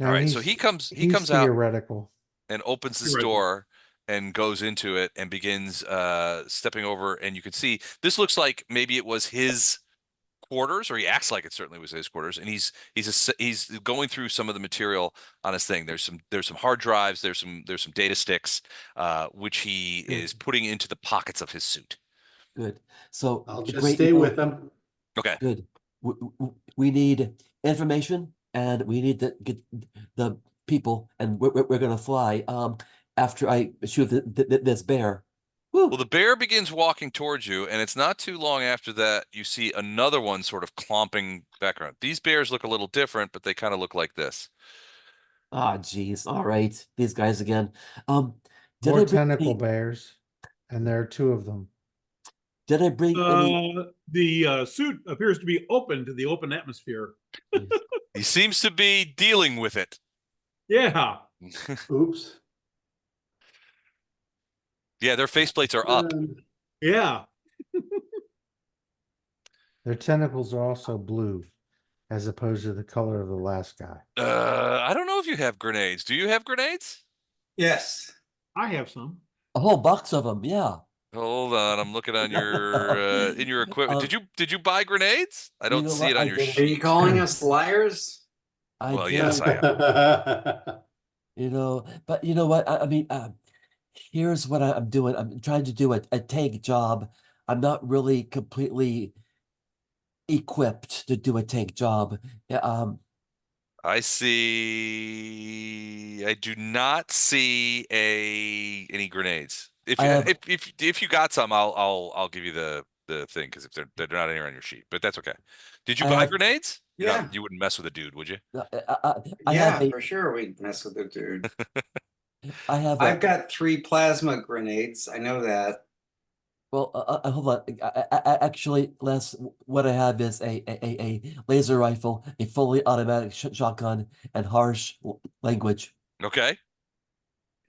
No, right, so he he's comes out theoretical. and opens this Theoretical. door and goes into it and begins stepping over, and you can see this looks like maybe it was his quarters, or he acts like it certainly was his quarters, and he's going through some of the material on his thing. There's some hard drives, there's some data sticks, which he Good, is putting into the pockets of his suit. good. So I'll just great, stay with them. Okay. good. We need information, and we need to get the people, and we're gonna fly. After I shoot this bear. Woo. Well, the bear begins walking towards you, and it's not too long after that you see another one sort of clomping background. These bears look a little different, but they kind of look like this. Ah, geez. All right, these guys again. Um, did More I bring tentacle any? bears, and there are two of them. Did I bring any? The suit appears to be open to the open atmosphere. Jeez. He seems to be dealing with it. Yeah. Oops. Yeah, their faceplates are up. Yeah. Their tentacles are also blue, as opposed to the color of the last guy. I don't know if you have grenades. Do you have grenades? Yes. I have some. A whole box of them. Yeah. Hold on, I'm looking on your in your equipment. Um, Did you buy grenades? I you don't know see what? it on I your did. Are you sheet. calling us liars? I Well, did. yes, I am. But you know what? I mean, here's what I'm doing. I'm trying to do a tank job. I'm not really completely equipped to do a tank job. Yeah, I see. I do not see any grenades. If I you have. if you got some, I'll give you the thing because if they're not anywhere on your sheet, but that's okay. Did you I buy have. grenades? Yeah. You wouldn't mess with a dude, would you? I have Yeah, a. for sure we'd mess with it, dude. I have I've a. got 3 plasma grenades. I know that. Well, hold on. Actually, Les, what I have is a laser rifle, a fully automatic shotgun, and harsh language. Okay.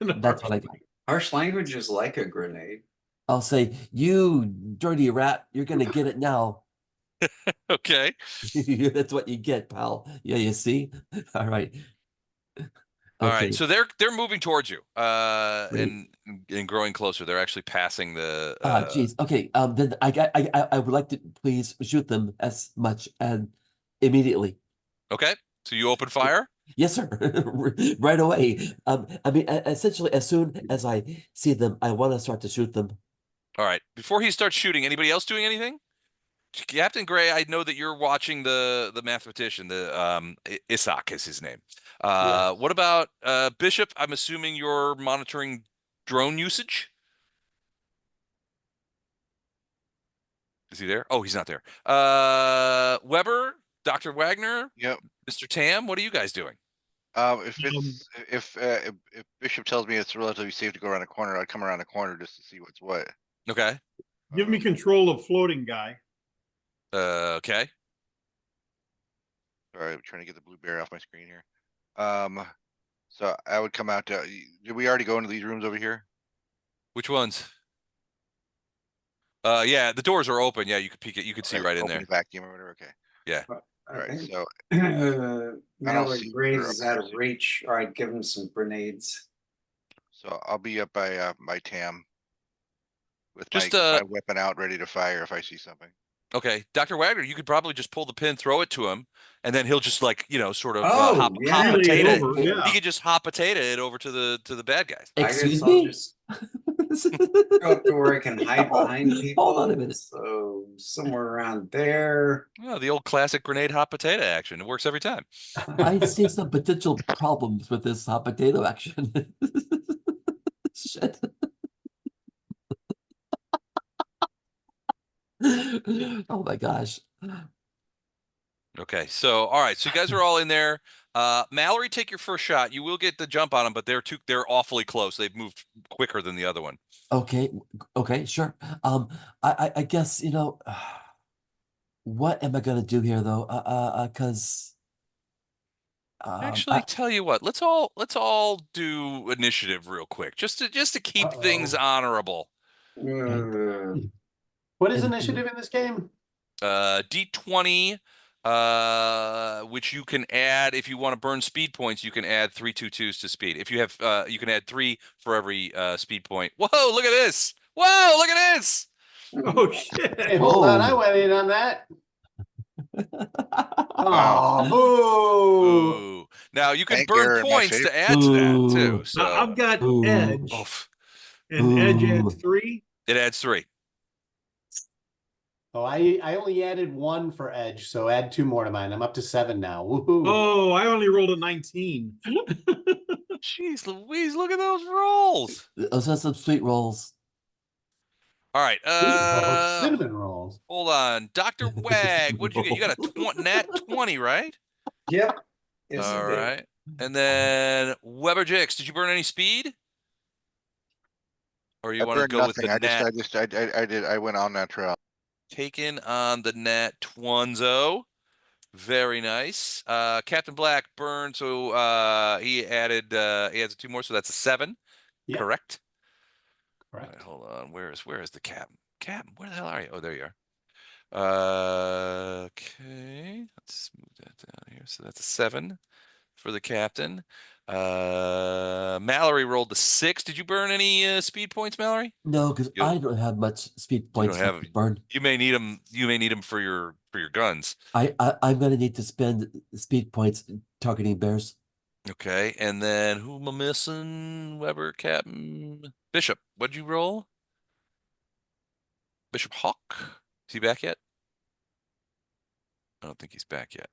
That's what I got. Harsh language is like a grenade. I'll say, "You dirty rat, you're gonna get it now." Okay. That's what you get, pal. Yeah, you see? All right. All right. Okay, So they're moving towards you, great. and growing closer. They're actually passing the Geez. Okay. Then I would like to please shoot them as much and immediately. Okay. So you open fire. Yes, sir. Right away. I mean, essentially, as soon as I see them, I want to start to shoot them. All right. Before he starts shooting, anybody else doing anything? Captain Gray, I know that you're watching the mathematician, the Isaac is his name. Yeah. What about Bishop? I'm assuming you're monitoring drone usage. Is he there? Oh, he's not there. Weber, Dr. Wagner, Yep. Mr. Tam, what are you guys doing? If it's if Bishop tells me it's relatively safe to go around the corner, I'd come around the corner just to see what's what. Okay. Give me control of floating guy. Okay. Sorry, I'm trying to get the blueberry off my screen here. So I would come out to. Did we already go into these rooms over here? Which ones? Yeah, the doors are open. Yeah, you could peek it. You could see Okay, right in open there. the vacuum or whatever. Okay. Yeah. I All right. think So I don't Mallory see Graves her is up out there. of reach. Or I'd give him some grenades. So I'll be up by my Tam with Just my weapon out, ready to fire if I see something. okay, Dr. Wagner, you could probably just pull the pin, throw it to him, and then he'll just like, sort of hop Oh, hot yeah. Relay it potato. over, He yeah. could just hot potato it over to the bad guys. I guess Excuse I'll me? just go up to where I can hide behind people. Hold on a minute. So somewhere around there. Oh, the old classic grenade hot potato action. It works every time. I see some potential problems with this hot potato action. Shit. Oh my gosh. Okay, so all right, so you guys are all in there. Mallory, take your first shot. You will get the jump on them, but they're awfully close. They've moved quicker than the other one. Okay, okay, sure. I guess, what am I gonna do here though? Because Actually, tell you what, let's all do initiative real quick, just to keep things Uh-oh. honorable. okay. What is And initiative in this game? D20, which you can add if you want to burn speed points. You can add 3 2 2s to speed. If you have, you can add 3 for every speed point. Whoa! Look at this! Whoa! Look at this! Oh Hey, shit. hold on, I Whoa. went in on that. Wow. Oh, boo! Ooh. Now you can Bank burn error in my points save. to add to that too. Boo. Now So, I've got Boo. edge, oof, and edge adds Boo. 3. it adds 3. Oh, I only added 1 for Edge, so add 2 more to mine. I'm up to 7 now. Woohoo! Oh, I only rolled a 19. Jeez Louise, look at those rolls. Those are some sweet rolls. All right. Sweet rolls, cinnamon rolls. Hold on, Dr. Wag. What'd you get? You got a nat 20, right? Yep. Yes, I All did. right. And then Weber Jix, did you burn any speed? Or you I want to burned go with the nothing. nat I went on that trail. taken on the nat Twonzo? Very nice. Captain Black burned, so he adds 2 more, so that's a 7. Yep, Correct? All right, correct. hold on. Where is the captain? Captain, where the hell are you? Oh, there you are. Okay, let's move that down here. So that's a 7 for the captain. Mallory rolled a 6. Did you burn any speed points, Mallory? No, because You, I don't have much speed you don't points left have. to burn. You may need them. You may need them for your guns. I'm gonna need to spend speed points targeting bears. Okay, and then who am I missing? Weber, Captain, Bishop. What'd you roll? Bishop Hawk. Is he back yet? I don't think he's back yet.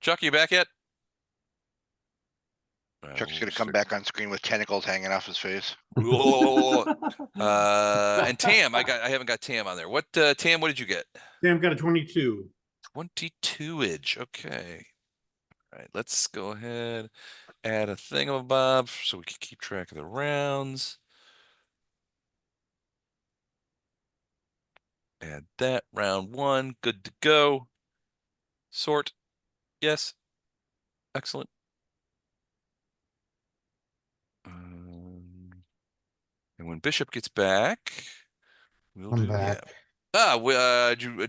Chuck, you back yet? All right, Chuck's we'll gonna come back on screen with tentacles hanging off his face. And Tam, I haven't got Tam on there. What Tam, what did you get? Sam got a 22. 22-age. Okay. All right, let's go ahead, add a thingamabob so we can keep track of the rounds. Add that, round 1, good to go. Sort, yes, excellent. And when Bishop gets back, we'll I'm do yeah. back.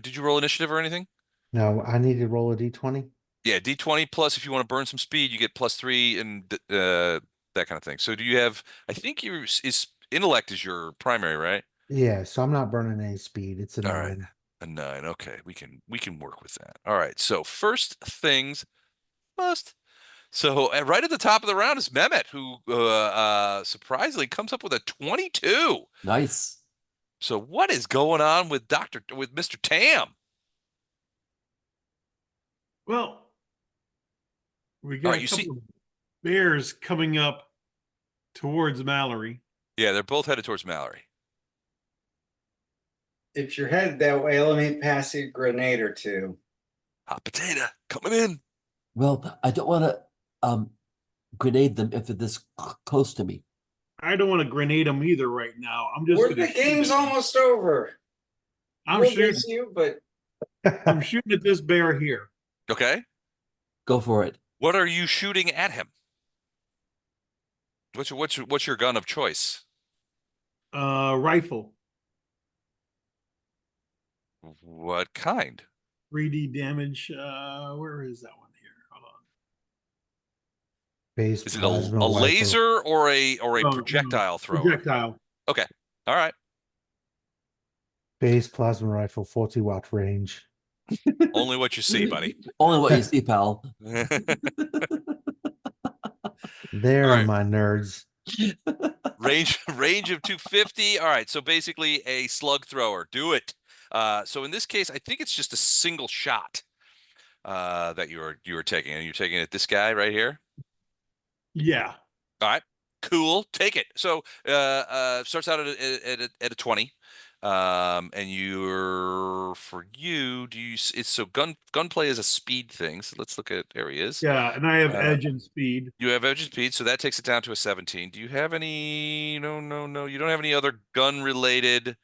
Did you roll initiative or anything? No, I need to roll a d20. Yeah, D20 plus if you want to burn some speed, you get +3 and that kind of thing. So do you have? I think your is intellect is your primary, right? Yeah, so I'm not burning any speed. It's a All right, 9. a 9. Okay, we can work with that. All right. So first things first. So right at the top of the round is Mehmet, who surprisingly comes up with a 22. Nice. So what is going on with Mr. Tam? Well, we All got right, a you see, couple of bears coming up towards Mallory. yeah, they're both headed towards Mallory. If you're headed that way, let me pass you a grenade or two. Hot potato coming in. Well, I don't want to grenade them if they're this close to me. I don't want to grenade them either right now. I'm just The going to game's almost over. I'm We'll shooting. miss you, but I'm shooting at this bear here. Okay. Go for it. What are you shooting at him? What's your gun of choice? Rifle, What kind? 3D damage. Where is that one here? Hold on. Base Is it plasma a rifle. laser or a No, projectile thrower? Projectile. Okay. All right. Base plasma rifle, 40-watt range. Only what you see, buddy. Only what you see, pal. All There are right. my nerds. Range of 250. All right. So basically a slug thrower. Do it. So in this case, I think it's just a single shot that you were taking, and you're taking it at this guy right here. Yeah. All right, cool. Take it. So starts out at a 20. And it's so gunplay is a speed thing. So let's look at areas. Yeah. And I have Uh, edge and speed. you have edge and speed, so that takes it down to a 17. Do you have any? No, no, no. You don't have any other gun related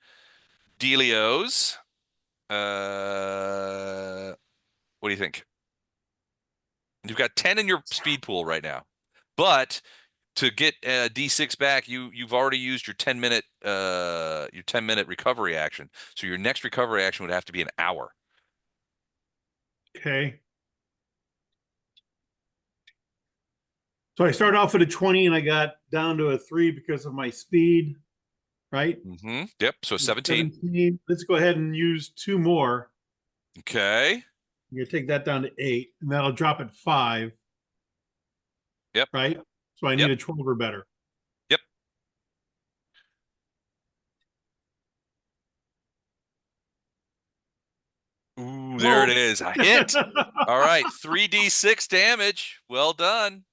dealios. What do you think? You've got 10 in your speed pool right now, but to get a D6 back, you've already used your 10-minute recovery action. So your next recovery action would have to be an hour. Okay. So I started off at a 20 and I got down to a 3 because of my speed, right? Mm-hmm. Yep. So 17. 17. Let's go ahead and use 2 more. Okay. You're gonna take that down to 8, and that'll drop at 5. Yep. Right? So I need Yep. a 12 or better. Yep. Ooh, there it is. A hit. All right. 3d6 damage. Well done.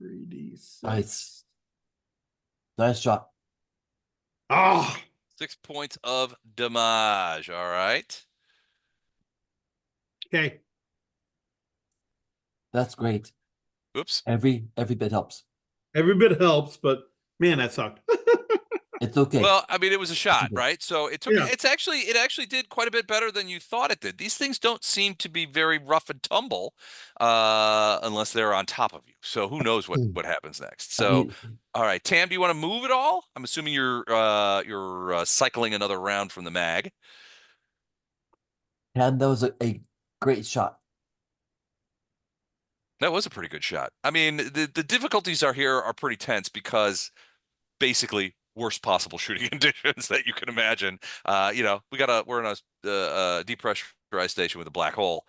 3d6. Nice. Nice shot. Oh, 6 points of damage. All right. okay. That's great. Oops. Every bit helps. Every bit helps, but man, that sucked. It's okay. Well, I mean, it was a shot, okay. right? So it took. Yeah. It actually did quite a bit better than you thought it did. These things don't seem to be very rough and tumble, unless they're on top of you. So who knows what happens next? I So, mean, all right, Tam, do you want to move at all? I'm assuming you're cycling another round from the mag. and that was a great shot. That was a pretty good shot. I mean, the difficulties are pretty tense because basically worst possible shooting conditions that you can imagine. We're in a depressurized station with a black hole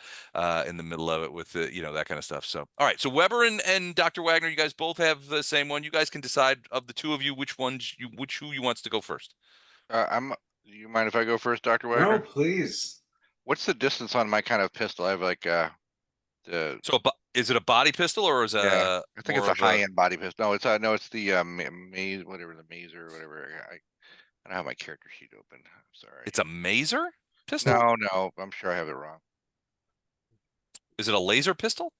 in the middle of it with that kind of stuff. So, all right. So Weber and Dr. Wagner, you guys both have the same one. You guys can decide of the two of you which who you wants to go first. Do you mind if I go first, Dr. no, Wagner? please. What's the distance on my kind of pistol? I have like the So is it a body pistol or is yeah, I think it's more a of high-end body pistol. No, it's the maze, whatever the mazer, or whatever. I don't have my character sheet open. I'm sorry. It's a mazer pistol? No, I'm sure I have it wrong. Is it a laser pistol?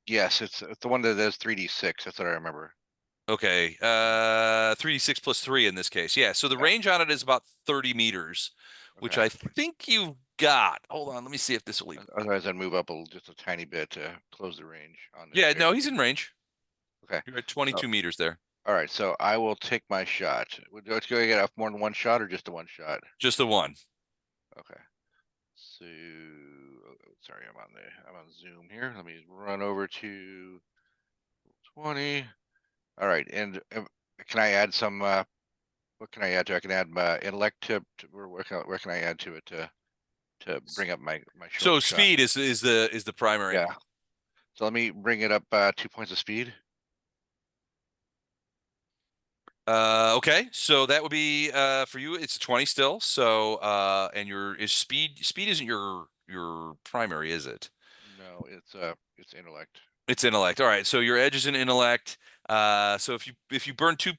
Yes, it's the one that does 3d6. That's what I remember. Okay, 3d6 plus 3 in this case. Yeah, so the range on it is about 30 meters, which Okay. I think you've got. Hold on, let me see if this will even. Otherwise, I'd move up just a tiny bit to close the range on this. Yeah, bear. no, he's in range. Okay. You're at 22 meters there. All right, so I will take my shot. Let's go get more than one shot or just a one shot? Just the one. Okay. So, sorry, I'm on Zoom here. Let me run over to 20. All right, and can I add some? What can I add to? I can add my intellect where can I add to it to bring up my So shot? speed is the primary. Yeah. So let me bring it up 2 points of speed. Okay, so that would be for you. It's a 20 still. So and your is speed isn't your primary, is it? No, it's intellect. It's intellect. All right. So your edge is in intellect. So if you burn 2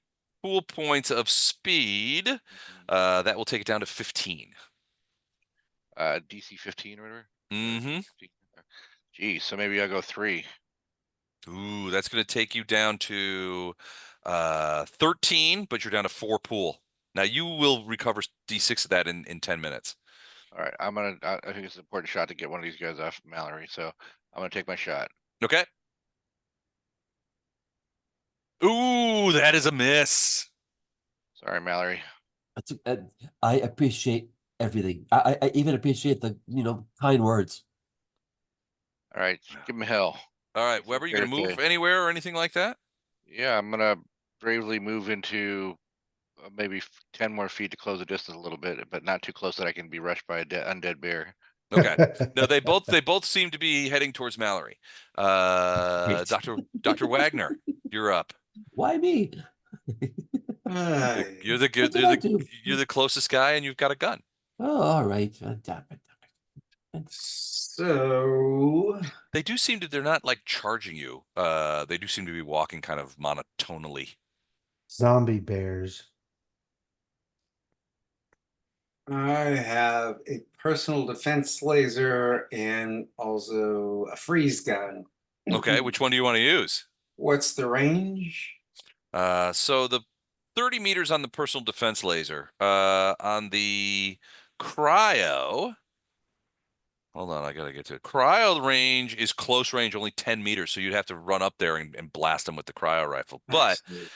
pool points of speed, Mhm. that will take it down to 15. DC 15 or whatever. Mm-hmm. 15. Geez, so maybe I'll go 3. Ooh, that's going to take you down to 13, but you're down to 4 pool. Now you will recover D6 of that in 10 minutes. All right, I think it's an important shot to get one of these guys off Mallory, so I'm gonna take my shot. Okay. Ooh, that is a miss. Sorry, Mallory. That's I appreciate everything. I even appreciate the kind words. All right, give him hell. All right, He's up Weber, you there going to at move the- anywhere or anything like that? Yeah, I'm gonna bravely move into maybe 10 more feet to close the distance a little bit, but not too close that I can be rushed by a undead bear. Okay. No, they both seem to be heading towards Mallory. Great. Dr. Wagner, you're up. Why me? Ay. You're the What good did I do? you're the closest guy and you've got a gun. Oh, all right. Damn it. So They do seem to they're not like charging you. They do seem to be walking kind of monotonally. Zombie bears. I have a personal defense laser and also a freeze gun. Okay, which one do you want to use? What's the range? So the 30 meters on the personal defense laser. On the cryo. Hold on, I gotta get to it. Cryo range is close range, only 10 meters, so you'd have to run up there and blast them with the cryo rifle. I But see.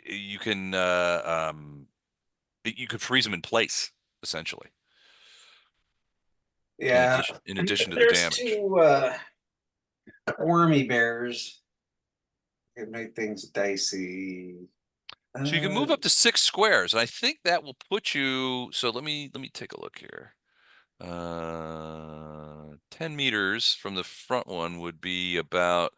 you can you could freeze them in place, essentially. Yeah, In addition to the there's damage. two wormy bears. It make things dicey. So you can move up to 6 squares, and I think that will put you. So let me take a look here. 10 meters from the front one would be about.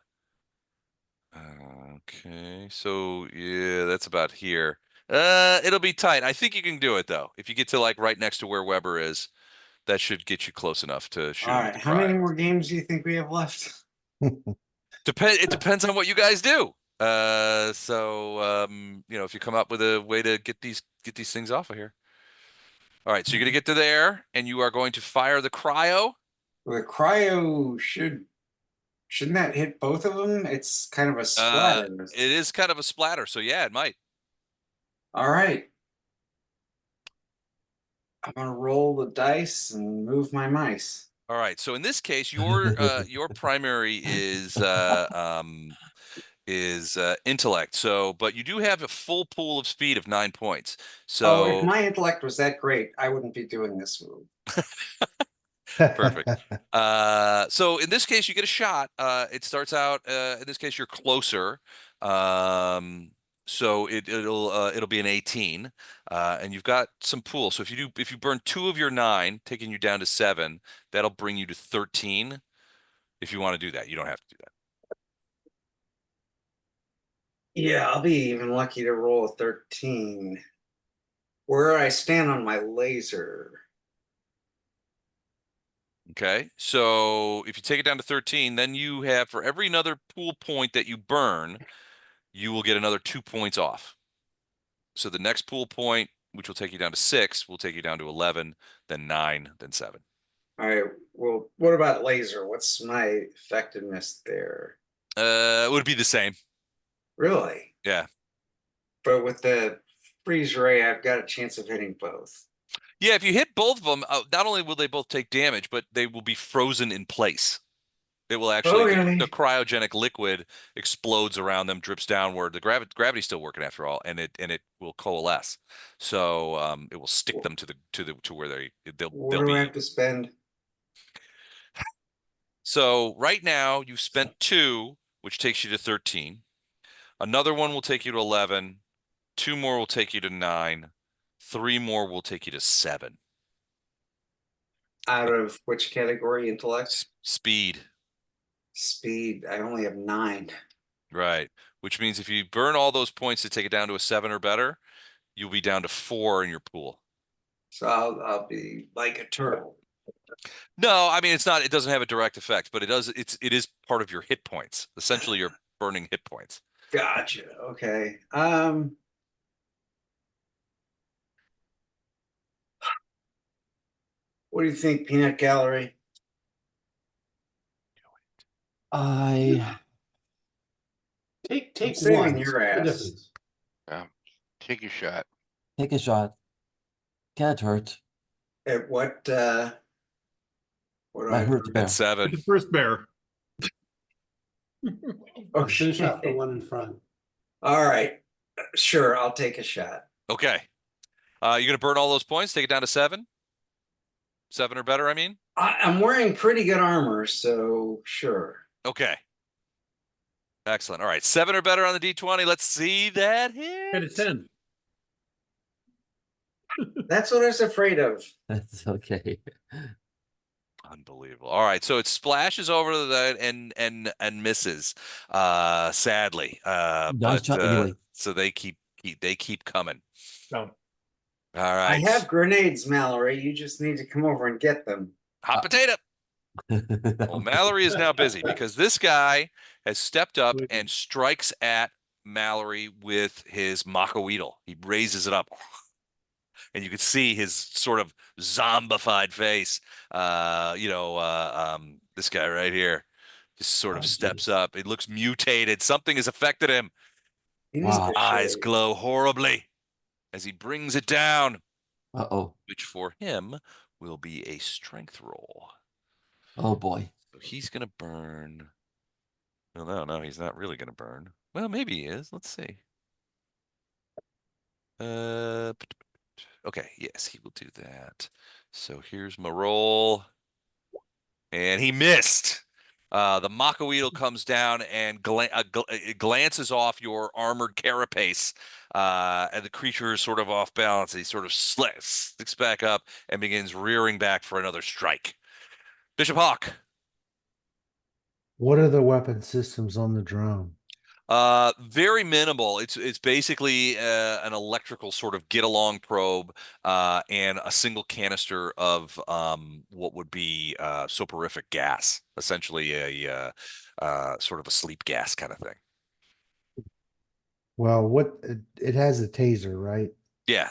Okay, so yeah, that's about here. It'll be tight. I think you can do it though. If you get to like right next to where Weber is, that should get you close enough to shoot All him with right, the how many cryo. more games do you think we have left? It depends on what you guys do. If you come up with a way to get these things off of here. All right, so you're gonna get to there, and you are going to fire the cryo. The cryo shouldn't that hit both of them? It's kind of a splatter. It is kind of a splatter, so yeah, it might. All right. I'm gonna roll the dice and move my mice. All right, so in this case, your primary is intellect. So, but you do have a full pool of speed of 9 points. Oh, if So my intellect was that great, I wouldn't be doing this move. perfect. So in this case, you get a shot. It starts out. In this case, you're closer. So it'll be an 18, and you've got some pool. So if you burn 2 of your 9, taking you down to 7, that'll bring you to 13. If you want to do that, you don't have to do that. Yeah, I'll be even lucky to roll a 13. Where I stand on my laser. Okay. So if you take it down to 13, then you have for every another pool point that you burn, you will get another 2 points off. So the next pool point, which will take you down to 6, will take you down to 11, then 9, then 7. All right. Well, what about laser? What's my effectiveness there? It would be the same. Really? Yeah. But with the freeze ray, I've got a chance of hitting both. Yeah, if you hit both of them, not only will they both take damage, but they will be frozen in place. It will actually Okay. the cryogenic liquid explodes around them, drips downward. The gravity's still working after all, and it will coalesce. So it will stick them to where What they'll do I be. have to spend? So right now you've spent 2, which takes you to 13. Another one will take you to 11. 2 more will take you to 9. 3 more will take you to 7. Out of which category? Intellect? Speed, Speed. I only have 9. right? Which means if you burn all those points to take it down to a 7 or better, you'll be down to 4 in your pool. So I'll be like a turtle. No, I mean it's not. It doesn't have a direct effect, but it is part of your hit points. Essentially, you're burning hit points. Gotcha. Okay. What do you think, peanut gallery? I Take I'm saving one. your Split the ass. difference. Yeah. Take your shot. take a shot. Can't hurt. At what do Might I hurt the burn? At bear. 7. The first bear. Finish off the Okay. one in front. All right. Sure, I'll take a shot. Okay. You're gonna burn all those points, take it down to 7? 7 or better, I mean? I'm wearing pretty good armor, so sure. Okay. Excellent. All right. 7 or better on the D20. Let's see that hit. And it's 10. That's what I was afraid of. That's okay. Unbelievable. All right, so it splashes over that and misses, sadly. Nice But shot anyway. so they keep coming. No. All I right. have grenades, Mallory. You just need to come over and get them. Hot potato. Well, Mallory is now busy because this guy has stepped up and strikes at Mallory with his Macoweedle. He raises it up, and you can see his sort of zombified face. This guy right here just sort of Oh, steps geez. up. It looks mutated. Something has affected him. You need Wow. to Eyes shave. glow horribly as he brings it down, Uh-oh. which for him will be a strength roll. Oh boy. So he's gonna burn. Well, no, he's not really gonna burn. Well, maybe he is. Let's see. Okay, yes, he will do that. So here's my roll. And he missed. The Macoweedle comes down and it glances off your armored carapace. And the creature is sort of off balance. He sort of sticks back up and begins rearing back for another strike. Bishop Hawk. What are the weapon systems on the drone? Very minimal. It's basically an electrical sort of get along probe and a single canister of what would be soporific gas, essentially a sort of a sleep gas kind of thing. Well, it has a taser, right? Yeah.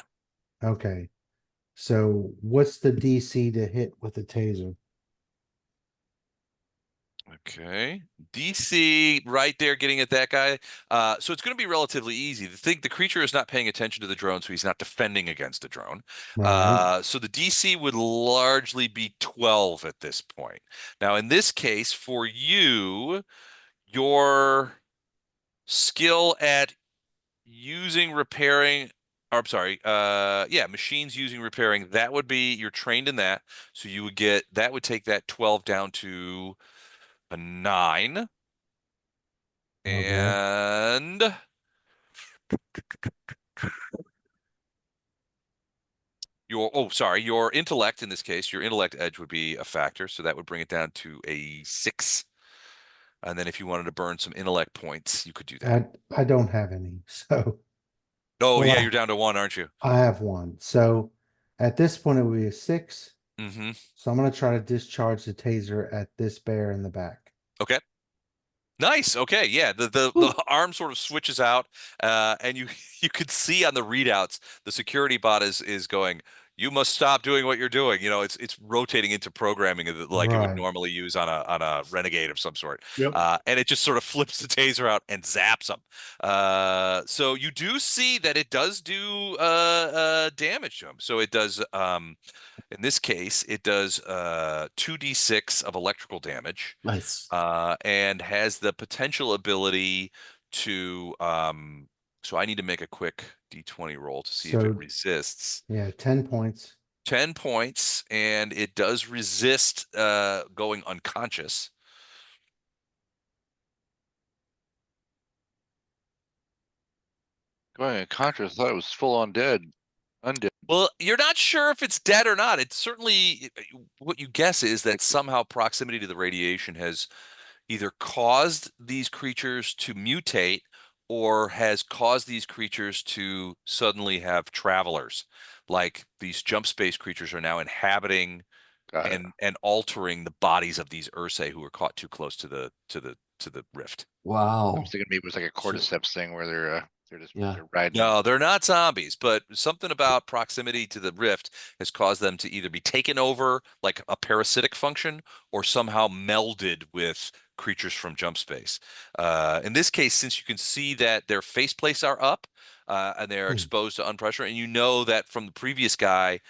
Okay. So what's the DC to hit with the taser? Okay. DC right there getting at that guy. So it's going to be relatively easy. The creature is not paying attention to the drone, so he's not defending against the drone. Right. So the DC would largely be 12 at this point. Now, in this case, for you, your skill at using repairing, or I'm sorry, machines using repairing, that would be, you're trained in that. So you would get, that would take that 12 down to a 9. Okay. And your intellect in this case, your intellect edge would be a factor, so that would bring it down to a 6. And then if you wanted to burn some intellect points, you could do that. I don't have any. So Oh well, yeah, you're down to 1, aren't you? I have one. So at this point it would be a 6. Mm-hmm. So I'm gonna try to discharge the taser at this bear in the back. Okay. Nice. Okay. Yeah. The arm sort of switches out, and you could see on the readouts the security bot is going, you must stop doing what you're doing. You know, it's rotating into programming like it would Right. normally use on a renegade of some sort. Yep. And it just sort of flips the taser out and zaps them. So you do see that it does do damage to him. So it does in this case, it does 2d6 of electrical damage, Nice. and has the potential ability to so I need to make a quick d20 roll to see if it So resists. yeah, 10 points. 10 points, and it does resist going unconscious. Going unconscious, I thought it was full on dead. Undead. Well, you're not sure if it's dead or not. It's certainly what you guess is that somehow proximity to the radiation has either caused these creatures to mutate or has caused these creatures to suddenly have travelers. Like these jump space creatures are now inhabiting Got it. and altering the bodies of these Ursae who were caught too close to the rift. I Wow. was thinking maybe it was like a So- cordyceps thing where they're just Yeah. they're riding. No, they're not zombies, but something about proximity to the rift has caused them to either be taken over like a parasitic function or somehow melded with creatures from jump space. In this case, since you can see that their face plates are up and they're Hmm. exposed to unpressure, and you know that from the previous guy,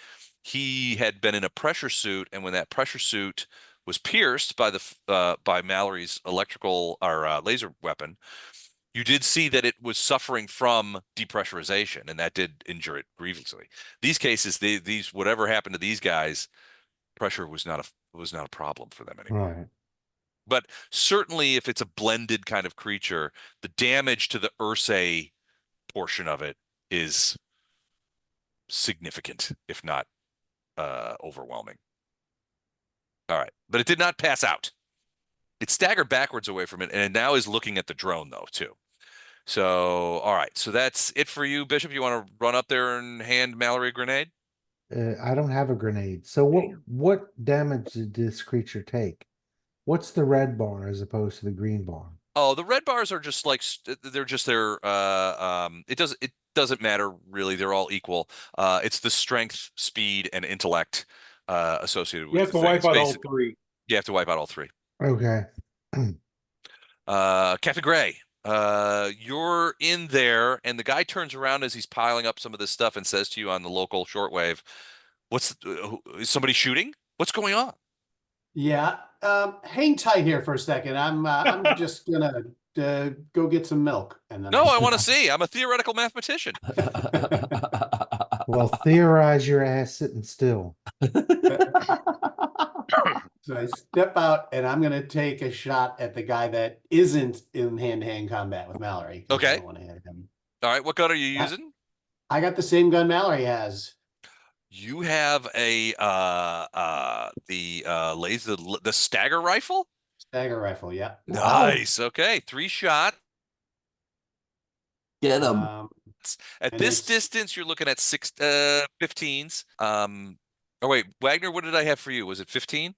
he had been in a pressure suit, and when that pressure suit was pierced by by Mallory's electrical or laser weapon, you did see that it was suffering from depressurization, and that did injure it grievously. These cases, these whatever happened to these guys, pressure was not a problem for them anymore. Right. But certainly, if it's a blended kind of creature, the damage to the Ursae portion of it is significant, if not overwhelming. All right, but it did not pass out. It staggered backwards away from it, and it now is looking at the drone though too. So, all right. So that's it for you, Bishop. You want to run up there and hand Mallory a grenade? I don't have a grenade. So what damage did this creature take? What's the red bar as opposed to the green bar? Oh, the red bars are just like they're just their it doesn't matter really. They're all equal. It's the strength, speed, and intellect associated You with have the to thing. wipe It's out all basic. three. You have to wipe out all three. Okay. Captain Gray, you're in there, and the guy turns around as he's piling up some of this stuff and says to you on the local shortwave, is somebody shooting? What's going on?" Yeah, hang tight here for a second. I'm just gonna go get some milk, and then No, I want to see. I'm a theoretical mathematician. Well, theorize your ass sitting still. So I step out, and I'm gonna take a shot at the guy that isn't in hand-to-hand combat with Mallory. 'Cause I Okay. don't want to hit him. All right. What gun are you I- using? I got the same gun Mallory has. You have a laser the stagger rifle. Stagger rifle, yeah. Nice. Okay, 3 shot. Get him. At And this it's- distance, you're looking at 15s. Oh wait, Wagner, what did I have for you? Was it 15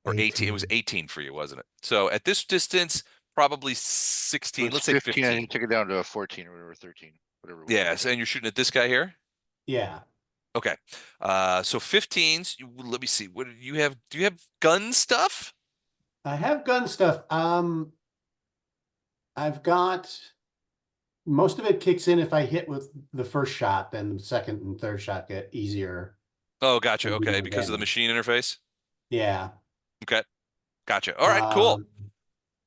or 18? It was 18 for you, wasn't it? So at this distance, probably 16. It's Let's say 15. I 15. need to take it down to a 14 or whatever, 13, whatever. Yes, and you're shooting at this guy here. Yeah. Okay. So 15s. Let me see. What do you have? Do you have gun stuff? I have gun stuff. I've got most of it kicks in if I hit with the first shot, then the second and third shot get easier. Oh, gotcha. and do Okay, more because of the damage. machine interface. Yeah. Okay, gotcha. All right, cool.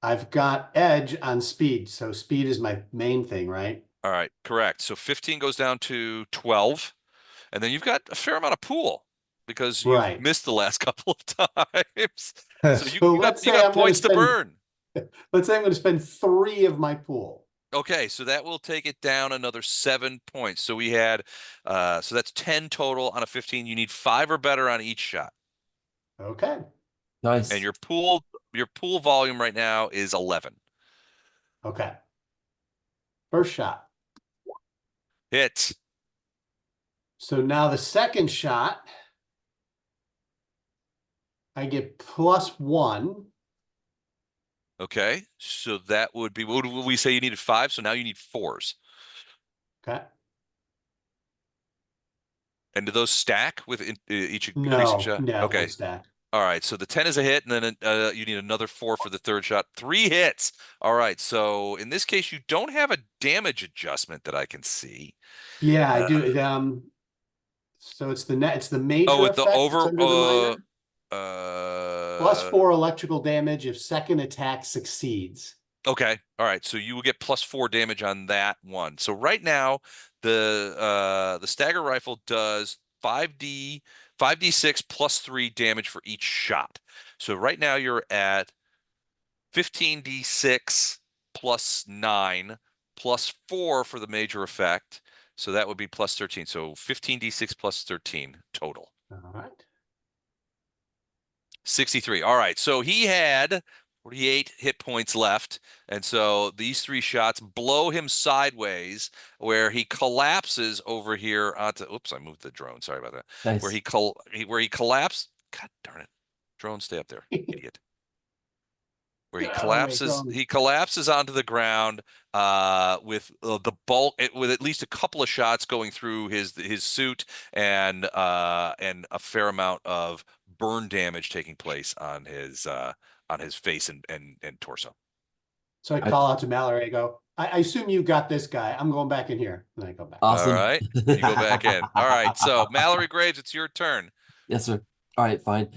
I've got edge on speed, so speed is my main thing, right? All right, correct. So 15 goes down to 12, and then you've got a fair amount of pool because you've Right. missed the last couple of times. So you, So you let's got, you say got I'm gonna points to spend- burn. Let's say I'm going to spend 3 of my pool. Okay, so that will take it down another 7 points. So we had, so that's 10 total on a 15. You need 5 or better on each shot, Okay. Nice. and your pool volume right now is 11. Okay. First shot. Hit. So now the second shot, I get +1. Okay, so that would be, what would we say you needed 5? So now you need 4s. Okay. And do those stack with each increasing No, shot? no, it Okay. won't stack. All right. So the 10 is a hit, and then you need another 4 for the third shot. 3 hits. All right. So in this case, you don't have a damage adjustment that I can see. Yeah, I do. So it's the Oh, major with the effect. It's over under the minor. uh +4 electrical damage if second attack succeeds. Okay. All right. So you will get +4 damage on that one. So right now, the stagger rifle does 5d6 +3 damage for each shot. So right now you're at 15d6 +9 +4 for the major effect. So that would be +13. So 15d6 +13 total. All right. 63. All right. So he had 48 hit points left. And so these 3 shots blow him sideways where he collapses over here onto, oops, I moved the drone. Sorry about that. Nice. Where he collapsed. God darn it. Drone, stay up there, idiot. Where he collapses onto the ground with the bulk, with at least a couple of shots going through his suit and a fair amount of burn damage taking place on his face and torso. So I call out to Mallory. I go, I assume you got this guy. I'm going back in here. And I go back. Awesome. All right, you go back in. All right, so Mallory Graves, it's your turn. Yes, sir. All right, fine.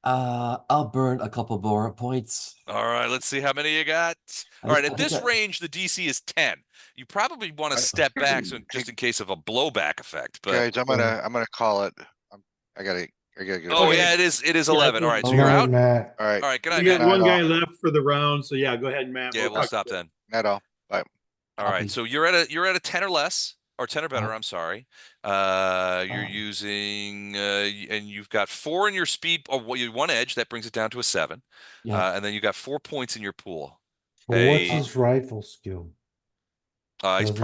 I'll burn a couple more points. All right, let's see how many you got. All right, at this range, the DC is 10. You probably want to step back so just in case of a blowback effect. But Guys, I'm gonna call it. I gotta get oh it. yeah, it is Yeah, 11. All right, so All you're right, out. Matt. All right. All right, good night, We got Matt. one Not guy all. left for the round, so yeah, go ahead, Matt. Yeah, we'll talk stop to you. then. Not all. Bye. All right, Copy. so you're at a 10 or less, or 10 or better. I'm sorry. You're Um, using and you've got 4 in your speed. Oh, well, you 1 edge that brings it down to a 7. Yeah. And then you got 4 points in your pool. well, what's his rifle skill? He Doesn't-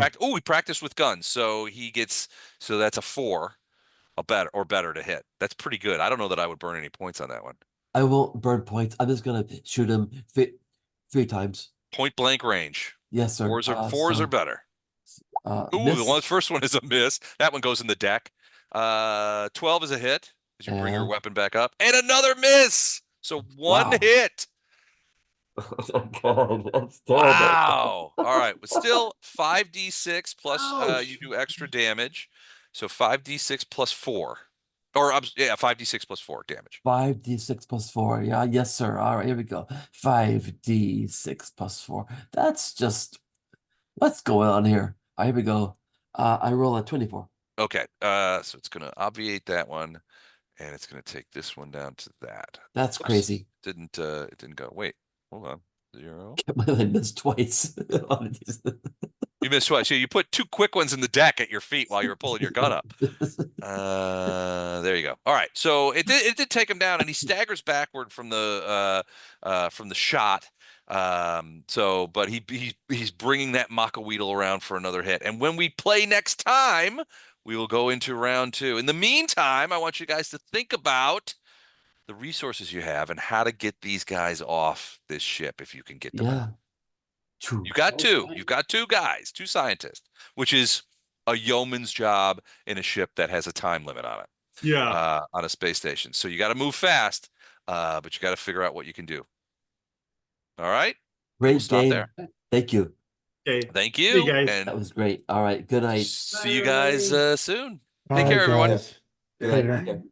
practiced with guns, so that's a 4, a better to hit. That's pretty good. I don't know that I would burn any points on that one. I won't burn points. I'm just gonna shoot him 3 times. Point blank range. Yes, sir. 4s are better. Ooh, Miss. the first one is a miss. That one goes in the deck. 12 is a hit as you bring your And- weapon back up, and another miss. So 1 Wow. hit. Oh God, that's terrible. Wow. All right, but still 5d6 plus Ouch. you do extra damage, so 5d6 plus 4, or yeah, 5d6 plus 4 damage. 5d6 plus 4. Yeah, yes, sir. All right, here we go. 5d6 plus 4. That's just what's going on here. All right, here we go. I roll a 24. Okay, so it's gonna obviate that one, and it's gonna take this one down to that. That's Oops. crazy. It didn't go. Wait, hold on. 0. I missed twice. You missed twice. You put 2 quick ones in the deck at your feet while you were pulling your gun up. There you go. All right. So it did take him down, and he staggers backward from the shot. But he's bringing that Macaweedle around for another hit. And when we play next time, we will go into round 2. In the meantime, I want you guys to think about the resources you have and how to get these guys off this ship if you can get them Yeah. out. True. You got 2. Okay. You've got 2 guys, 2 scientists, which is a yeoman's job in a ship that has a time limit on it. Yeah. On a space station. So you got to move fast, but you got to figure out what you can do. All right. Great We'll stop game. there. Thank you. Okay. Thank See you. you guys. And That was great. All right. Good night. see you guys soon. All Take care, right, everyone. guys. Good night. Later. Take care.